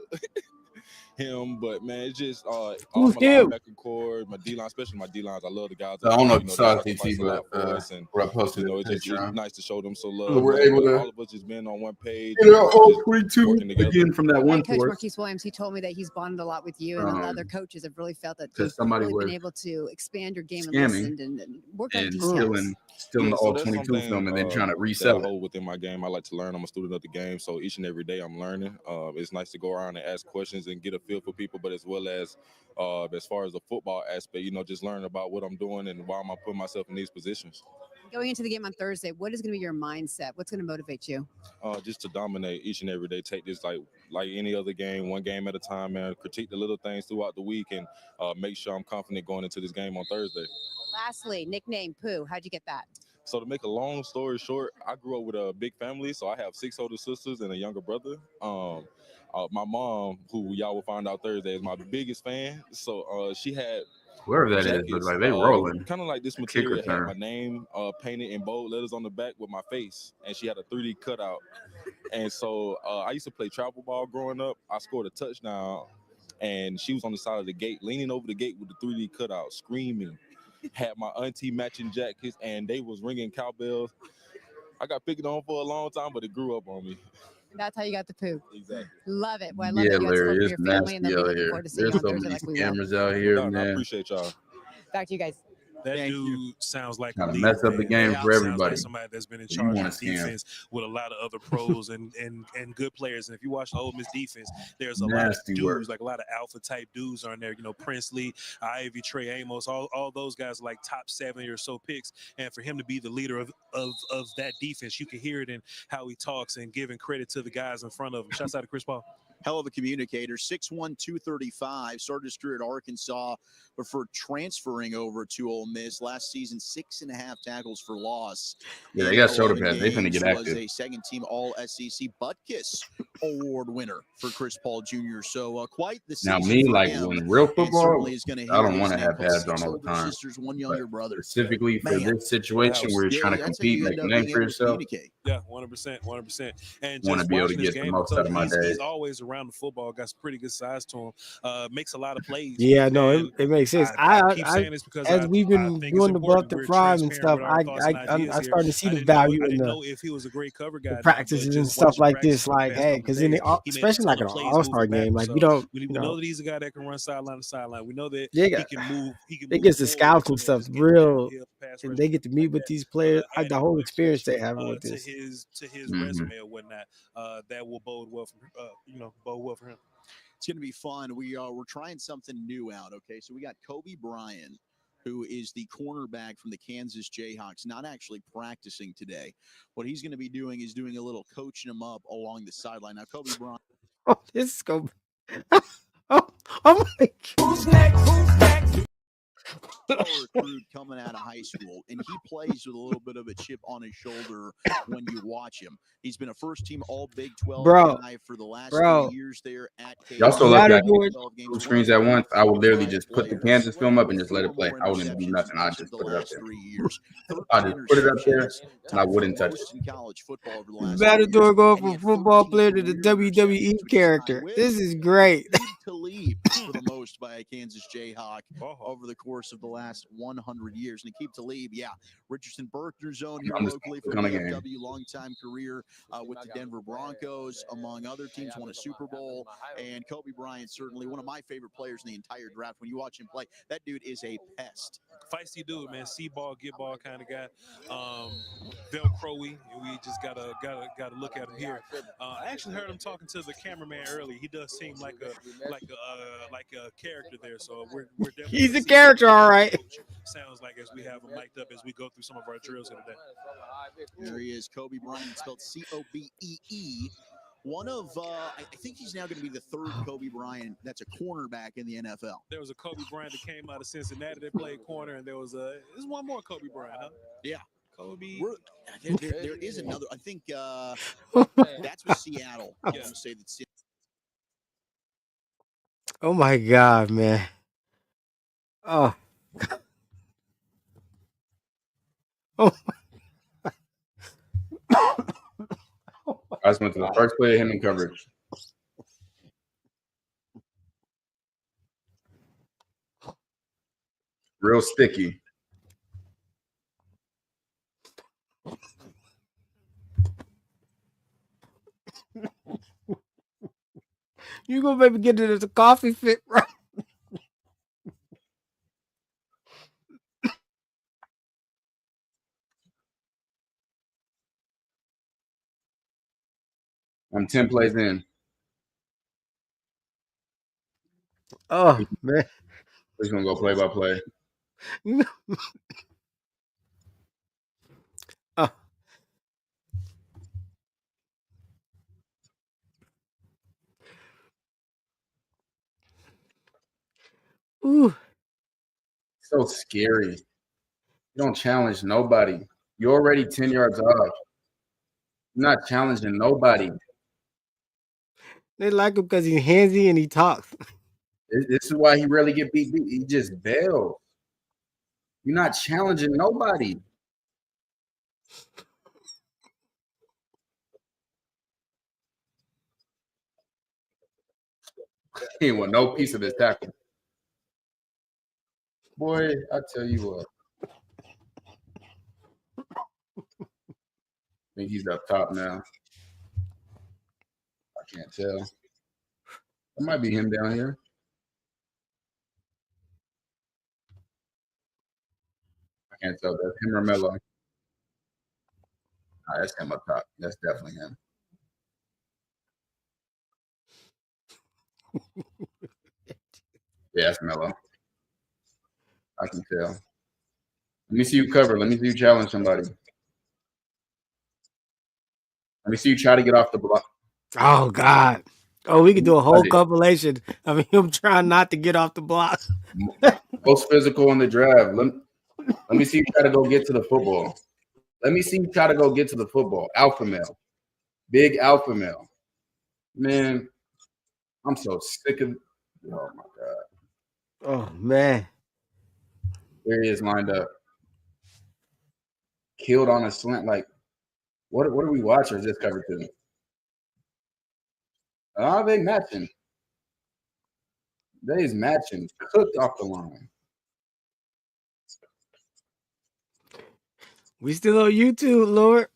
Him, but man, it's just all my linebacker core, my D line, especially my D lines. I love the guys. I don't know if they you saw sacrifice TT, a lot but for us, and I posted it's just nice to show them some love. So we're able to all of us just being on one page. all 22 again from that one Coach course. Marquise Williams, he told me that he's bonded a lot with you, and other coaches have really felt that you've somebody really been was able to expand your game and scamming listened and work on and details. stealing still in the so all that's 22 something film and then trying to that I resell it. hold within my game. I like to learn. I'm a student of the game, so each and every day I'm learning. It's nice to go around and ask questions and get a feel for people, but as well as far as the football aspect, just learn about what I'm doing and why am I putting myself in these positions. Going into the game on Thursday, what is going to be your mindset? What's going to motivate you? Just to dominate each and every day. Take this like any other game, one game at a time, man. Critique the little things throughout the week and make sure I'm confident going into this game on Thursday. Lastly, nickname Pooh. How'd you get that? So to make a long story short, I grew up with a big family. So I have 6 older sisters and a younger brother. My mom, who y'all will find out Thursday, is my biggest fan. So she had whoever that is, but like they rolling. Kind of like this Kick material had return. my name painted in bold letters on the back with my face, and she had a 3D cutout. And so I used to play travel ball growing up. I scored a touchdown, and she was on the side of the gate, leaning over the gate with the 3D cutout, screaming. Had my auntie matching jackets, and they was ringing cowbells. I got picked on for a long time, but it grew up on me. That's how you got the Pooh. Exactly. Love it. Well, I love that you had support Larry, from it's your family, and they'll be nasty out looking here. forward to seeing you There's on so Thursday many like we will. scammers out here, I man. appreciate y'all. Back to you guys. That dude sounds like Trying a to leader, mess up the man. game for Sounds everybody. like somebody that's been in You charge wanna of scam. defense with a lot of other pros and good players. And if you watch the Ole Miss defense, there's a Nasty lot of work. dudes, like a lot of alpha type dudes on there. Princely, Ivy, Trey Amos, all those guys are like top 70 or so picks. And for him to be the leader of that defense, you can hear it in how he talks and giving credit to the guys in front of him. Shouts out to Chris Paul. Hell of a communicator. 6'1", 235. Started his career at Arkansas before transferring over to Ole Miss. Last season, 6.5 tackles for loss. Yeah, they got shoulder 11 pads. They finna games. get active. Was a second-team All-SEC Butkus Award winner for Chris Paul Jr. So quite the Now season me, for like him. when real And football, certainly is gonna I hear don't his want to name have called. pads 6 on all the older time. sisters, 1 But younger brother. specifically for Man. this situation where you're trying to that's how compete, you make end a up name being for able to yourself. communicate. Yeah, 100%. And Want to just be able to watching his get the game, most out of my he's days. always around the football. Got some pretty good size to him. Makes a lot of plays. Yeah, no, And it makes sense. I keep saying this because As we've been I think doing it's the buff important. to We're prime and transparent stuff, with our thoughts and ideas I'm here. starting to see I the didn't know, value I in didn't the know if he was a great cover guy, or not, but practices and just stuff watching like practice this. for the Like, past hey, couple of because in days, the he made a especially ton like of an plays all-star moving game, backwards. like you So don't, we know that he's a guy that can run sideline to sideline. We know that they he got can move. He can it move gets the forward scouts and and stuff just get real, downhill, pass and rush, they get to meet like with that. these players. Like the Adding whole good experience flesh they have with to this. his resume or whatnot, that will bode well for him. It's going to be fun. We're trying something new out, okay? So we got Kobe Bryant, who is the cornerback from the Kansas Jayhawks, not actually practicing today. What he's going to be doing is doing a little coaching him up along the sideline. Now, Kobe Bryant. Oh, this is going. Oh my God. Who's next? Recruit coming out of high school, and he plays with a little bit of a chip on his shoulder when you watch him. He's been a first-team All Big 12 guy for the last 3 years there at KU. Y'all so lucky I can 2 screens at once. I would literally just put the Kansas film up and just let it play. I wouldn't even do nothing. I just put it up there. I just put it up there and I wouldn't touch it. In college football over the last Matador going from football player to the WWE character. This is great. to lead for the most by a Kansas Jayhawk over the course of the last 100 years. And Aqib Talib, Richardson Berkner's zone here locally for DFW, longtime career with the Denver Broncos, among other teams, won a Super Bowl. And Kobe Bryant, certainly one of my favorite players in the entire draft. When you watch him play, that dude is a pest. Feisty dude, man. See ball, get ball kind of guy. Velcro-y. We just gotta look at him here. I actually heard him talking to the cameraman earlier. He does seem like a character there. So we're definitely He's a character, all right. Sounds like as we have him mic'd up as we go through some of our drills here today. There he is, Kobe Bryant, spelled Cobee. One of, I think he's now going to be the third Kobe Bryant that's a cornerback in the NFL. There was a Kobe Bryant that came out of Cincinnati that played corner, and there's one more Kobe Bryant, huh? Yeah. Kobe. There is another. I think that's with Seattle. I want to say that. Oh my God, man. Oh. Oh. I just went to the first play of him in coverage. Real sticky. You gonna maybe get it as a coffee fit, right? I'm 10 plays in. Oh man. We're gonna go play by play. Oh. Ooh. So scary. You don't challenge nobody. You're already 10 yards off. You're not challenging nobody. They like him because he's handsy and he talks. This is why he rarely get beat. He just bails. You're not challenging nobody. He ain't want no piece of this tackle. Boy, I tell you what. I think he's up top now. I can't tell. It might be him down here. I can't tell. That's him or Melo. Nah, that's him up top. That's definitely him. Yeah, that's Melo. I can tell. Let me see you cover. Let me see you challenge somebody. Let me see you try to get off the block. Oh God. Oh, we could do a whole compilation of him trying not to get off the block. Most physical in the draft. Let me see you try to go get to the football. Let me see you try to go get to the football. Alpha male. Big alpha male. Man, I'm so sick of. Oh my God. Oh man. There he is lined up. Killed on a slant. Like, what are we watching? Or is this cover two? Oh, they matching. They's matching. Cooked off the line. We still on YouTube, Lord.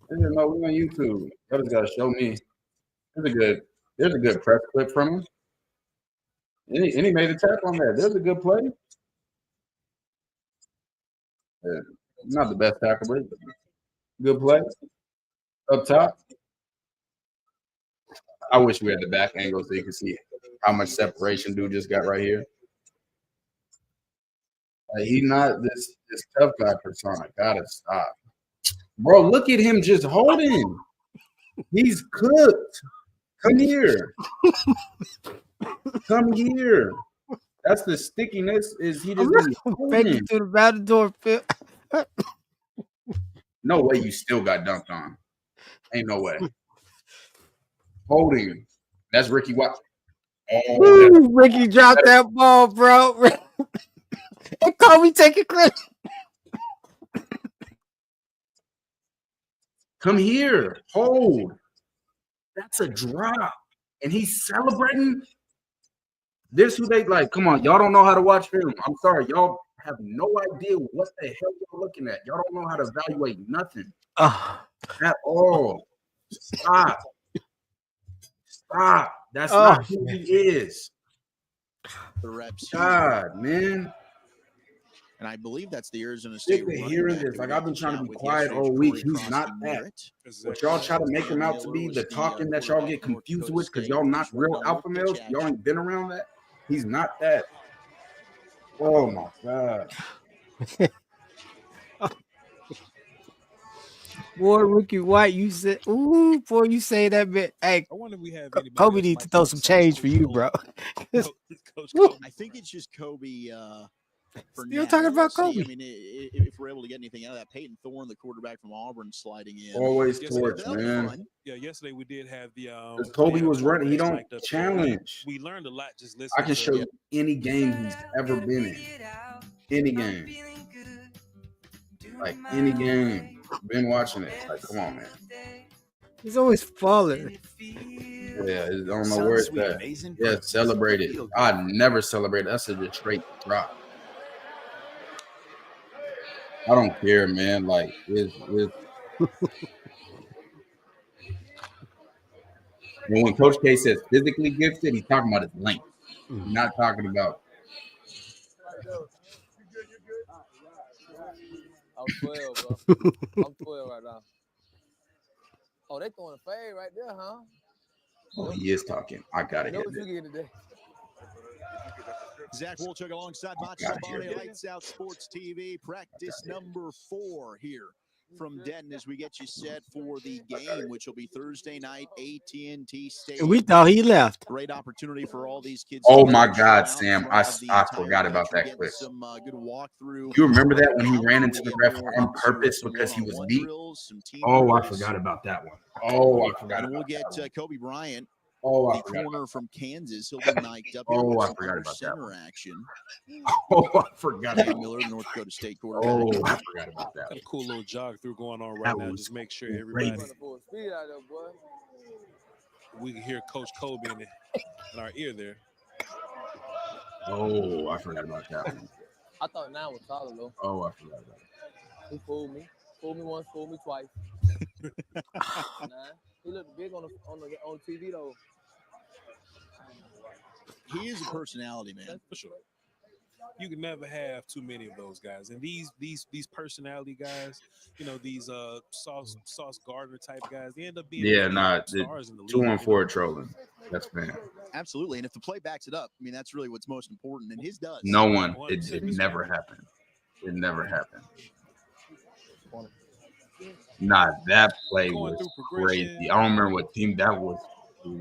No, we on YouTube. Y'all just gotta show me. There's a good press clip from him. And he made a tackle on that. There's a good play. Yeah, not the best tackle, but good play. Up top. I wish we had the back angle so you could see how much separation dude just got right here. He's not this tough guy persona. Gotta stop. Bro, look at him just holding. He's cooked. Come here. Come here. That's the stickiness. Is he just Take you to the Matador pit? No way you still got dunked on. Ain't no way. Holding. That's Ricky Watt. Oh, Ricky dropped that ball, bro. And Kobe taking credit. Come here. Hold. That's a drop. And he's celebrating. This who they like. Come on. Y'all don't know how to watch film. I'm sorry. Y'all have no idea what the hell y'all looking at. Y'all don't know how to evaluate nothing at all. Stop. Stop. That's not who he is. The reps. God, man. And I believe that's the Arizona State. Hearing this, like I've been trying to be quiet all week. He's not that. But y'all try to make him out to be the talking that y'all get confused with because y'all not real alpha males. Y'all ain't been around that. He's not that. Oh my God. Boy, Ricky White, you said, ooh, boy, you say that bit. Hey, I wonder if we have Kobe needs to throw some change for you, bro. Coach Kobe. I think it's just Kobe. For Still now. talking about We'll see. Kobe. I mean, if we're able to get anything out of that, Peyton Thorne, the quarterback from Auburn, sliding in. Always torch, man. Yeah, yesterday we did have the. Kobe was running. He don't challenge. We learned a lot just listening. I can show you any game he's ever been in. Any game. Like any game. Been watching it. Like, come on, man. He's always falling. Yeah, I don't know where it's at. Yeah, celebrate it. I never celebrate it. That's a straight drop. I don't care, man. Like, when Coach K says physically gifted, he's talking about his length. He's not talking about. I'm 12, bro. I'm 12 right now. Oh, they throwing a fade right there, huh? Oh, he is talking. I got it. Zach Wolchuk alongside Mach Sabani, Lights Out Sports TV. Practice number 4 here from Denton as we get you set for the game, which will be Thursday night, AT&T Stadium. We thought he left. Great opportunity for all these kids. Oh my God, Sam! I forgot about that clip. Some good walkthrough. You remember that when he ran into the ref on purpose because he was beat? Oh, I forgot about that one. Oh, I forgot. And we'll get Kobe Bryant. Oh, the corner from Kansas. He'll be mic'd up here I with some forgot under about center that. action. Oh, I forgot. Dan Miller, North Dakota State quarterback. Oh, I forgot about that. Got a cool little jog through going on right now. Just make sure everybody we can hear Coach Kobe in our ear there. Oh, I forgot about that one. I thought now was solid though. Oh, I forgot about that. He fooled me. Fooled me once, fooled me twice. He looked big on TV though. He is a personality, man. For sure. You can never have too many of those guys. And these personality guys, you know, these Sauce Gardner type guys, they end up being stars in the league. 2-on-4 trolling. That's fair. Absolutely. And if the play backs it up, I mean, that's really what's most important. And his does. No one. It never happened. It never happened. Nah, that play was crazy. I don't remember what team that was.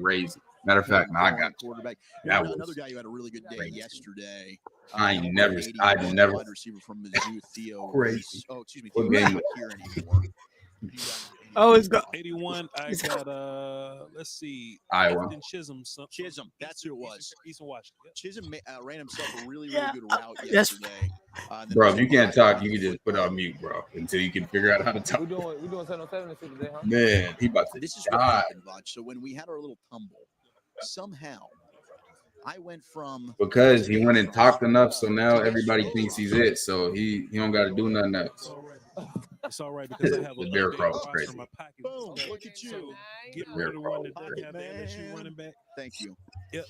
Crazy. Matter of fact, I got quarterback. That was another guy who had a really good day yesterday. I never. Wide receiver from Mizzou, Theo. Crazy. Oh, excuse me. What Theo's game? not here anymore. Oh, it's got 81. I got let's see, Iowa. Chisholm. Chisholm, that's who it was. Eastern Washington. Yep. Chisholm ran himself a really good route Yes. yesterday. Bro, if you can't talk, you can just put on mute, bro, until you can figure out how to talk. We doing 7-on-7 today, huh? Man, he about to This is what die. happened, Vach. So when we had our little tumble, somehow I went from Because he went and talked enough, so now everybody thinks he's it. So he don't got to do nothing else. It's all right because I have The a bear update crawl is box crazy. from my pocket. Boom, So look at you. Get Bear ready to crawl run is the crazy. have the LSU running back. Thank you. Yep.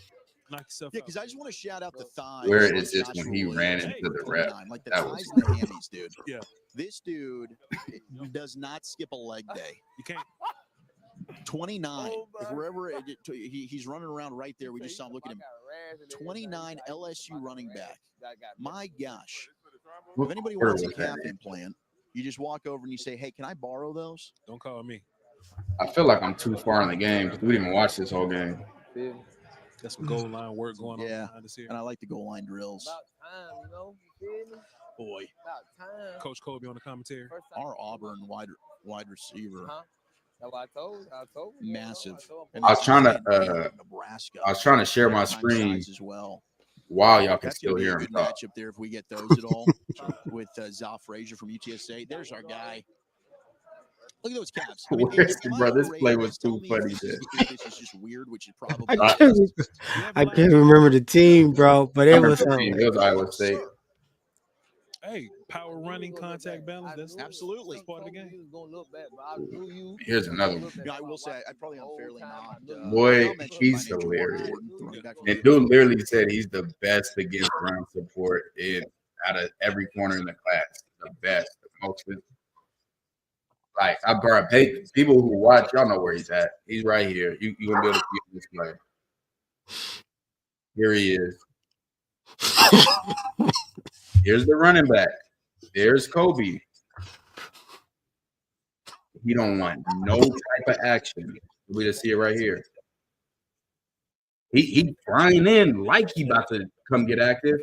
Knock yourself Yeah, out. because I just want to shout out the thighs. Where of is this Joshua when he ran Williams. into the ref? Like the That thighs was and the hammies, dude. Yeah. This dude does not skip a leg day. You can't. 29. If wherever he's running around right there, we just saw him. Look at him. 29 LSU running back. My gosh. If anybody Where wants a was that calf man? implant, you just walk over and you say, "Hey, can I borrow those?" Don't call me. I feel like I'm too far in the game because we didn't even watch this whole game. Got some goal line work going on Yeah, behind us here. and I like the goal line drills. About time, you know. You feel me? Boy, About time. Coach Kobe on the commentary. First time. our Auburn wide receiver, Huh? That's what I told you. massive. And I was trying to Nebraska. I was trying to share my Time screen size as well. while y'all can That's still going to be hear a him good talk. matchup there if we get those at all. With Zal Frazier from UTSA. There's our guy. Look at those calves. I mean, Bro, this am I play overrated? was Tell too me funny. If this is just weird, which it probably I is. can't remember the team, bro, but it was It was Iowa State. Hey, power running, contact balance. That's Absolutely. That's part of the game. He was gonna look back, but I knew you. Here's another one. Yeah, I will say I probably unfairly knocked. Boy, I'll mention he's by nature hilarious. Warren, running back from And UTSA. dude literally said he's the best against run support out of every corner in the class. The best, the most. Like I brought people who watch, y'all know where he's at. He's right here. You gonna be able to see this play. Here he is. Here's the running back. There's Kobe. He don't want no type of action. We just see it right here. He flying in like he about to come get active.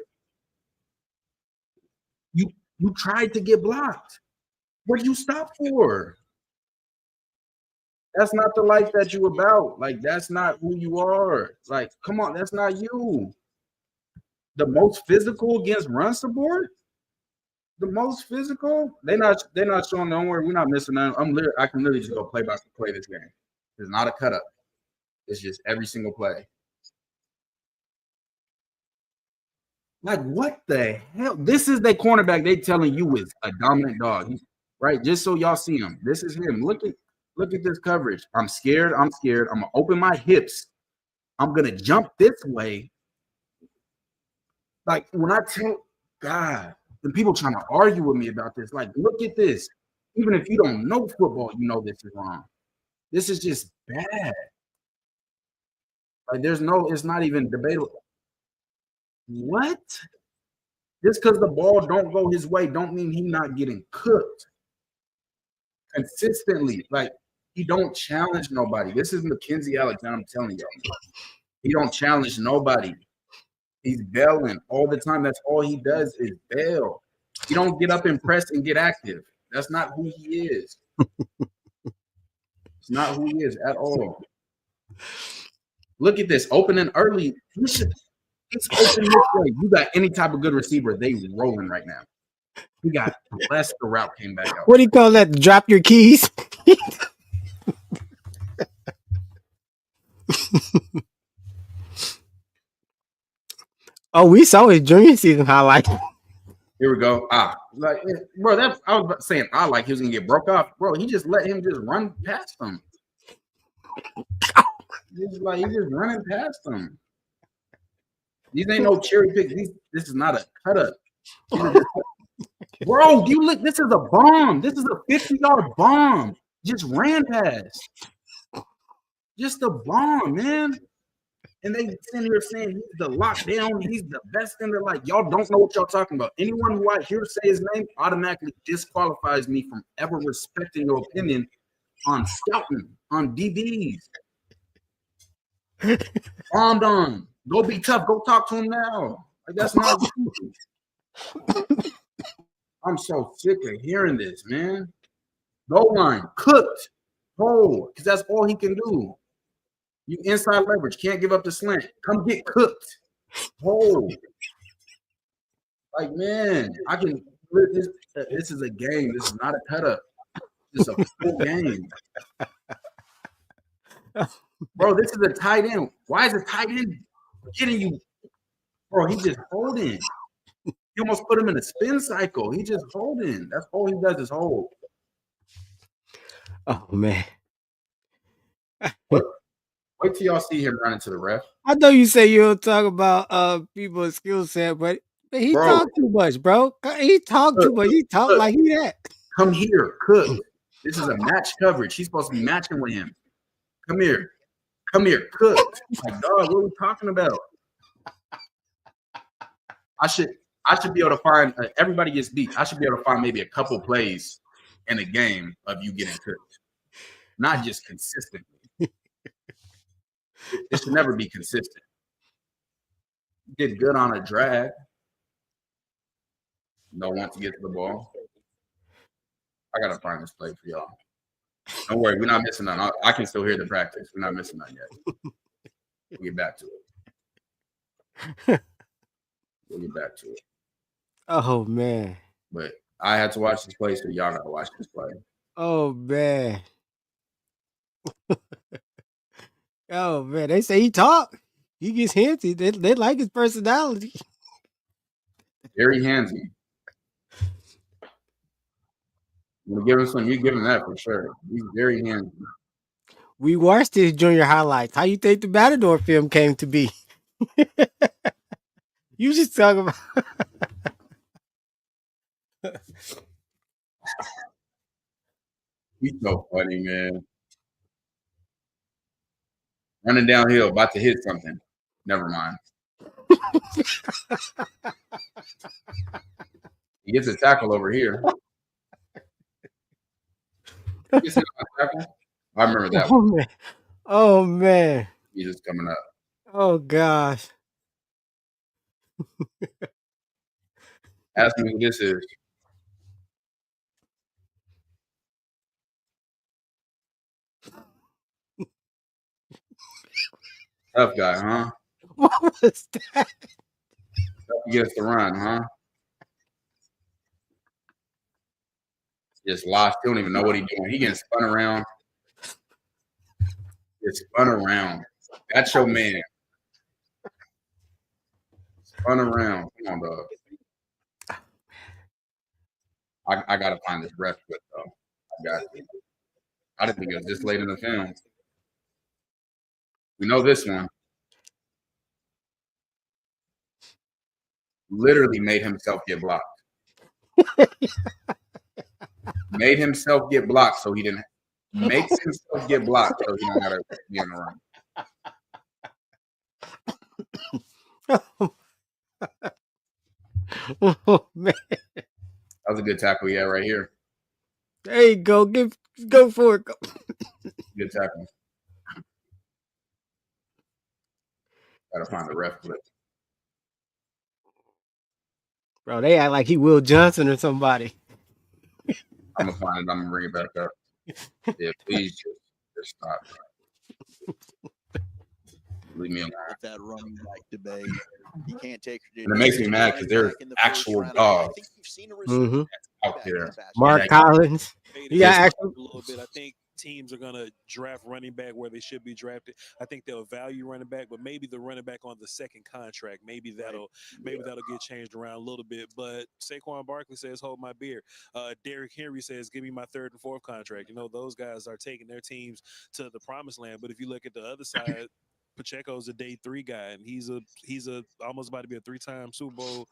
You tried to get blocked. What did you stop for? That's not the life that you about. Like, that's not who you are. Like, come on, that's not you. The most physical against run support? The most physical? They're not showing. Don't worry, we're not missing none. I can literally just go play by play this game. It's not a cut up. It's just every single play. Like, what the hell? This is the cornerback they telling you is a dominant dog, right? Just so y'all see him. This is him. Look at this coverage. I'm scared. I'm gonna open my hips. I'm gonna jump this way. Like when I tell God, and people trying to argue with me about this, like, look at this. Even if you don't know football, you know this is wrong. This is just bad. Like it's not even debatable. What? Just because the ball don't go his way don't mean he's not getting cooked consistently. Like, he don't challenge nobody. This is Mackenzie Alexander, I'm telling y'all. He don't challenge nobody. He's bailing all the time. That's all he does is bail. He don't get up and press and get active. That's not who he is. It's not who he is at all. Look at this. Opening early. He's open this way. You got any type of good receiver, they rolling right now. We got less the route came back out. What do you call that? Drop your keys? Oh, we saw his junior season highlight. Here we go. Like, bro, I was saying like he was gonna get broke off. Bro, he just let him just run past him. He's just running past him. These ain't no cherry pick. This is not a cut up. Bro, do you look? This is a bomb. This is a 50-yard bomb. Just ran past. Just a bomb, man. And they sitting here saying he's the lockdown, he's the best in the like. Y'all don't know what y'all talking about. Anyone who I hear say his name automatically disqualifies me from ever respecting your opinion on scouting, on DBs. Bombed on. Go be tough. Go talk to him now. Like, that's not you. I'm so sick of hearing this, man. Goal line, cooked, hold, because that's all he can do. You inside leverage, can't give up the slant. Come get cooked. Hold. Like, man, I can. This is a game. This is not a cut up. This is a full game. Bro, this is a tight end. Why is a tight end getting you? Bro, he just holding. You almost put him in a spin cycle. He just holding. That's all he does is hold. Oh, man. Wait till y'all see him running to the ref. I know you say you don't talk about people's skill set, but he talk too much, bro. He talk too much. He talk like he that. Come here, cook. This is a match coverage. He's supposed to be matching with him. Come here. Come here, cook. Like, dog, what are we talking about? I should be able to find everybody gets beat. I should be able to find maybe a couple plays in a game of you getting cooked. Not just consistently. It should never be consistent. Did good on a drag. Don't want to get to the ball. I gotta find this play for y'all. Don't worry, we're not missing none. I can still hear the practice. We're not missing none yet. We'll get back to it. We'll get back to it. Oh, man. But I had to watch this play, so y'all gotta watch this play. Oh, man. Oh, man. They say he talk. He gets handsy. They like his personality. Very handsy. You give him some, you give him that for sure. He's very handsy. We watched his junior highlights. How you think the Matador film came to be? You just talk about. He's so funny, man. Running downhill, about to hit something. Never mind. He gets a tackle over here. He gets a tackle. I remember that one. Man. Oh, man. He's just coming up. Oh, gosh. Ask me who this is. Tough guy, huh? What was that? He gets the run, huh? Just lost. He don't even know what he's doing. He getting spun around. Just spun around. That's your man. Spun around. Come on, dog. I gotta find this ref clip though. I got it. I didn't think it was this late in the film. We know this one. Literally made himself get blocked. Made himself get blocked so he didn't. Makes himself get blocked so he don't gotta be on the run. Oh man, That was a good tackle. Yeah, right here. there you go. Go for it. Go. Good tackle. Gotta find the ref clip. Bro, they act like he Will Johnson or somebody. I'm gonna find it. I'm gonna bring it back up. Yeah, please just stop. Leave me alone. With that running back debate, you can't take. And it makes me mad because there's actual dogs out there. Mark Collins. Yeah, actually. A little bit. I think teams are gonna draft running back where they should be drafted. I think they'll value running back, but maybe the running back on the second contract, maybe that'll get changed around a little bit. But Saquon Barkley says, "Hold my beer." Derrick Henry says, "Give me my third and fourth contract." You know, those guys are taking their teams to the promised land. But if you look at the other side, Pacheco's a day 3 guy, and he's a almost about to be a 3-time Super Bowl.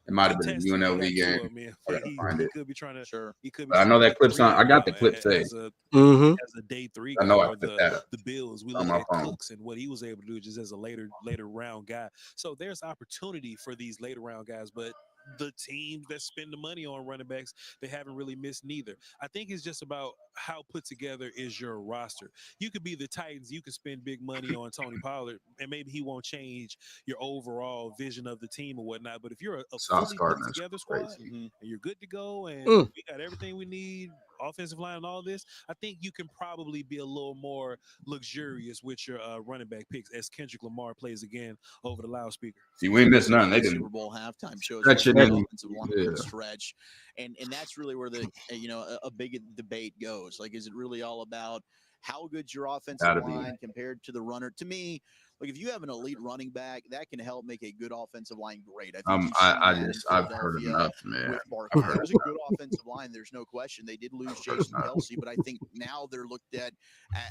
It might have been a UNLV game. He could be trying to. Sure. He could be. But I know that clip's on. I got the clip saved. As a day 3 guy. I know I put that up. The Bills. We look at Cooks and what he was able to do just as a later round guy. So there's opportunity for these later round guys, but the teams that spend the money on running backs, they haven't really missed neither. I think it's just about how put together is your roster. You could be the Titans, you could spend big money on Tony Pollard, and maybe he won't change your overall vision of the team or whatnot. But if you're a fully put together squad and you're good to go and we got everything we need, offensive line and all this, I think you can probably be a little more luxurious with your running back picks as Kendrick Lamar plays again over the loudspeaker. See, we ain't missed none. They didn't. Super Bowl halftime shows stretch, and that's really where the a big debate goes. Like, is it really all about how good's your offensive line compared to the runner? To me, like, if you have an elite running back, that can help make a good offensive line great. I think I've heard enough, man. There's a good offensive line. There's no question. They did lose Jason Kelce, but I think now they're looked at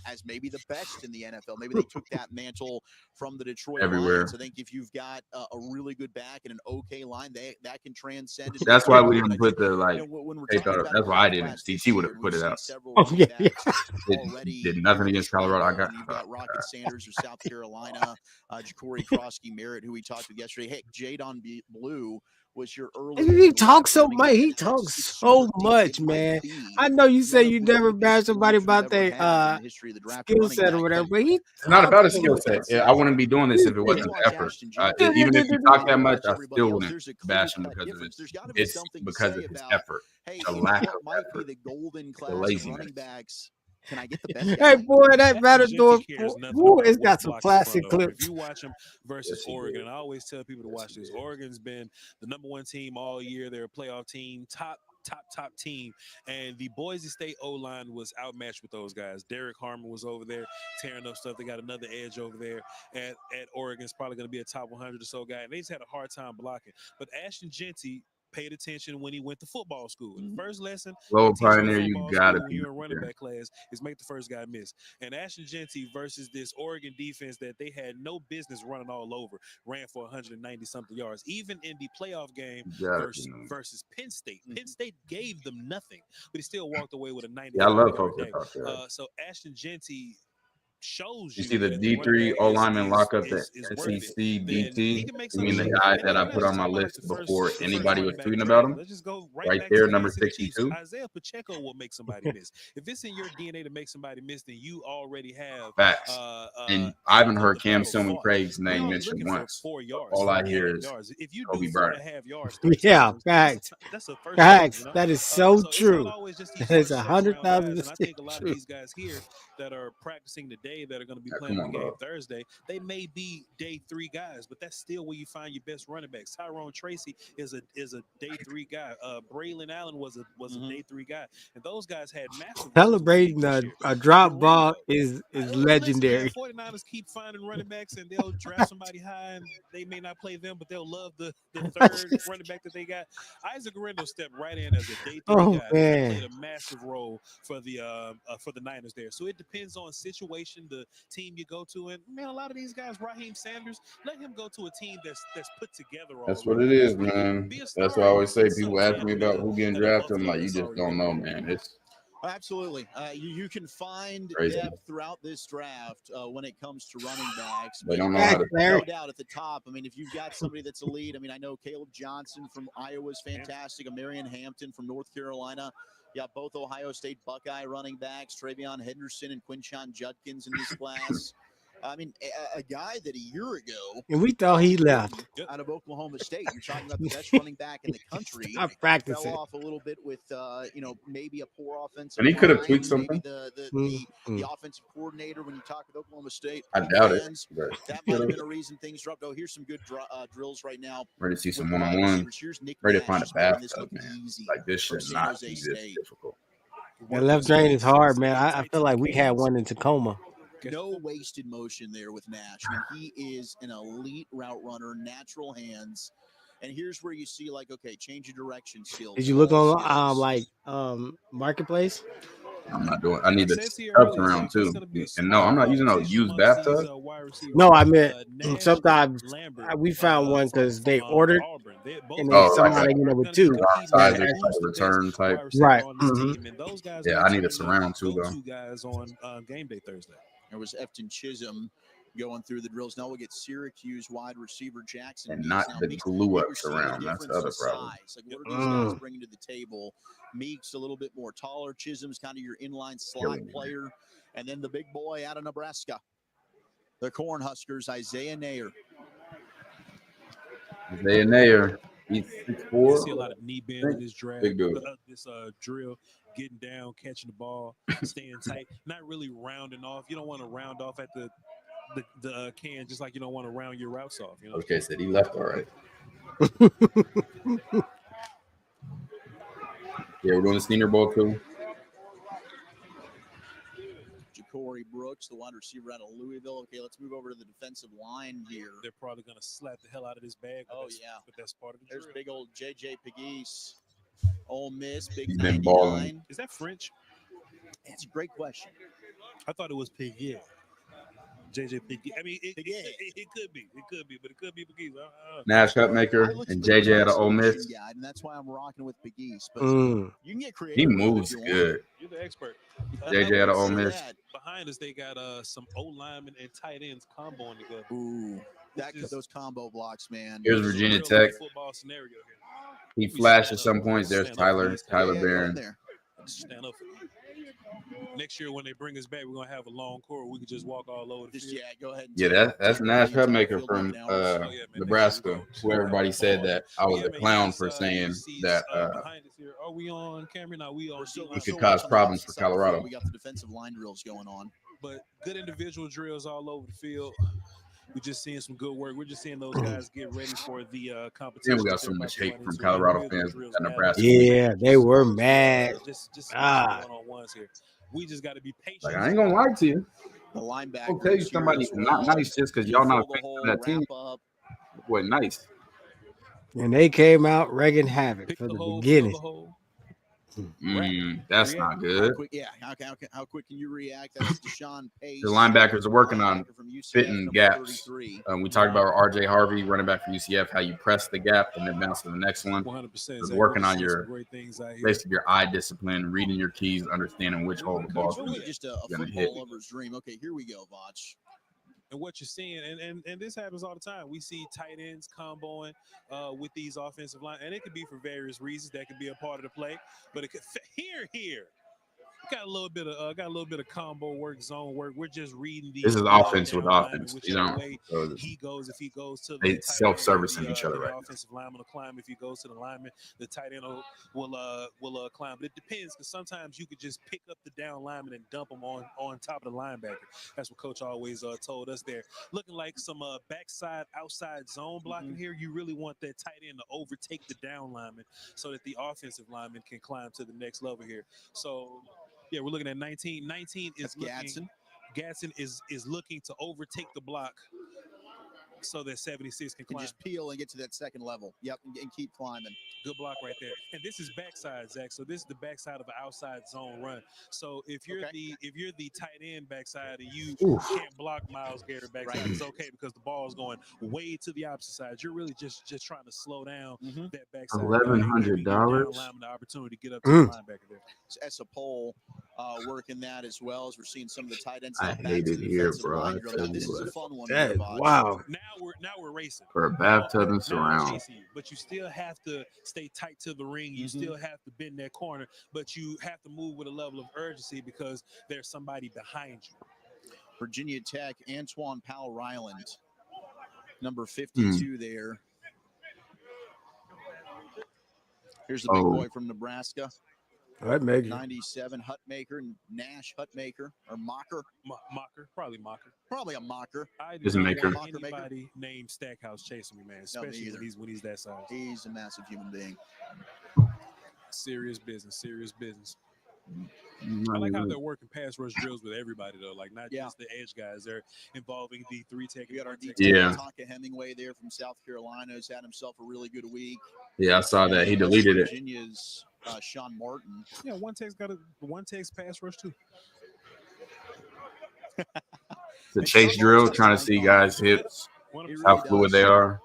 as maybe the best in the NFL. Maybe they took that mantle from the Detroit Lions. I think if you've got a really good back and an okay line, that can transcend. That's why we didn't put the that's why I didn't. CT would have put it out. Did nothing against Colorado. I got Rocket Sanders of South Carolina. Ja'Cory Krosky Merritt, who we talked with yesterday. Heck, Jadon Blue was your early. He talks so much. He talks so much, man. I know you say you never bash somebody about their skill set or whatever, but it's not about a skill set. I wouldn't be doing this if it wasn't effort. Even if you talk that much, I still wouldn't bash him because of it. It's because of his effort. The lack of effort. The laziness. Can I get the best? Hey, boy, that Matador, it's got some classic clips. If you watch them versus Oregon, and I always tell people to watch this. Oregon's been the #1 team all year. They're a playoff team, top team, and the Boise State O-line was outmatched with those guys. Derek Harmon was over there tearing up stuff. They got another edge over there at Oregon. It's probably going to be a top 100 or so guy, and they just had a hard time blocking. But Ashton Jeanty paid attention when he went to football school. The first lesson, Pioneer, you gotta when you're in running back class, is make the first guy miss. And Ashton Jeanty versus this Oregon defense that they had no business running all over, ran for 190 something yards. Even in the playoff game versus Penn State, Penn State gave them nothing, but he still walked away with a 90. I love folks that talk that. So Ashton Jeanty shows you see the D3 O lineman lock up the SEC DT. You mean the guy that I put on my list before anybody was tweeting about him? Right there, number 62. Isaiah Pacheco will make somebody miss. If it's in your DNA to make somebody miss, then you already have facts. And I haven't heard Cam Sumlin Craig's name mentioned once. All I hear is Kobe Bryant. Yeah, facts. Facts. That is so true. That is 100,000%. I think a lot of these guys here that are practicing today that are going to be playing the game Thursday, they may be day 3 guys, but that's still where you find your best running backs. Tyrone Tracy is a day 3 guy. Braylon Allen was a day 3 guy, and those guys had massive. Celebrating a drop ball is legendary. 49ers keep finding running backs, and they'll draft somebody high, and they may not play them, but they'll love the third running back that they got. Isaac Guerrero stepped right in as a day 3 guy. Man. Played a massive role for the Niners there. So it depends on situation, the team you go to, and man, a lot of these guys, Raheem Sanders, let him go to a team that's put together. That's what it is, man. That's what I always say. People ask me about who getting drafted. I'm like, you just don't know, man. Absolutely. You can find depth throughout this draft when it comes to running backs. They But don't know how to. no doubt at the top. I mean, if you've got somebody that's elite, I mean, I know Caleb Johnson from Iowa is fantastic. Marion Hampton from North Carolina. You got both Ohio State Buckeye running backs, Travion Henderson and Quinshon Judkins in this class. I mean, a guy that a year ago, and we thought he left out of Oklahoma State. You're talking about the best running back in the country. Stop practicing. Fell off a little bit with, maybe a poor offensive And he could have line, tweaked maybe something. the offensive coordinator when you talk with Oklahoma State. I doubt it. That might have been a reason things dropped. Oh, here's some good drills right now. Ready to see some one-on-one. Ready to find a bathtub, man. Like this should not be this difficult. That left drain is hard, man. I feel like we had one in Tacoma. No wasted motion there with Nash. I mean, he is an elite route runner, natural hands. And here's where you see, like, okay, change your direction skills. Did you look on Marketplace? I'm not doing. I need the tubs around too. And no, I'm not using no used bathtub. No, I meant sometimes we found one because they ordered and then somebody with two. Size return type. Right. Yeah, I need a surround too though. Two guys on game day Thursday. There was Efton Chisholm going through the drills. Now we'll get Syracuse wide receiver Jackson. And not the glue up surround. That's the other problem. Like, what are these guys bringing to the table? Meek's a little bit more taller. Chisholm's kind of your inline slot player. And then the big boy out of Nebraska, the Cornhuskers, Isaiah Nair. Isaiah Nair. He's 6'4". You see a lot of knee bend in this draft. Big dude. This drill, getting down, catching the ball, staying tight, not really rounding off. You don't want to round off at the can, just like you don't want to round your routes off. You know. Okay, said he left all right. Yeah, we're doing the Senior Bowl too. Corey Brooks, the wide receiver out of Louisville. Okay, let's move over to the defensive line here. They're probably going to slap the hell out of this bag. Oh, yeah. But that's part of the drill. There's big old J.J. Pegues. Ole Miss, big He's been 99. balling. Is that French? That's a great question. I thought it was Pegues. J.J. Pegues. I mean, it could be. It could be, but it could be Pegues. Nash Hutmaker and J.J. out of Ole Miss. Yeah, and that's why I'm rocking with Pegues. But you can get creative. He moves good. You're the expert. J.J. out of Ole Miss. Behind us, they got some O-linemen and tight ends comboing together. Ooh, those combo blocks, man. Here's Virginia Tech. He flashed at some point. There's Tyler Barron. Stand up. Next year, when they bring us back, we're gonna have a long court. We can just walk all over the field. Yeah, go ahead. Yeah, that's Nash Hutmaker from Nebraska. Who everybody said that I was a clown for saying that Are we on camera now? We on. we could cause problems for Colorado. We got the defensive line drills going on, but good individual drills all over the field. We're just seeing some good work. We're just seeing those guys get ready for the competition. And we got so much hate from Colorado fans at Nebraska. Yeah, they were mad. Just one-on-ones here. We just got to be patient. Like, I ain't gonna lie to you. The linebacker. I'll tell you somebody not nice just because y'all not fans of that team. Boy, nice. And they came out wreaking havoc for the beginning. That's not good. How quick can you react? That's Deshaun Pace. The linebackers are working on fitting gaps. We talked about R.J. Harvey, running back for UCF, how you press the gap and then bounce to the next one. 100%. Working on your basically your eye discipline, reading your keys, understanding which hole the ball's going just a to hit. football lover's dream. Okay, here we go, Vach. And what you're seeing, and this happens all the time. We see tight ends comboing with these offensive line, and it could be for various reasons. That could be a part of the play, but it could here. Got a little bit of combo work, zone work. We're just reading these. This is offense with offense. These aren't. He goes if he goes to they self-servicing each other right now. The offensive lineman will climb if he goes to the lineman. The tight end will climb. But it depends because sometimes you could just pick up the down lineman and dump him on top of the linebacker. That's what Coach always told us there. Looking like some backside outside zone blocking here. You really want that tight end to overtake the down lineman so that the offensive lineman can climb to the next level here. So. Yeah, we're looking at 19. 19 is Gadsden. Gadsden is looking to overtake the block so that 76 can climb. Just peel and get to that second level. Yep, and keep climbing. Good block right there. And this is backside, Zach. So this is the backside of an outside zone run. So if you're the tight end backside and you can't block Myles Garrett backside, it's okay because the ball is going way to the opposite side. You're really just trying to slow down that backside. $1,100. The opportunity to get up to the linebacker there. Essa Pole working that as well as we're seeing some of the tight ends. I hate it here, bro. This is a fun one. Wow. Now we're racing. For a bathtub and surround. But you still have to stay tight to the ring. You still have to bend that corner, but you have to move with a level of urgency because there's somebody behind you. Virginia Tech, Antoine Powell-Ryland, number 52 there. Here's the big boy from Nebraska. Hutmaker. 97, Hutmaker, Nash Hutmaker, or Mocker. Probably Mocker. Probably a Mocker. I Doesn't make her. Anybody named Stackhouse chasing me, man, especially when he's that size. He's a massive human being. Serious business. I like how they're working pass rush drills with everybody, though. Like, not just the edge guys. They're involving the 3 tech. We got our Tonka Hemingway there from South Carolina has had himself a really good week. Yeah, I saw that. He deleted it. Virginia's Sean Martin. Yeah, one tech's got a pass rush, too. The chase drill, trying to see guys' hips, how fluid they are,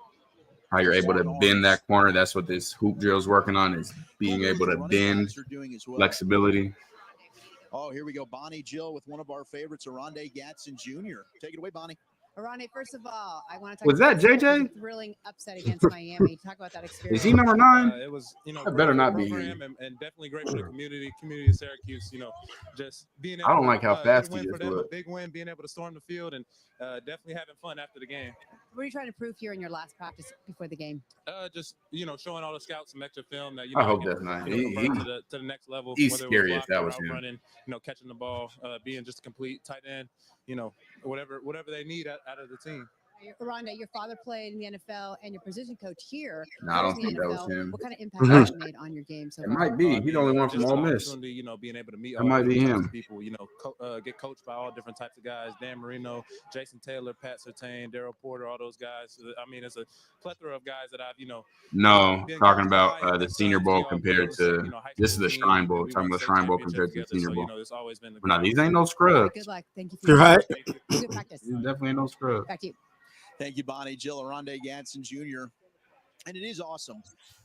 how you're able to bend that corner. That's what this hoop drill is working on, is being able to bend, flexibility. Oh, here we go. Bonnie Jill with one of our favorites, Aronde Gatson Jr. Take it away, Bonnie. Aronde, first of all, I want to talk Was that about JJ? the thrilling upset against Miami. Talk about that experience. Is he number 9? It was, That better not be him, him. and definitely great for the community of Syracuse. Just being able I don't like how fast he win is. for them, a big win, being able to storm the field, and definitely having fun after the game. What are you trying to prove here in your last practice before the game? Just showing all the scouts some extra film that I hope that's not. to the next level. He's whether it was scary if blocking, that was route him. running, catching the ball, being just a complete tight end. Whatever they need out of the team. Aronde, your father played in the NFL, and your position coach here. No, I don't think that was him. What kind of impact has he made on your game so It far? might be. He's the only one from Ole Miss. Being able to meet That might be him. people, get coached by all different types of guys. Dan Marino, Jason Taylor, Pat Surtain, Daryl Porter, all those guys. I mean, it's a plethora of guys that I've, No, talking about the Senior Bowl compared to this is the Shrine Bowl. Talking about the Shrine Bowl compared to the Senior Bowl. Now these ain't no scrubs. Good luck. Thank you. You're right. Good practice. These definitely ain't no scrubs. Back to you. Thank you, Bonnie Jill, Aronde Gatson Jr. And it is awesome.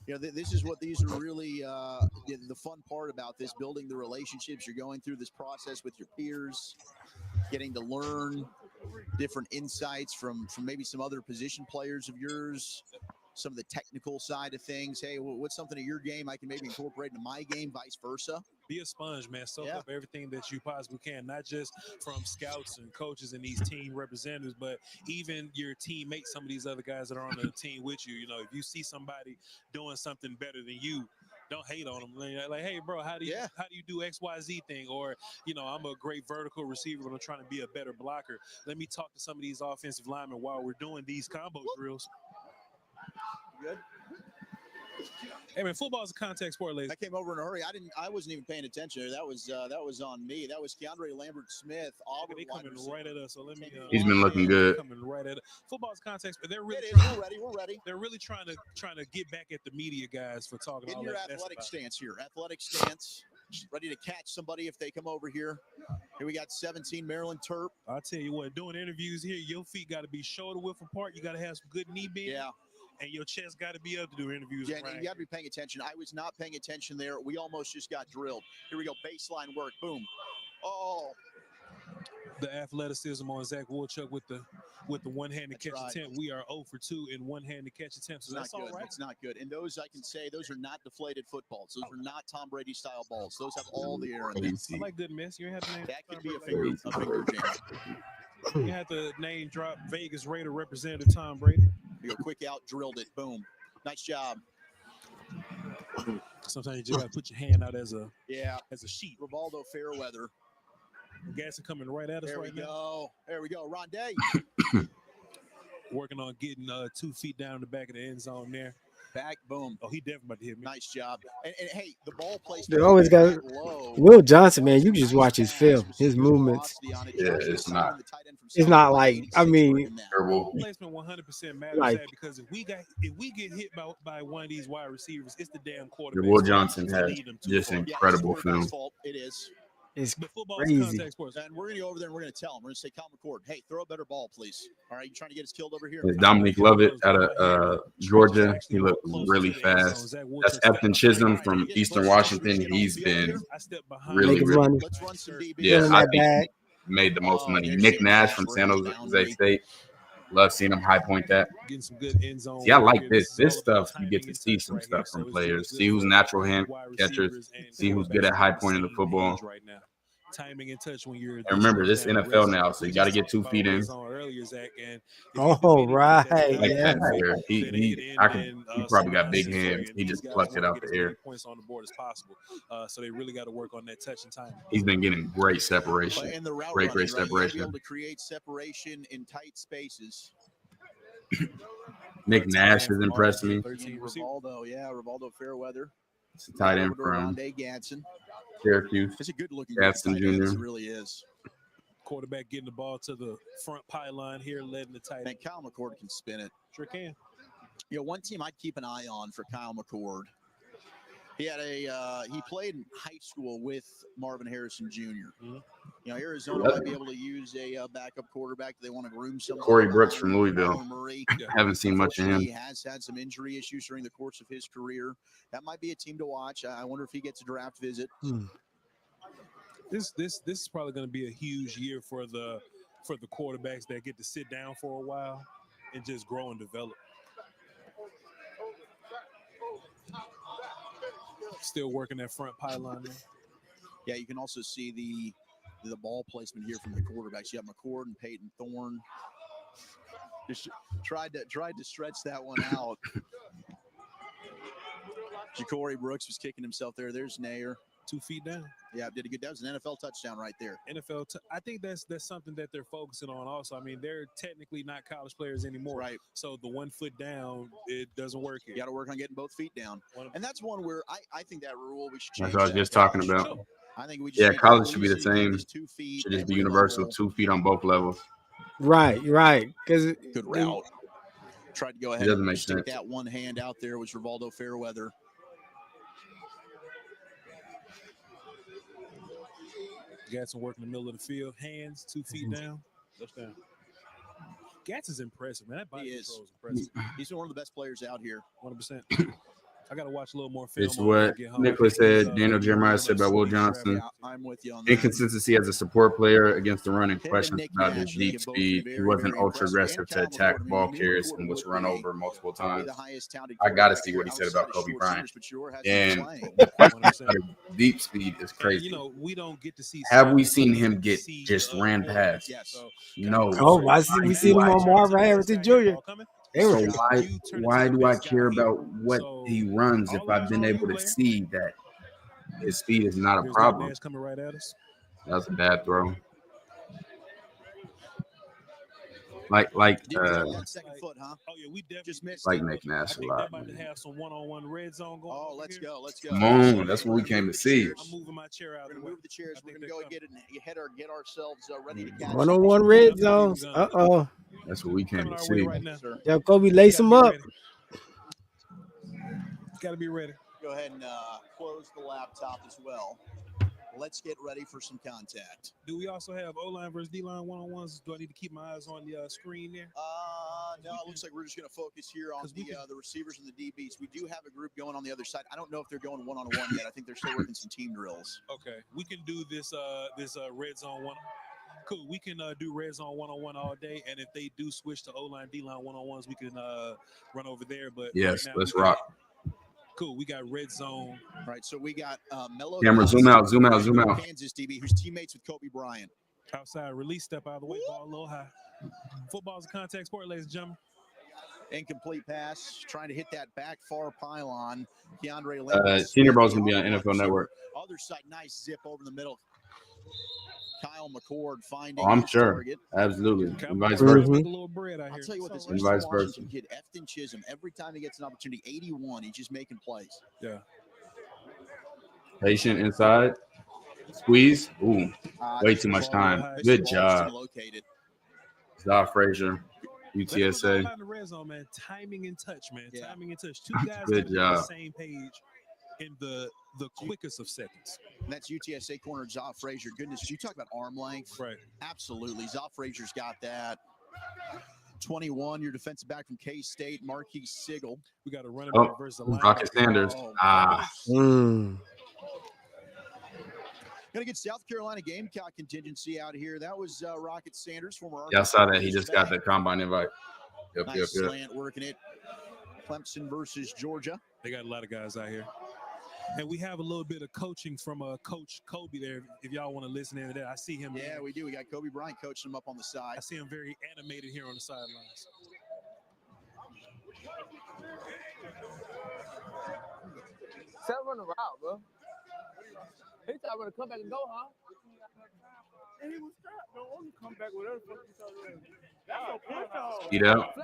This is what these are really the fun part about this, building the relationships. You're going through this process with your peers, getting to learn different insights from maybe some other position players of yours, some of the technical side of things. Hey, what's something in your game I can maybe incorporate into my game, vice versa? Be a sponge, man. Soak up everything that you possibly can, not just from scouts and coaches and these team representatives, but even your teammates, some of these other guys that are on the team with you. If you see somebody doing something better than you, don't hate on them. Like, hey, bro, how do you do XYZ thing? Or, I'm a great vertical receiver, but I'm trying to be a better blocker. Let me talk to some of these offensive linemen while we're doing these combo drills. Good. Hey man, football is a contact sport, ladies. I came over in a hurry. I wasn't even paying attention. That was on me. That was Keandre Lambert-Smith. They coming right at us. So let me. He's been looking good. Coming right at us. Football is context, but they're really. We're ready. They're really trying to get back at the media guys for talking. In all your that athletic stance here. Athletic stance. Ready to catch somebody if they come over here. Here we got 17 Maryland Terp. I'll tell you what, doing interviews here, your feet got to be shoulder width apart. You got to have some good knee bend. Yeah. And your chest got to be up to do interviews. Yeah, and you got to be paying attention. I was not paying attention there. We almost just got drilled. Here we go. Baseline work. Boom. Oh. The athleticism on Zach Woolchuck with the one-handed catch attempt. We are 0 for 2 in one-handed catch attempts. So that's not good. all right. It's not good. And those, I can say, those are not deflated footballs. Those are not Tom Brady style balls. Those have all the air in them. I like good miss. You have to name that could be a finger jam. You have to name drop Vegas Raider representative Tom Brady. You go quick out, drilled it. Boom. Nice job. Sometimes you just got to put your hand out as a sheet. Rivaldo Fairweather. Gasson coming right at us now. There we go. Rondé. Working on getting 2 feet down the back of the end zone there. Back, boom. Oh, he definitely about to hit me. Nice job. And hey, the ball placed. They always got Will Johnson, man. You just watch his film, his movements. Yeah, it's not. It's not like, I mean, Ball placement 100% matters like, that because if we get hit by one of these wide receivers, it's the damn Yeah, quarterback. Will Johnson has just incredible film. It is. It's But football crazy. is contact sports. And we're going to go over there and we're going to tell him. We're going to say, Kyle McCord, hey, throw a better ball, please. All right, you trying to get us killed over here? There's Dominique Lovett out of Georgia. He looked really fast. That's Efton Chisholm from Eastern Washington. He's been really, Making really money. yeah. Filling I that think bag. he made the most money. Nick Nash from San Jose State. Love seeing him high point that. Getting some good end zone. See, I like this. This stuff, you get to see some stuff from players. See who's natural hand catchers. See who's good at high pointing the football. Right now. Timing and touch when you're. And remember, this NFL now, so you got to get 2 feet in. Oh, right. Like Yeah. that he probably got big hands. He just plucked it out the air. Points on the board as possible. So they really got to work on that touch and timing. He's been getting great separation. In the route Great running, right, separation. be able to create separation in tight spaces. Nick Nash has impressed me. Rivaldo Fairweather. It's a tight end from Ganson. Syracuse. It's a good-looking Gaston Jr. It really is. Quarterback getting the ball to the front pylon here, letting the tight end. And Kyle McCord can spin it. Sure can. You know, one team I'd keep an eye on for Kyle McCord. He played in high school with Marvin Harrison Jr. Mm-hmm. You know, Arizona might be able to use a backup quarterback. They want to groom someone. Corey Brooks from Louisville. Haven't seen much of him. He has had some injury issues during the course of his career. That might be a team to watch. I wonder if he gets a draft visit. This is probably going to be a huge year for the quarterbacks that get to sit down for a while and just grow and develop. Still working that front pylon there. Yeah, you can also see the ball placement here from the quarterbacks. You have McCord and Peyton Thorne. Just tried to stretch that one out. Ja'Cory Brooks was kicking himself there. There's Nair. 2 feet down. Yeah, did a good. That was an NFL touchdown right there. I think that's something that they're focusing on also. I mean, they're technically not college players anymore. Right. So the 1 foot down, it doesn't work here. You got to work on getting both feet down. And that's one where I think that rule we should change. That's what I was just talking about. I think we just college should be the same. Should just be universal, 2 feet on both levels. Right. Because good route. Tried to go ahead and stick that one hand out there was Rivaldo Fairweather. Gatson working in the middle of the field, hands 2 feet down, touchdown. Gatson's impressive, man. That body control is impressive. He's one of the best players out here. 100%. I got to watch a little more film. It's what Nicholas said, Daniel Jeremiah said about Will Johnson. I'm with you on that. Inconsistency as a support player against the run and questions about his deep speed. He wasn't ultra aggressive to attack ball carriers and was run over multiple times. I got to see what he said about Kobe Bryant. And the question about deep speed is crazy. You know, we don't get to see. Have we seen him get just ran past? No. Oh, we seen him on Marvin Harrison Jr. So why do I care about what he runs if I've been able to see that his speed is not a problem? Coming right at us. That was a bad throw. Like second foot, huh? Oh yeah, we definitely just missed. Like Nick Nash a lot. About to have some one-on-one red zone going. Oh, let's go. Come on, that's what we came to see. I'm moving my chair out. We're gonna move the chairs. We're gonna go and get ourselves ready to catch. One-on-one red zones. That's what we came to see. Right now. Yeah, Kobe, lace him up. Got to be ready. Go ahead and close the laptop as well. Let's get ready for some contact. Do we also have O-line versus D-line one-on-ones? Do I need to keep my eyes on the screen there? No, it looks like we're just going to focus here on the receivers and the DBs. We do have a group going on the other side. I don't know if they're going one-on-one yet. I think they're still working some team drills. Okay, we can do this red zone one. Cool, we can do red zone one-on-one all day, and if they do switch to O-line, D-line one-on-ones, we can run over there. But yes, right now, let's rock. Cool, we got red zone. All right, so we got Mello. Camera, zoom out. Kansas DB, who's teammates with Kobe Bryant. Outside release, step out of the way, ball a little high. Football's a contact sport, ladies and gentlemen. Incomplete pass, trying to hit that back far pylon. Keandre Senior Ball's going to be on NFL Network. Other side, nice zip over the middle. Kyle McCord finding I'm his sure. target. Absolutely. And vice versa. I'll tell you what, this and vice versa. Kid, Efton Chisholm, every time he gets an opportunity, 81, he's just making plays. Yeah. Patient inside. Squeeze. Ooh, way too much time. Good job. Zah Frazier, UTSA. In the red zone, man. Timing and touch, man. Yeah. Timing and touch. Two guys Good got to be on the job. same page in the quickest of seconds. And that's UTSA corner Zah Frazier. Goodness, you talk about arm length. Right. Absolutely. Zah Frazier's got that. 21, your defensive back from K-State, Marquis Sigel. We got a running back versus a linebacker. Rocket Sanders. Gonna get South Carolina Gamecock contingency out here. That was Rocket Sanders, former. Yeah, I saw that. He just got the combine invite. Yep, nice slant working it. Clemson versus Georgia. They got a lot of guys out here. And we have a little bit of coaching from Coach Kobe there. If y'all want to listen into that, I see him. Yeah, we do. We got Kobe Bryant coaching him up on the side. I see him very animated here on the sidelines. Set run around, bro. He thought we're gonna come back and go, huh? And he was strapped. Don't only come back with other fucking stuff. That's a push-off. Eat out.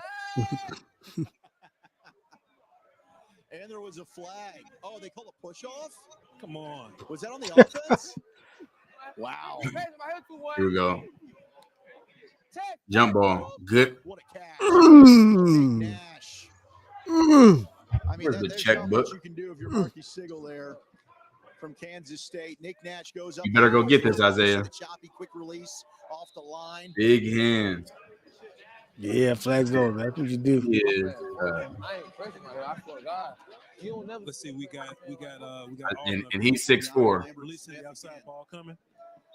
And there was a flag. Oh, they called a push-off? Come on. Was that on the offense? Wow. Here we go. Jump ball. Good. What a catch. Nash. I mean, Where's the there's checkbook? not much you can do if you're Marquis Sigel there from Kansas State. Nick Nash goes up. You better go get this, Isaiah. Choppy, quick release off the line. Big hands. Yeah, flags going. That's what you do. He is. I ain't pressing my head. I swear to God. You don't never. Let's see. We got. And he's 6'4". Releasing the outside ball coming.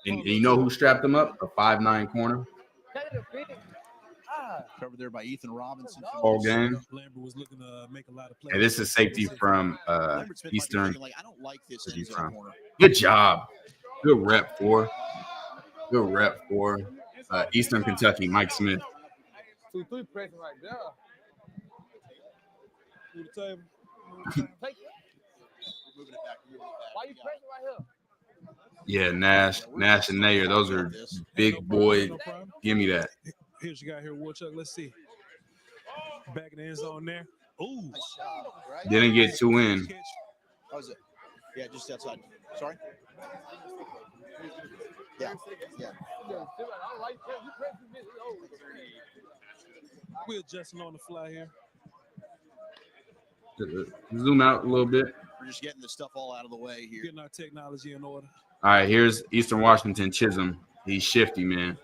And you know who strapped him up? A 5'9" corner. Covered there by Ethan Robinson. All game. Lambert was looking to make a lot of plays. And this is safety from Eastern. I don't like this end zone corner. Good job. Good rep for Eastern Kentucky, Mike Smith. 2-3 pressing right there. Through the table. Why you pressing right here? Yeah, Nash and Nayer. Those are big boy. Give me that. Here's your guy here, Warchuck. Let's see. Back in the end zone there. Ooh. Didn't get two in. How was it? Yeah, just outside. Sorry? Yeah. We're adjusting on the fly here. Zoom out a little bit. We're just getting the stuff all out of the way here. Getting our technology in order. All right, here's Eastern Washington Chisholm. He's shifty, man.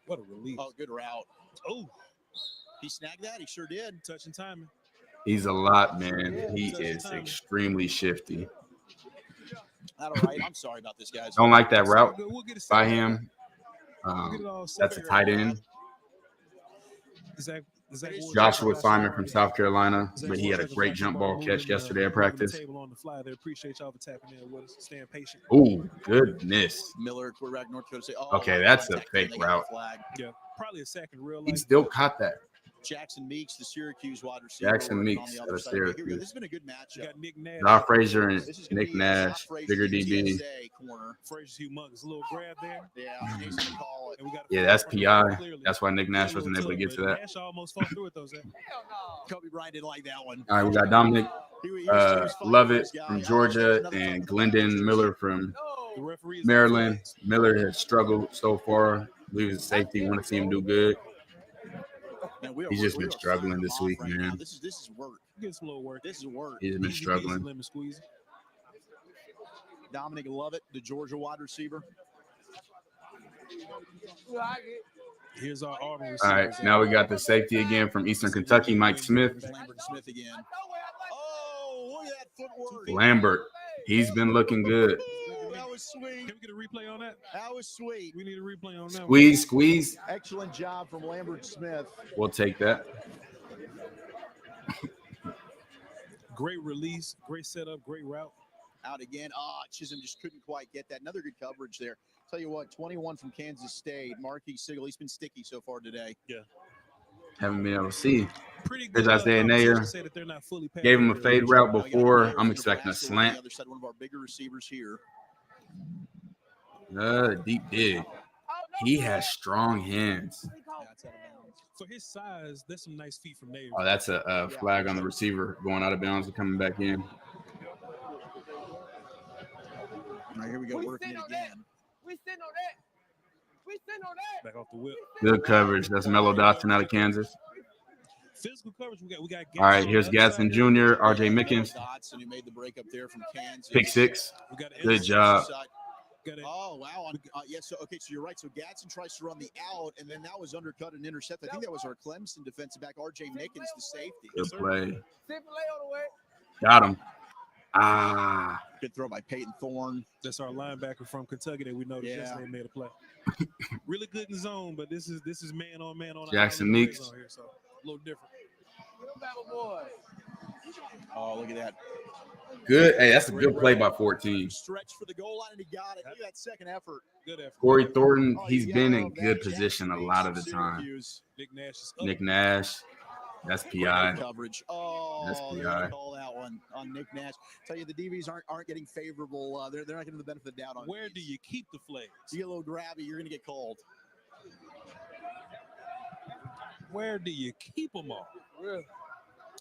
What a release. Oh, good route. Oh, he snagged that. He sure did. Touching timing. He's a lot, man. He is extremely shifty. All right. I'm sorry about this, guys. Don't like that route by him. That's a tight end. Joshua Simon from South Carolina, but he had a great jump ball catch yesterday at practice. Appreciate y'all for tapping in with us. Staying patient. Oh, goodness. Miller, quarterback, North Dakota State. Oh, okay, that's a fake route. Yeah, probably a second real life. He still caught that. Jackson Meeks, the Syracuse wide receiver. Jackson Meeks out of Syracuse. This has been a good matchup. Zah Frazier and Nick Nash, bigger DB. Frazier's humongous. A little grab there. Yeah, he's gonna call it. Yeah, that's PI. That's why Nick Nash wasn't able to get to that. Nash almost fought through it, though, Zach. Kobe Bryant didn't like that one. All right, we got Dominic Lovett from Georgia and Glendon Miller from Maryland. Miller has struggled so far. I believe his safety. Want to see him do good. He's just been struggling this week, man. This is work. Get some little work. This is work. He's been struggling. Lemon squeeze. Dominic Lovett, the Georgia wide receiver. Here's our Auburn receiver. All right, now we got the safety again from Eastern Kentucky, Mike Smith. Lambert Smith again. Oh, look at that footwork. Lambert, he's been looking good. That was sweet. Can we get a replay on that? That was sweet. We need a replay on that. Squeeze. Excellent job from Lambert Smith. We'll take that. Great release, great setup, great route. Out again. Chisholm just couldn't quite get that. Another good coverage there. Tell you what, 21 from Kansas State. Marquis Sigel, he's been sticky so far today. Yeah. Haven't been able to see. Pretty There's good. Isaiah Nayer. Gave him a fade route before. I'm expecting a slant. Other side, one of our bigger receivers here. Deep dig. He has strong hands. For his size, there's some nice feet from Nayer. Oh, that's a flag on the receiver going out of bounds and coming back in. All right, here we go, working it again. We sitting on that. Back off the whip. Good coverage. That's Mello Dotson out of Kansas. Physical coverage. We got. All right, here's Gatson Jr., R.J. Mickens. Dotson, who made the break up there from Kansas. Pick six. Good job. Oh, wow. Yes, so you're right. So Gatson tries to run the out, and then that was undercut and intercepted. I think that was our Clemson defensive back, R.J. Mickens, the safety. Good play. Got him. Ah. Good throw by Peyton Thorne. That's our linebacker from Kentucky that we noticed yesterday made a play. Really good in zone, but this is man on man on Jackson Meeks. Here, so a little different. Oh, look at that. Good. Hey, that's a good play by 14. Stretch for the goal line, and he got it. Look at that second effort. Good effort. Corey Thornton, he's been in good position a lot of the time. Nick Nash. That's PI. Coverage. Oh, that's PI. PI. Call that one on Nick Nash. Tell you the DBs aren't getting favorable. They're not getting the benefit of the doubt on. Where do you keep the flags? You get a little grabby, you're going to get called. Where do you keep them all?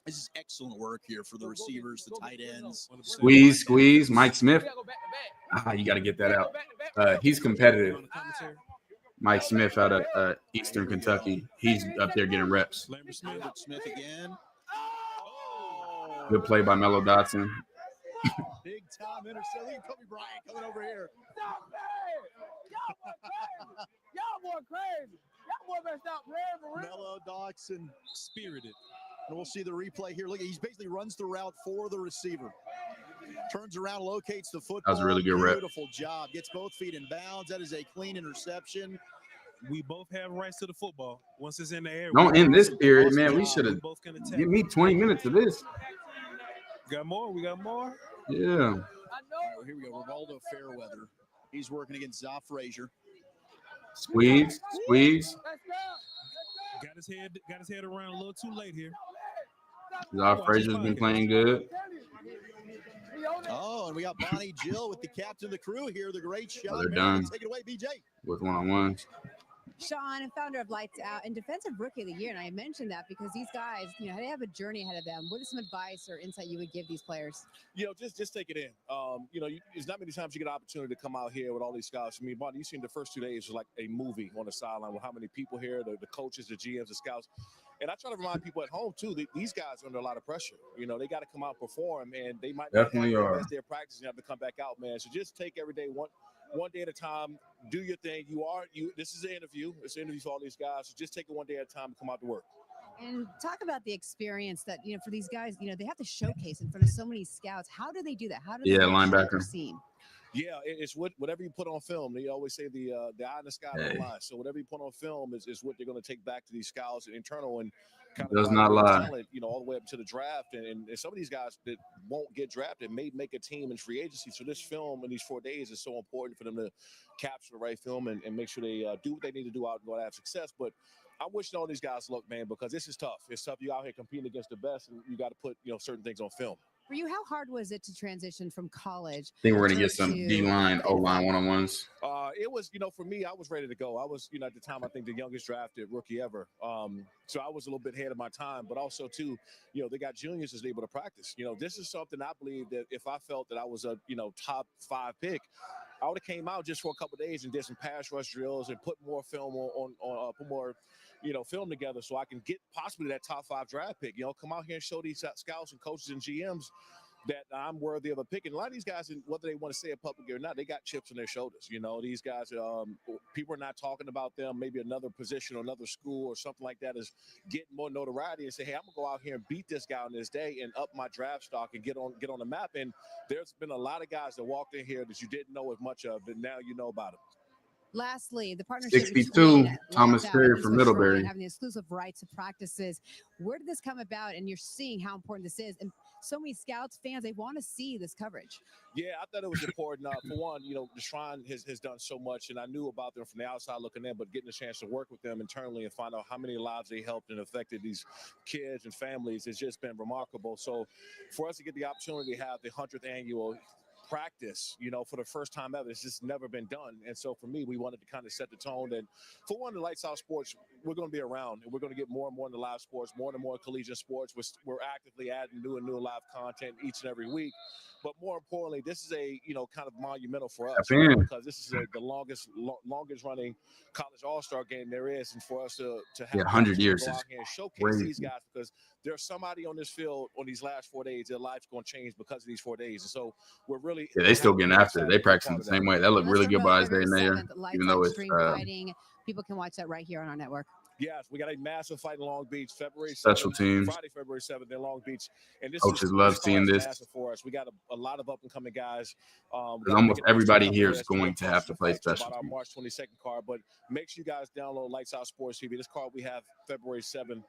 This is excellent work here for the receivers, the tight ends. Squeeze. Mike Smith. You got to get that out. He's competitive. Mike Smith out of Eastern Kentucky. He's up there getting reps. Smith again. Good play by Mello Dotson. Big time intercept. Look at Kobe Bryant coming over here. Y'all boy crazy. Y'all boy better stop playing for real. Mello Dotson, spirited. And we'll see the replay here. Look, he basically runs the route for the receiver. Turns around, locates the football. That was a really good rep. Beautiful job. Gets both feet in bounds. That is a clean interception. We both have rights to the football. Once it's in the air. Don't end this period, man. We should have. Give me 20 minutes of this. Got more? We got more? Yeah. All right, here we go. Rivaldo Fairweather. He's working against Zoff Frazier. Squeeze. Got his head around a little too late here. Zoff Frazier's been playing good. Oh, and we got Bonnie Jill with the captain of the crew here. The great shot. They're done. Take it away, BJ. With one-on-ones. Sean, founder of Lights Out and Defensive Rookie of the Year, and I mentioned that because these guys, they have a journey ahead of them. What is some advice or insight you would give these players? Just take it in. There's not many times you get an opportunity to come out here with all these scouts. I mean, Bonnie, you've seen the first 2 days was like a movie on the sideline with how many people here, the coaches, the GMs, the scouts. And I try to remind people at home, too, that these guys are under a lot of pressure. They got to come out and perform, and they might definitely not are. As they're practicing, have to come back out, man. So just take every day one day at a time. Do your thing. This is an interview. It's an interview for all these guys. So just take it one day at a time and come out to work. And talk about the experience that, for these guys, they have to showcase in front of so many scouts. How do they do that? How do they linebacker. Yeah, it's whatever you put on film. They always say the eye in the sky don't lie. So whatever you put on film is what they're going to take back to these scouts and internal and kind of does not lie. Talent, all the way up to the draft. And some of these guys that won't get drafted may make a team in free agency. So this film in these 4 days is so important for them to capture the right film and make sure they do what they need to do out and go to have success. But I'm wishing all these guys luck, man, because this is tough. It's tough. You out here competing against the best, and you got to put certain things on film. For you, how hard was it to transition from college? I think we're going to get some D-line, O-line one-on-ones. It was, for me, I was ready to go. I was, at the time, I think the youngest drafted rookie ever. So I was a little bit ahead of my time, but also, too, they got juniors that's able to practice. This is something I believe that if I felt that I was a, top 5 pick, I would have came out just for a couple of days and did some pass rush drills and put more film put more film together so I can get possibly that top 5 draft pick. Come out here and show these scouts and coaches and GMs that I'm worthy of a pick. And a lot of these guys, whether they want to say it publicly or not, they got chips on their shoulders. These guys, people are not talking about them. Maybe another position or another school or something like that is getting more notoriety and say, hey, I'm going to go out here and beat this guy on this day and up my draft stock and get on the map. And there's been a lot of guys that walked in here that you didn't know as much of, but now you know about them. Lastly, the partnership 62, Thomas Perry from Middlebury. Having the exclusive right to practices. Where did this come about? And you're seeing how important this is. And so many scouts, fans, they want to see this coverage. Yeah, I thought it was important. For one, the Shrine has done so much, and I knew about them from the outside looking in, but getting a chance to work with them internally and find out how many lives they helped and affected these kids and families has just been remarkable. So for us to get the opportunity to have the 100th annual practice, for the first time ever. It's just never been done. And so for me, we wanted to kind of set the tone. And for one, the Lights Out Sports, we're going to be around, and we're going to get more and more into live sports, more and more collegiate sports. We're actively adding new and new live content each and every week. But more importantly, this is a, kind of monumental for us, right? Because this is the longest running college all-star game there is. And for us to have 100 years go is out here and showcase crazy. these guys, because there's somebody on this field on these last 4 days, their life's going to change because of these 4 days. And so we're really they still getting after it. They practicing the same way. That looked really good by Isaiah Nayer, even though it's fighting. People can watch that right here on our network. Yes, we got a massive fight in Long Beach, February 7th, special teams. Friday, February 7th in Long Beach. And this Coaches love seeing this. Massive for us. We got a lot of up-and-coming guys. Almost everybody here is going to have to play special about our teams. March 22nd card, but make sure you guys download Lights Out Sports TV. This card we have February 7th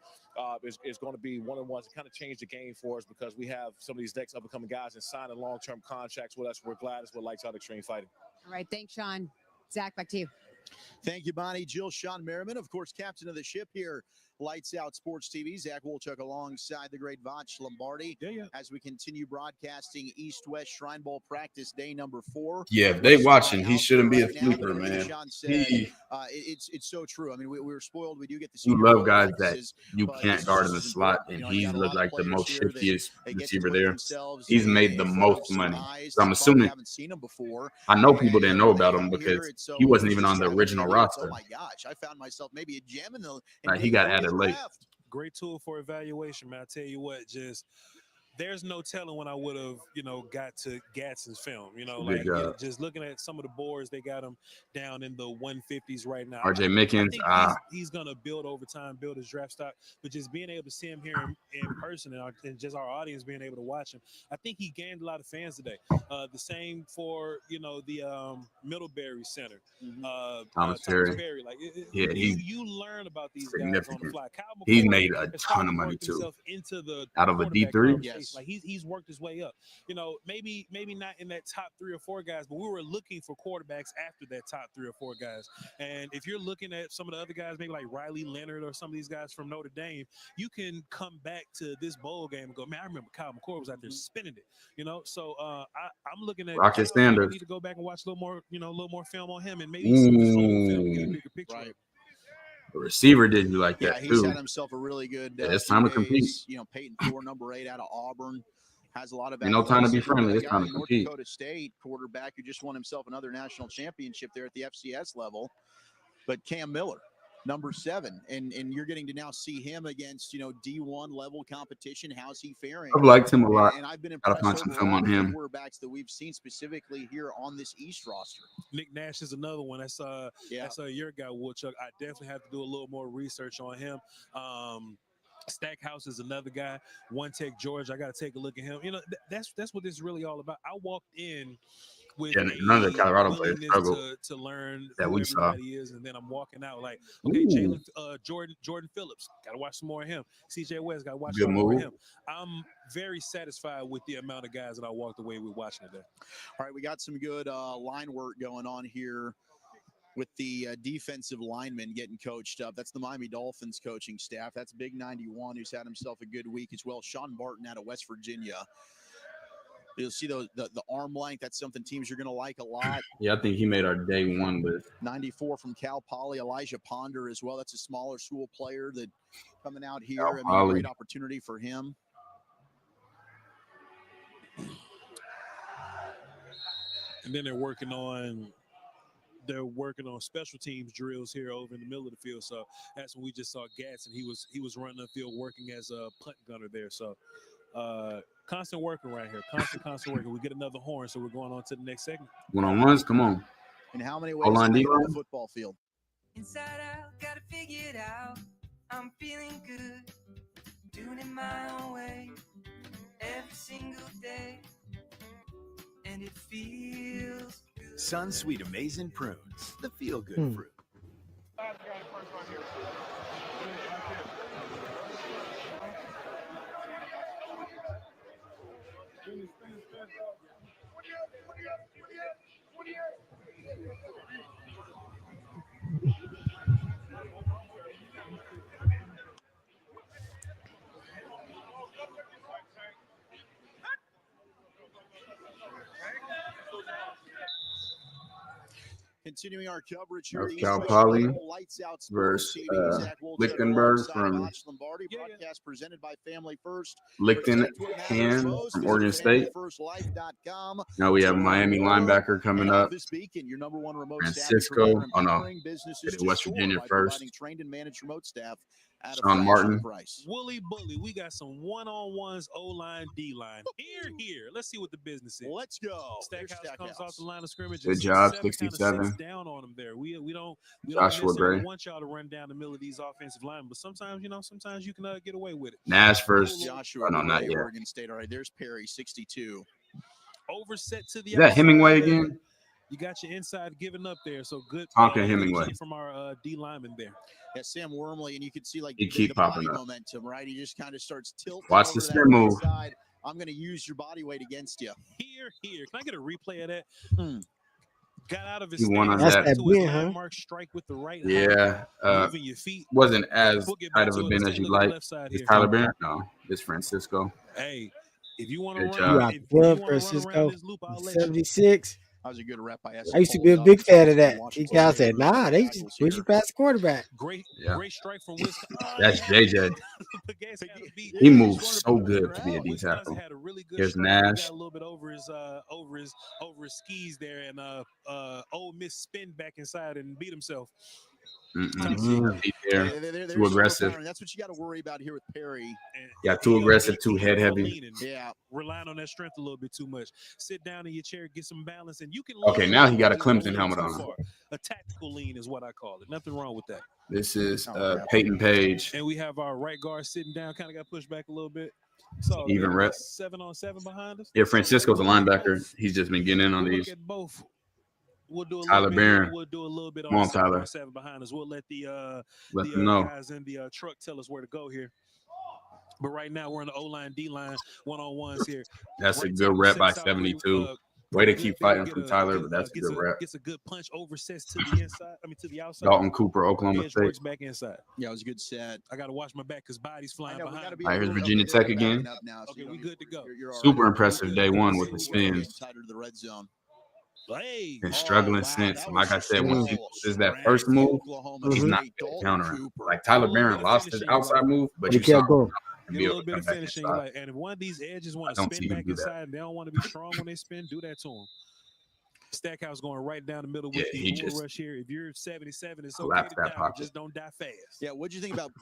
is going to be one-on-ones to kind of change the game for us, because we have some of these next up-and-coming guys and signing long-term contracts with us. We're glad it's with Lights Out Extreme Fighting. All right, thanks, Sean. Zach, back to you. Thank you, Bonnie. Jill, Sean Merriman, of course, captain of the ship here, Lights Out Sports TV. Zach Wolchuk alongside the great Vach Lombardi as we continue broadcasting East-West Shrine Bowl practice day number 4. Yeah, if they watching, he shouldn't be a sleeper, man. Sean said, it's so true. I mean, we're spoiled. We do get to see You love guys that you can't guard in the slot, and he's looked like the most shiftiest receiver there. He's made the most money. So I'm assuming, I know people didn't know about him because he wasn't even on the original roster. Oh my gosh, I found myself maybe a gem in the. Like, he got added late. Great tool for evaluation, man. I tell you what, there's no telling when I would have, got to Gadsden's film. Just looking at some of the boards, they got him down in the 150s right now. RJ Mickens, I think he's going to build over time, build his draft stock, but just being able to see him here in person and just our audience being able to watch him, I think he gained a lot of fans today. The same for, the Middlebury Center. Thomas Terry. You learn about these guys on the fly. Kyle McCord, he's made a ton of money too. Out of a D3. Yes. Like he's worked his way up. Maybe not in that top 3 or 4 guys, but we were looking for quarterbacks after that top 3 or 4 guys. And if you're looking at some of the other guys, maybe like Riley Leonard or some of these guys from Notre Dame, you can come back to this bowl game and go, man, I remember Kyle McCord was out there spinning it. So I'm looking at Rocket Sanders. I need to go back and watch a little more film on him, and maybe some of his old film and get a bigger picture. Right. The receiver did you like that he's too. had himself a really good. It's time to compete. Peyton Thor, number 8 out of Auburn, has a lot of. Ain't no time to be friendly. It's time to North compete. Dakota State quarterback who just won himself another national championship there at the FCS level, but Cam Miller, number 7, and you're getting to now see him against D1 level competition. How's he faring? I've liked him a lot. And I've been Gotta impressed find some film on him. Quarterbacks that we've seen specifically here on this East roster. Nick Nash is another one. That's your guy, Woodchuck. I definitely have to do a little more research on him. Stackhouse is another guy. One Tech George. I got to take a look at him. That's what this is really all about. I walked in with none of the Colorado players struggle to learn that who we saw. everybody is, and then I'm walking out like, okay, Jalen, Jordan Phillips, got to watch some more of him. CJ West, got to watch some more of him. I'm very satisfied with the amount of guys that I walked away with watching today. All right, we got some good line work going on here with the defensive linemen getting coached up. That's the Miami Dolphins coaching staff. That's Big 91, who's had himself a good week as well. Sean Barton out of West Virginia. You'll see the arm length. That's something teams are going to like a lot. Yeah, I think he made our day 1 list. 94 from Cal Poly. Elijah Ponder as well. That's a smaller school player that coming out here. Great opportunity for him. And then they're working on special teams drills here over in the middle of the field. So that's when we just saw Gadsden. He was running the field working as a punt gunner there. So constant working right here. Constant working. We get another horn, so we're going on to the next segment. One-on-ones, come on. In how many ways can I go on the football field? Inside out, gotta figure it out. I'm feeling good, doing it my own way, every single day, and it feels good. Sunsweet Amazing Prunes, the feel-good fruit. Continuing our coverage here. Of Cal Poly versus Lichtenberg from Broadcast presented by Family First. Lichtenham from Oregon State. Now we have Miami linebacker coming up. Your number one remote Francisco. Oh no, West Virginia first. Trained and managed remote staff. Sean Martin. Wooly Bully, we got some one-on-ones, O-line, D-line. Here. Let's see what the business is. Let's go. Stackhouse comes off the line of scrimmage. Good job, 67. Down on them there. We don't Joshua Gray. want y'all to run down the middle of these offensive linemen, but sometimes you can get away with it. Nash first. Joshua no, not yet. Oregon State. All right, there's Perry, 62. Overset to the Is that outside. Hemingway again? You got your inside giving up there, so good. Tonka Hemingway from our D lineman there. Yeah, Sam Wormley, and you can see he keep popping up. Momentum, right? He just kind of starts tilting. Watch the spin move. Side. I'm going to use your body weight against you. Here. Can I get a replay of that? Got out of his stance. That's that being, huh? Mark strike with the right. Yeah. Moving your feet. Wasn't as tight of a bend as you like. Is Tyler Barron? No, it's Francisco. Hey, if you want to run, Francisco, 76. That was a good rep. I used to be a big fan of that. He kind of said, "Nah, they just push you past the quarterback." Great strike from Wisconsin. That's JJ. He moves so good to be a D tackle. Here's Nash. A little bit over his skis there, and Ole Miss spin back inside and beat himself. Too aggressive. That's what you got to worry about here with Perry. Yeah, too aggressive, too head heavy. Yeah, relying on that strength a little bit too much. Sit down in your chair, get some balance, and you can. Okay, now he got a Clemson helmet on. A tactical lean is what I call it. Nothing wrong with that. This is Peyton Page. And we have our right guard sitting down, kind of got pushed back a little bit. So even rep. 7-on-7 behind us. Yeah, Francisco's a linebacker. He's just been getting in on these. Both. We'll do a Tyler Barron. We'll do a little bit on 7 behind us. We'll let the guys in the truck tell us where to go here. But right now we're in the O-line, D-line, one-on-ones here. That's a good rep by 72. Way to keep fighting from Tyler, but that's a good rep. Gets a good punch, oversets to the inside. To the outside. Dalton Cooper, Oklahoma State. Works back inside. Yeah, it was a good set. I got to watch my back because body's flying behind. All right, here's Virginia Tech again. Okay, we good to go. Super impressive day one with the spins. Tighter to the red zone. Hey, been struggling since. Like I said, once he loses that first move, he's not going to counter him. Like Tyler Barron lost his outside move, but you saw him and be able to come back inside. And if one of these edges want to spin back inside and they don't want to be strong when they spin, do that to them. Stackhouse going right down the middle with the bull rush here. If you're 77, it's okay to die. Just don't die fast. Yeah, what'd you think about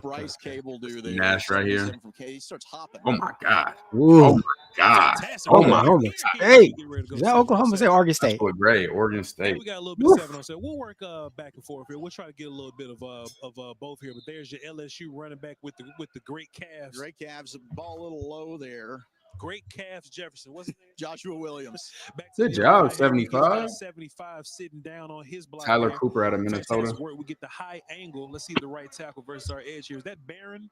Bryce Cable do there? Nash right here. He starts hopping. Oh my God. Ooh. Oh my God. Oh my God. Hey, is that Oklahoma State, Oregon State? That's great. Oregon State. We got a little bit of 7-on-7. We'll work back and forth here. We'll try to get a little bit of both here. But there's your LSU running back with the great calves. Great calves. Ball a little low there. Great calves, Jefferson. What's his name? Joshua Williams. Good job, 75. 75 sitting down on his block. Tyler Cooper out of Minnesota. We get the high angle. Let's see the right tackle versus our edge here. Is that Barron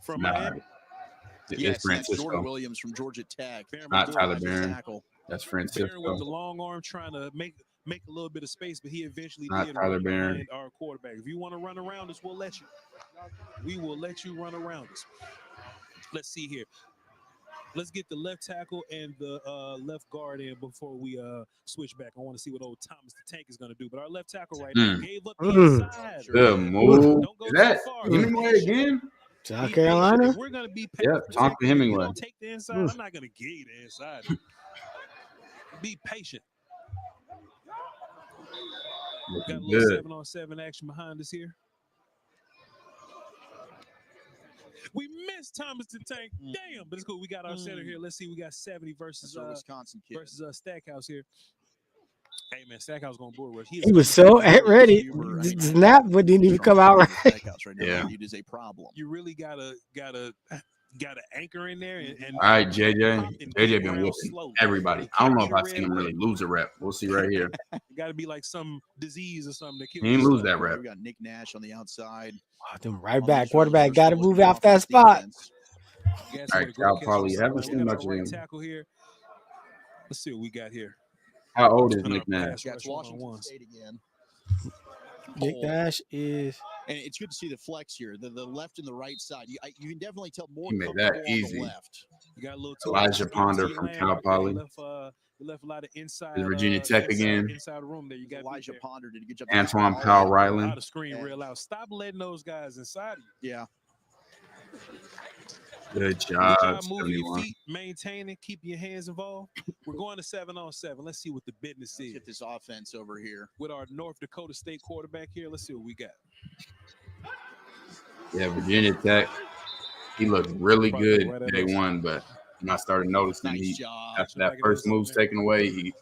from Miami? Yes, Francisco. Jordan Williams from Georgia Tech. Not Tyler Barron. That's Francisco. Barron with the long arm trying to make a little bit of space, but he eventually did. Tyler Barron. Our quarterback. If you want to run around us, we'll let you. We will let you run around us. Let's see here. Let's get the left tackle and the left guard in before we switch back. I want to see what old Thomas the Tank is going to do. But our left tackle right now gave up the inside. Good move. Is that Hemingway again? South Carolina? We're going to be patient. Yeah, talk to Hemingway. Don't take the inside. I'm not going to give you the inside. Be patient. Got a little 7-on-7 action behind us here. We missed Thomas the Tank. Damn, but it's cool. We got our center here. Let's see. We got 70 versus Wisconsin kid. Versus Stackhouse here. Hey man, Stackhouse going bull rush. He was so ready. The snap, but didn't even come out right. Stackhouse right now. Yeah, it is a problem. You really gotta anchor in there. And all right, JJ been whooping everybody. I don't know if I've seen him really lose a rep. We'll see right here. It got to be like some disease or something. That he didn't lose that rep. We got Nick Nash on the outside. Them right back quarterback got to move out that spot. All right, Cal Poly, you haven't seen much of him. Let's see what we got here. How old is Nick Nash? That's Washington State again. Nick Nash is, and it's good to see the flex here. The left and the right side. You can definitely tell more. He made that easy. Left. You got a little Elijah Ponder from Cal Poly. We left a lot of inside. Is Virginia Tech again? Inside the room there. You got Elijah Ponder did a good job. Antoine Powell Ryland. Out of screen real out. Stop letting those guys inside you. Yeah. Good job. Moving your feet, maintaining, keeping your hands involved. We're going to 7-on-7. Let's see what the business is. Get this offense over here with our North Dakota State quarterback here. Let's see what we got. Yeah, Virginia Tech. He looked really good day one, but I started noticing after that first move's taken away, he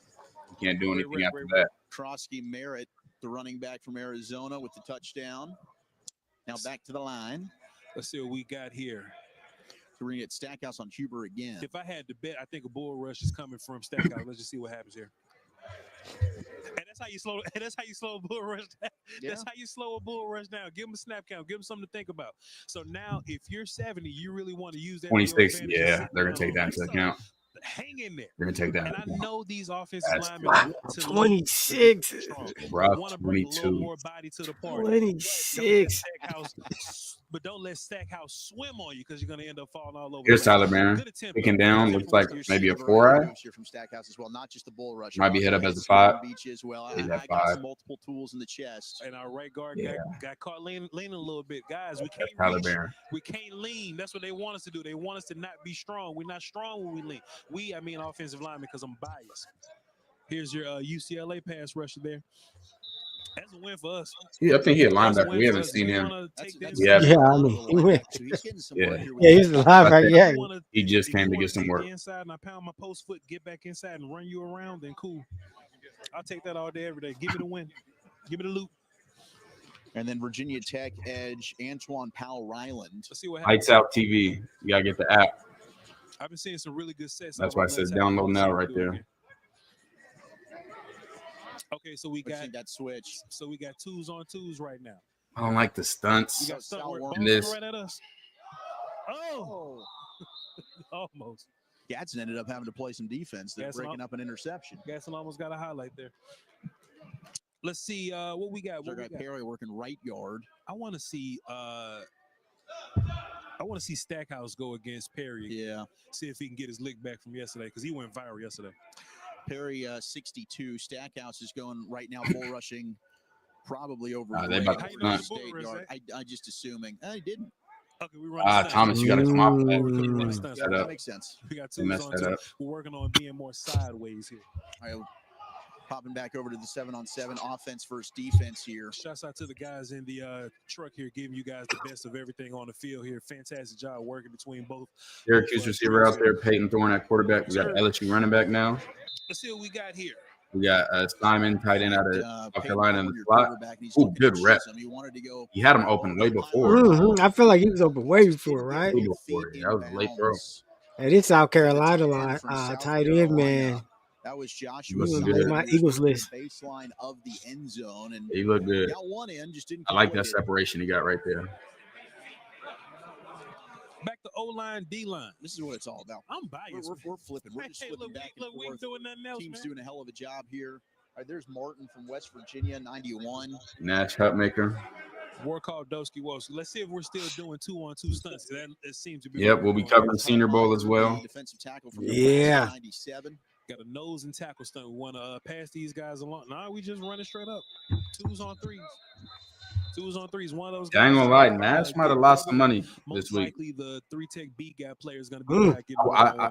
can't do anything after that. Trosky Merritt, the running back from Arizona, with the touchdown. Now back to the line. Let's see what we got here. So we're going to get Stackhouse on Huber again. If I had to bet, I think a bull rush is coming from Stackhouse. Let's just see what happens here. And that's how you slow. That's how you slow a bull rush down. Yeah. That's how you slow a bull rush down. Give him a snap count. Give him something to think about. So now, if you're 70, you really want to use that. 26. Yeah, they're gonna take that into account. Hang in there. They're gonna take that. And I know these offensive linemen. 26. Rough 22. More body to the party. 26. But don't let Stackhouse swim on you because you're going to end up falling all over. Here's Tyler Barron. Picking down. Looks like maybe a 4-eye. From Stackhouse as well, not just the bull rush. Might be hit up as a 5. As well. He's I at got 5. some multiple tools in the chest. And our right guard got caught leaning a little bit. Guys, we can't Tyler reach. Barron. We can't lean. That's what they want us to do. They want us to not be strong. We're not strong when we lean. I mean offensive lineman because I'm biased. Here's your UCLA pass rusher there. That's a win for us. Yeah, I think he a linebacker. We haven't seen him. Yeah, I mean, he went. Yeah, he's a linebacker. Yeah, he just came to get some work. Inside, and I pound my post foot, get back inside, and run you around. Then cool. I'll take that all day, every day. Give me the win. Give me the loop. And then Virginia Tech edge Antoine Powell Ryland. Let's see what happens. Lights Out TV. You gotta get the app. I've been seeing some really good sets. That's why it says download now right there. Okay, so we got that switch. So we got 2s-on-2s right now. I don't like the stunts You got stunt work in this. right at us. Oh, almost. Gadsden ended up having to play some defense. They're Gadsden breaking up an interception. Gadsden almost got a highlight there. Let's see what we got. What we got Perry working right yard. I want to see Stackhouse go against Perry. Yeah. See if he can get his lick back from yesterday because he went viral yesterday. Perry 62. Stackhouse is going right now, bull rushing probably over. They about to State yard. I just assuming. I didn't. Okay, we run. Thomas, you got to come off that. That makes sense. We got 2s-on-2. We're working on being more sideways here. All right, popping back over to the 7-on-7 offense versus defense here. Shouts out to the guys in the truck here, giving you guys the best of everything on the field here. Fantastic job working between both. Syracuse receiver out there, Peyton Thorne at quarterback. We got LSU running back now. Let's see what we got here. We got Simon tight end out of South Carolina in the slot. Ooh, good rep. He had him open way before. I feel like he was open way before, right? Way before. That was a late throw. Hey, this South Carolina line, tight end, man. That was Joshua. My Eagles list. Baseline of the end zone, and he looked good. Got one in, just didn't. I like that separation he got right there. Back to O-line, D-line. This is what it's all about. I'm biased. We're flipping. We're just flipping back and forth. We ain't doing nothing else, Team's man. doing a hell of a job here. All right, there's Martin from West Virginia, 91. Nash Hutmaker. War called Doski Woski. Let's see if we're still doing 2-on-2 stunts. That it seems to be. Yep, we'll be covering Senior Bowl as well. Defensive tackle from 97. Got a nose and tackle stunt. We want to pass these guys along. Nah, we just running straight up. 2s-on-3s. 2s-on-3s. One of those guys. I ain't gonna lie, Nash might have lost some money this week. Likely the 3-tech B gap player is going to be back.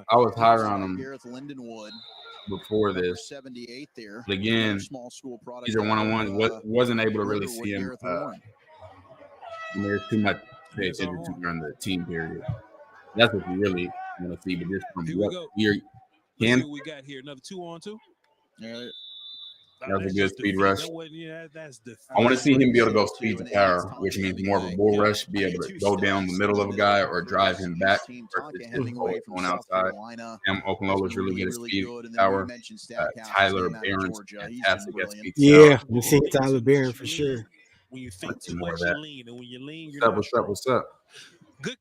I was higher on him Gareth Lindenwood before this. 78 there. But again, small school product. these are one-on-one. Wasn't able to really see him. There's too much to pay attention to during the team period. That's what you really want to see. But just from what you're Let's see what we got here. Another 2-on-2. Yeah. That was a good speed rush. That's I want to see him be able to go speed to power, which means more of a bull rush, be able to go down the middle of a guy or drive him back versus just going outside. Oklahoma is really good at speed and power. Tyler Barron's fantastic at speed. Yeah, we seen Tyler Barron for sure. When you think too much, you lean, and when you lean, you're not. What's up? Good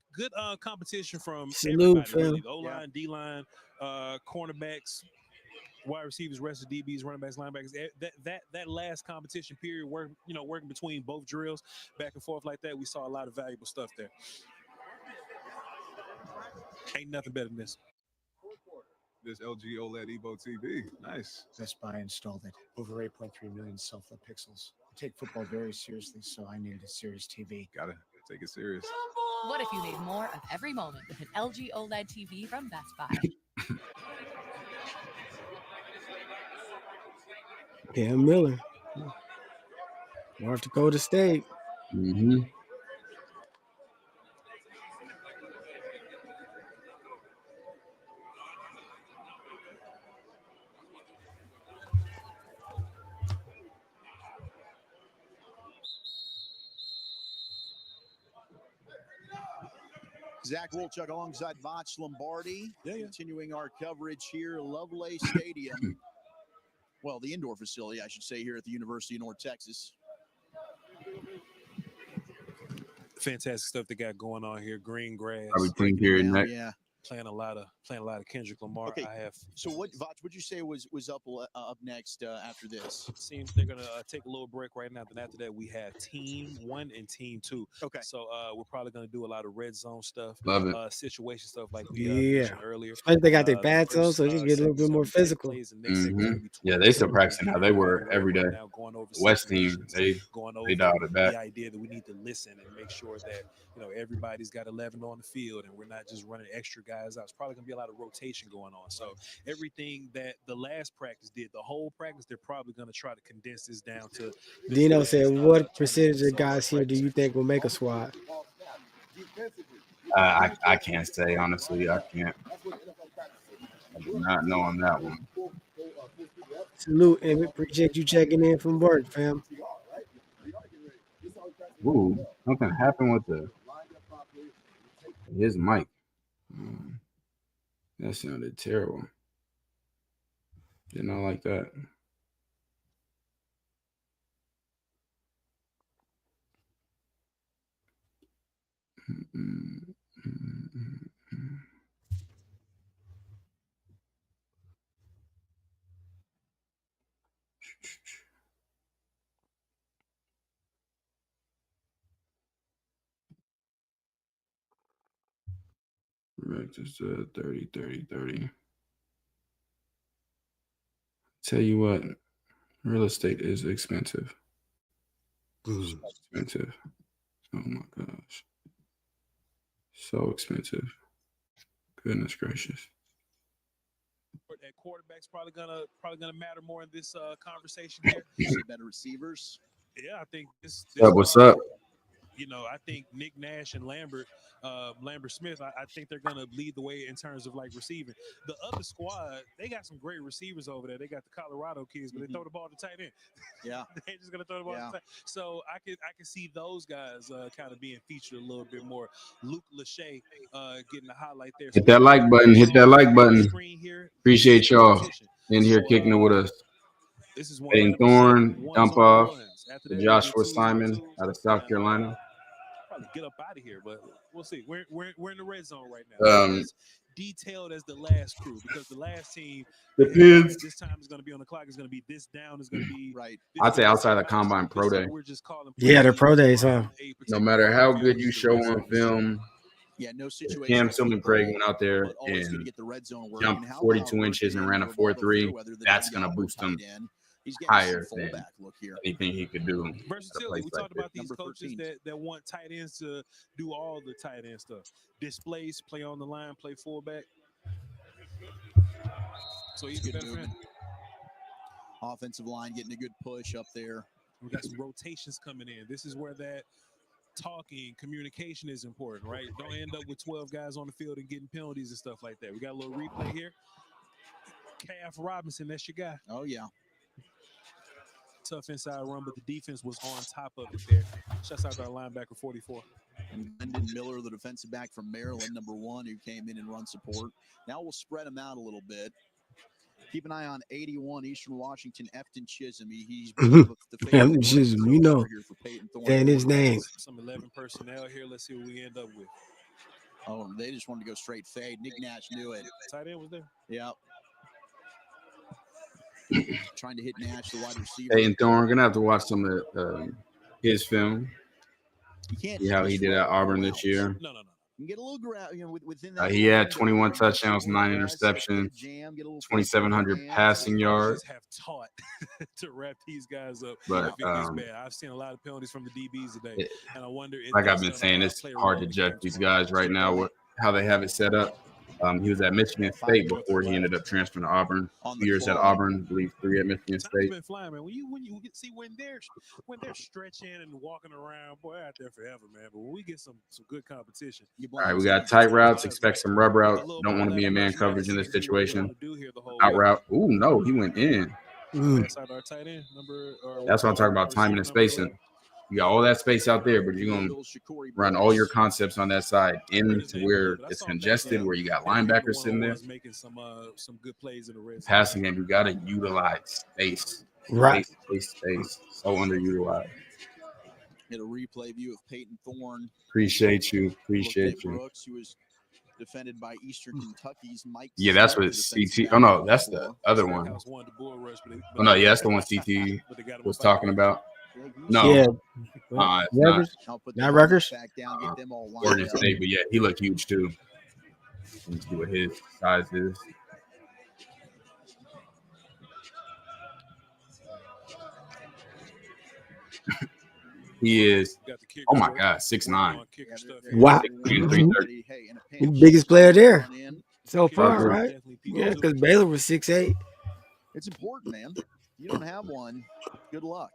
competition from Salute, everybody. Really. O-line, D-line, cornerbacks, wide receivers, rest of DBs, running backs, linebackers. That last competition period, working between both drills, back and forth like that, we saw a lot of valuable stuff there. Ain't nothing better than this. this LG OLED Evo TV. Nice. Best Buy installed it. Over 8.3 million self-lit pixels. I take football very seriously, so I named it Serious TV. Gotta take it serious. What if you made more of every moment with an LG OLED TV from Best Buy? Cam Miller. North Dakota State. Mm-hmm. Zach Wolchuk alongside Vach Lombardi, continuing our coverage here, Lovelace Stadium. Well, the indoor facility, I should say, here at the University of North Texas. Fantastic stuff they got going on here. Green grass. Everything here next. Yeah. Playing a lot of Kendrick Lamar. Okay. I have. So what, Vach, would you say was up next after this? Seems they're gonna take a little break right now. Then after that, we have Team 1 and Team 2. Okay. So we're probably gonna do a lot of red zone stuff, Love it. Situation stuff like we mentioned earlier. Especially they got their bad zone, so you can get a little bit more physical. Mm-hmm. Yeah, they still practicing how they were every day. West team, they dialed it back. The idea that we need to listen and make sure that everybody's got 11 on the field and we're not just running extra guys out. It's probably gonna be a lot of rotation going on. So everything that the last practice did, the whole practice, they're probably gonna try to condense this down to. Dino said, "What percentage of guys here do you think will make a squad?" I can't say honestly. I can't. I do not know on that one. Salute, and appreciate you checking in from work, fam. Ooh, something happened with his mic. That sounded terrible. Did not like that. Correct, it's 30. Tell you what, real estate is expensive. Expensive. Oh my gosh. So expensive. Goodness gracious. That quarterback's probably gonna matter more in this conversation here. Better receivers. Yeah, I think this What's up? I think Nick Nash and Lambert Smith, I think they're going to lead the way in terms of like receiving. The other squad, they got some great receivers over there. They got the Colorado kids, but they throw the ball to tight end. Yeah. They're just going to throw the ball to tight end. So I can see those guys kind of being featured a little bit more. Luke Lachey getting the highlight there. Hit that like button. Hit that like button. Appreciate y'all in here kicking it with us. This is Peyton Thorne, dump off to Joshua Simon out of South Carolina. Probably get up out of here, but we'll see. We're in the red zone right now. As detailed as the last crew, because the last team depends. This time is going to be on the clock. Is going to be this down. Is going to be right. I'd say outside the combine pro day. Yeah, they're pro days, huh? No matter how good you show on film. Yeah, no situation. Cam and Craig went out there and jumped 42 inches and ran a 4.3. That's going to boost him higher than anything he could do. Versatility. We talked about these coaches that want tight ends to do all the tight end stuff. Displace, play on the line, play fullback. So he's good movement. Offensive line getting a good push up there. We got some rotations coming in. This is where that talking, communication is important, right? Don't end up with 12 guys on the field and getting penalties and stuff like that. We got a little replay here. Calf Robinson, that's your guy. Oh, yeah. Tough inside run, but the defense was on top of it there. Shouts out to our linebacker, 44. And Brendan Miller, the defensive back from Maryland, number 1, who came in and run support. Now we'll spread him out a little bit. Keep an eye on 81, Eastern Washington, Efton Chisholm. He's Efton Chisholm, saying his name. Some 11 personnel here. Let's see what we end up with. Oh, they just wanted to go straight fade. Nick Nash knew it. Tight end was there. Yep. Trying to hit Nash, the wide receiver. Hey, and Thorne, we're gonna have to watch some of his film. You can't see how he did at Auburn this year. No. You get a little within that. He had 21 touchdowns, 9 interceptions, 2,700 passing yards. Have taught to wrap these guys up. But I've seen a lot of penalties from the DBs today, and I wonder if like I've been saying, it's hard to judge these guys right now. How they have it set up. He was at Michigan State before he ended up transferring to Auburn. 2 years at Auburn, I believe 3 at Michigan State. Been flying, man. When you see when they're stretching and walking around, boy, out there forever, man. But when we get some good competition. All right, we got tight routes. Expect some rub route. Don't want to be in man coverage in this situation. Out route. Ooh, no, he went in. That's what I'm talking about, timing and spacing. You got all that space out there, but you're going to run all your concepts on that side into where it's congested, where you got linebackers sitting there. Making some good plays in the red. Passing game, you got to utilize space. Right. Space. So underutilized. Get a replay view of Peyton Thorne. Appreciate you. Brooks, who was defended by Eastern Kentucky's Mike. Yeah, that's what CT. Oh, no, that's the other one. Oh, no, yeah, that's the one CT was talking about. No. Yeah. It's not Rutgers. Oregon State, but yeah, he looked huge too. Let's see what his size is. He is, oh my God, 6'9". Wow. The biggest player there so far, right? Yeah, because Baylor was 6'8". It's important, man. You don't have one. Good luck.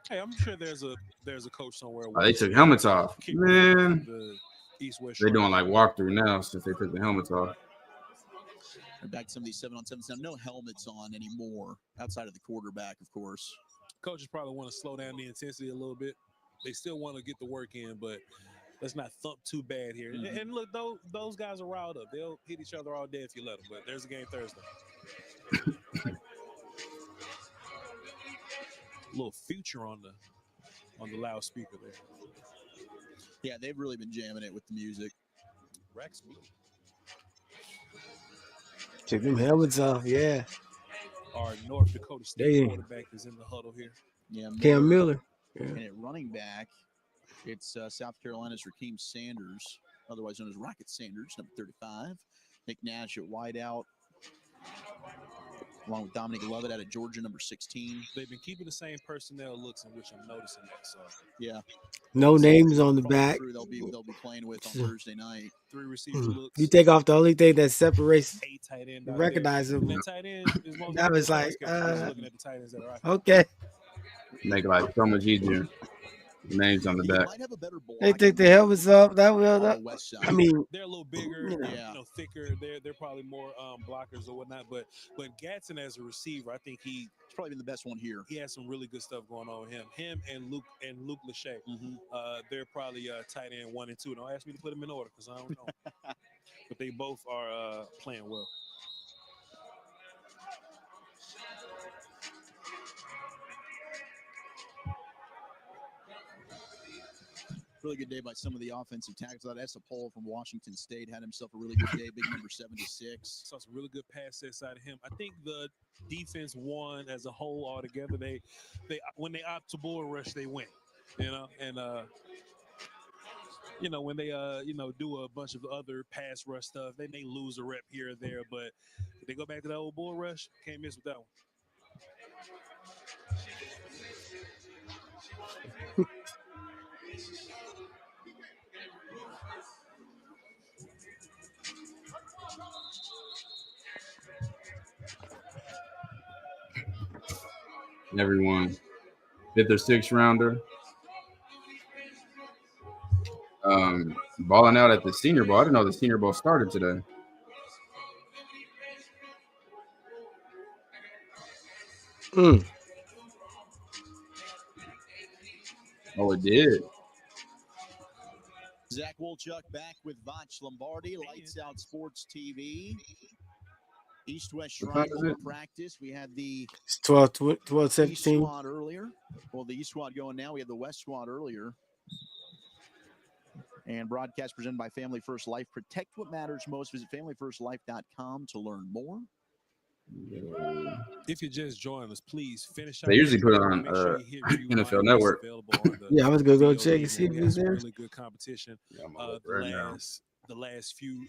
Hey, I'm sure there's a coach somewhere. They took helmets off, man. They're doing like walkthrough now since they took the helmets off. Back to some of these 7-on-7s now. No helmets on anymore outside of the quarterback, of course. Coaches probably want to slow down the intensity a little bit. They still want to get the work in, but let's not thump too bad here. Mm-hmm. And look, those guys are riled up. They'll hit each other all day if you let them. But there's a game Thursday. A little future on the loudspeaker there. Yeah, they've really been jamming it with the music. Rex. Take them helmets off, yeah. Our North Dakota State quarterback is in the huddle here. Yeah, Cam Miller. Yeah. And at running back, it's South Carolina's Raheem Sanders, otherwise known as Rocket Sanders, number 35. Nick Nash at wideout, along with Dominic Lovett out of Georgia, number 16. They've been keeping the same personnel looks, in which I'm noticing that. So yeah, no names on the back. They'll be playing with on Thursday night. 3 receiver looks. You take off the only thing that separates, tight end recognize them. Tight end is that was like, looking at the tight ends that are okay. Make life so much easier. Names on the back. They take the helmets off. That will. I mean, they're a little bigger, thicker. They're probably more blockers or whatnot. But Gatson as a receiver, I think he's probably been the best one here. He has some really good stuff going on with him. Him and Luke Lachey. Mm-hmm. They're probably tight end 1 and 2. Don't ask me to put them in order because I don't know. But they both are playing well. Really good day by some of the offensive tackles. That's a poll from Washington State. Had himself a really good day. Big number 76. Saw some really good pass sets out of him. I think the defense won as a whole altogether. They when they opt to bull rush, they win. And when they do a bunch of other pass rush stuff, they may lose a rep here or there. But if they go back to that old bull rush, can't miss with that one. Everyone, 5th or 6th rounder. Balling out at the Senior Bowl. I didn't know the Senior Bowl started today. Oh, it did. Zach Wolchuk back with Vach Lombardi, Lights Out Sports TV. East-West Triangle practice. We had the 12, 17. East squad earlier. Well, the East squad going now. We had the West squad earlier. And broadcast presented by Family First Life. Protect what matters most. Visit familyfirstlife.com to learn more. If you're just joining us, please finish They out usually your put drill. on Make sure you hit rewind. NFL It's Network. available on the Yeah, I was gonna go VOD, check and man. see if We it had was some there. really good competition right now. the last few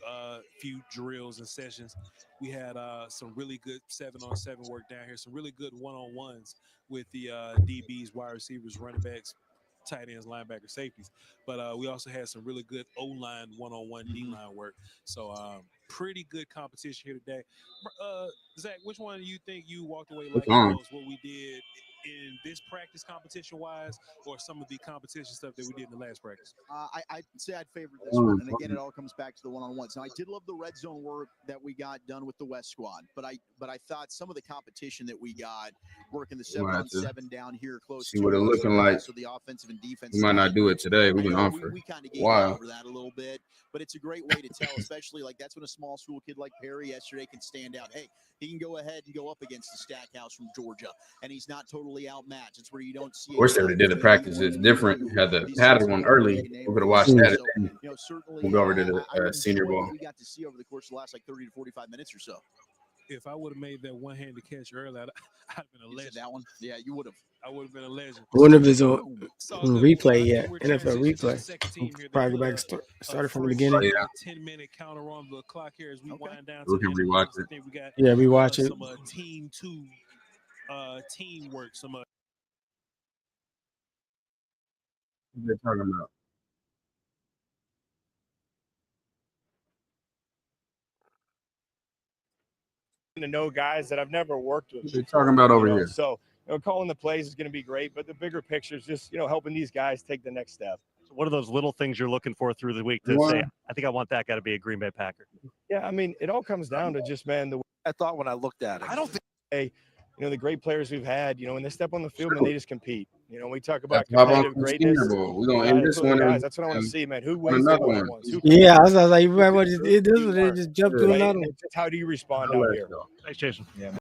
drills and sessions. We had some really good 7-on-7 work down here, some really good one-on-ones with the DBs, wide receivers, running backs, tight ends, linebackers, safeties. But we also had some really good O-line one-on-one D-line work. So pretty good competition here today. Zach, which one do you think you walked away What's liking the on? most? What we did in this practice competition-wise, or some of the competition stuff that we did in the last practice? I'd say I'd favor this one. And again, it all comes back to the one-on-ones. Now, I did love the red zone work that we got done with the West squad, but I thought some of the competition that we got working the We'll have to 7-on-7 down here close see to what it us, looking and like. also the offensive and defensive. We might not do it today. We've been on for we kind of a gave while. over that a little bit, but it's a great way to tell, especially like that's when a small school kid like Perry yesterday can stand out. Hey, he can go ahead and go up against the Stackhouse from Georgia, and he's not totally outmatched. It's where you don't see. I wish they would have did the practices different. Had the padded one early. We could have watched that. So, certainly, We'll go over to I the Senior Bowl. what we got to see over the course of the last like 30 to 45 minutes or so. If I would have made that one-handed catch earlier, I'd have been a legend. That one? Yeah, you would have. I would have been a legend. I wonder if it's on replay yet. NFL replay. Probably go back started from the beginning. 10-minute counter on the clock here as we wind down. We can rewatch it. Yeah, rewatch it. Some team teamwork. Some What are they talking about? To know guys that I've never worked with. What are they talking about over here? So, calling the plays is going to be great, but the bigger picture is just, helping these guys take the next step. So what are those little things you're looking for through the week to say, I think I want that guy to be a Green Bay Packer? Yeah, I mean, it all comes down to just, man, the I thought when I looked at it. I don't think, the great players we've had, when they step on the field and they just compete. We talk about competitive greatness. We're going to end this one. That's what I want to see, man. Who wins another the one? Yeah, I was like, you remember what you did this one, then just jump to another one. How do you respond out here? Thanks, Jason. Yeah.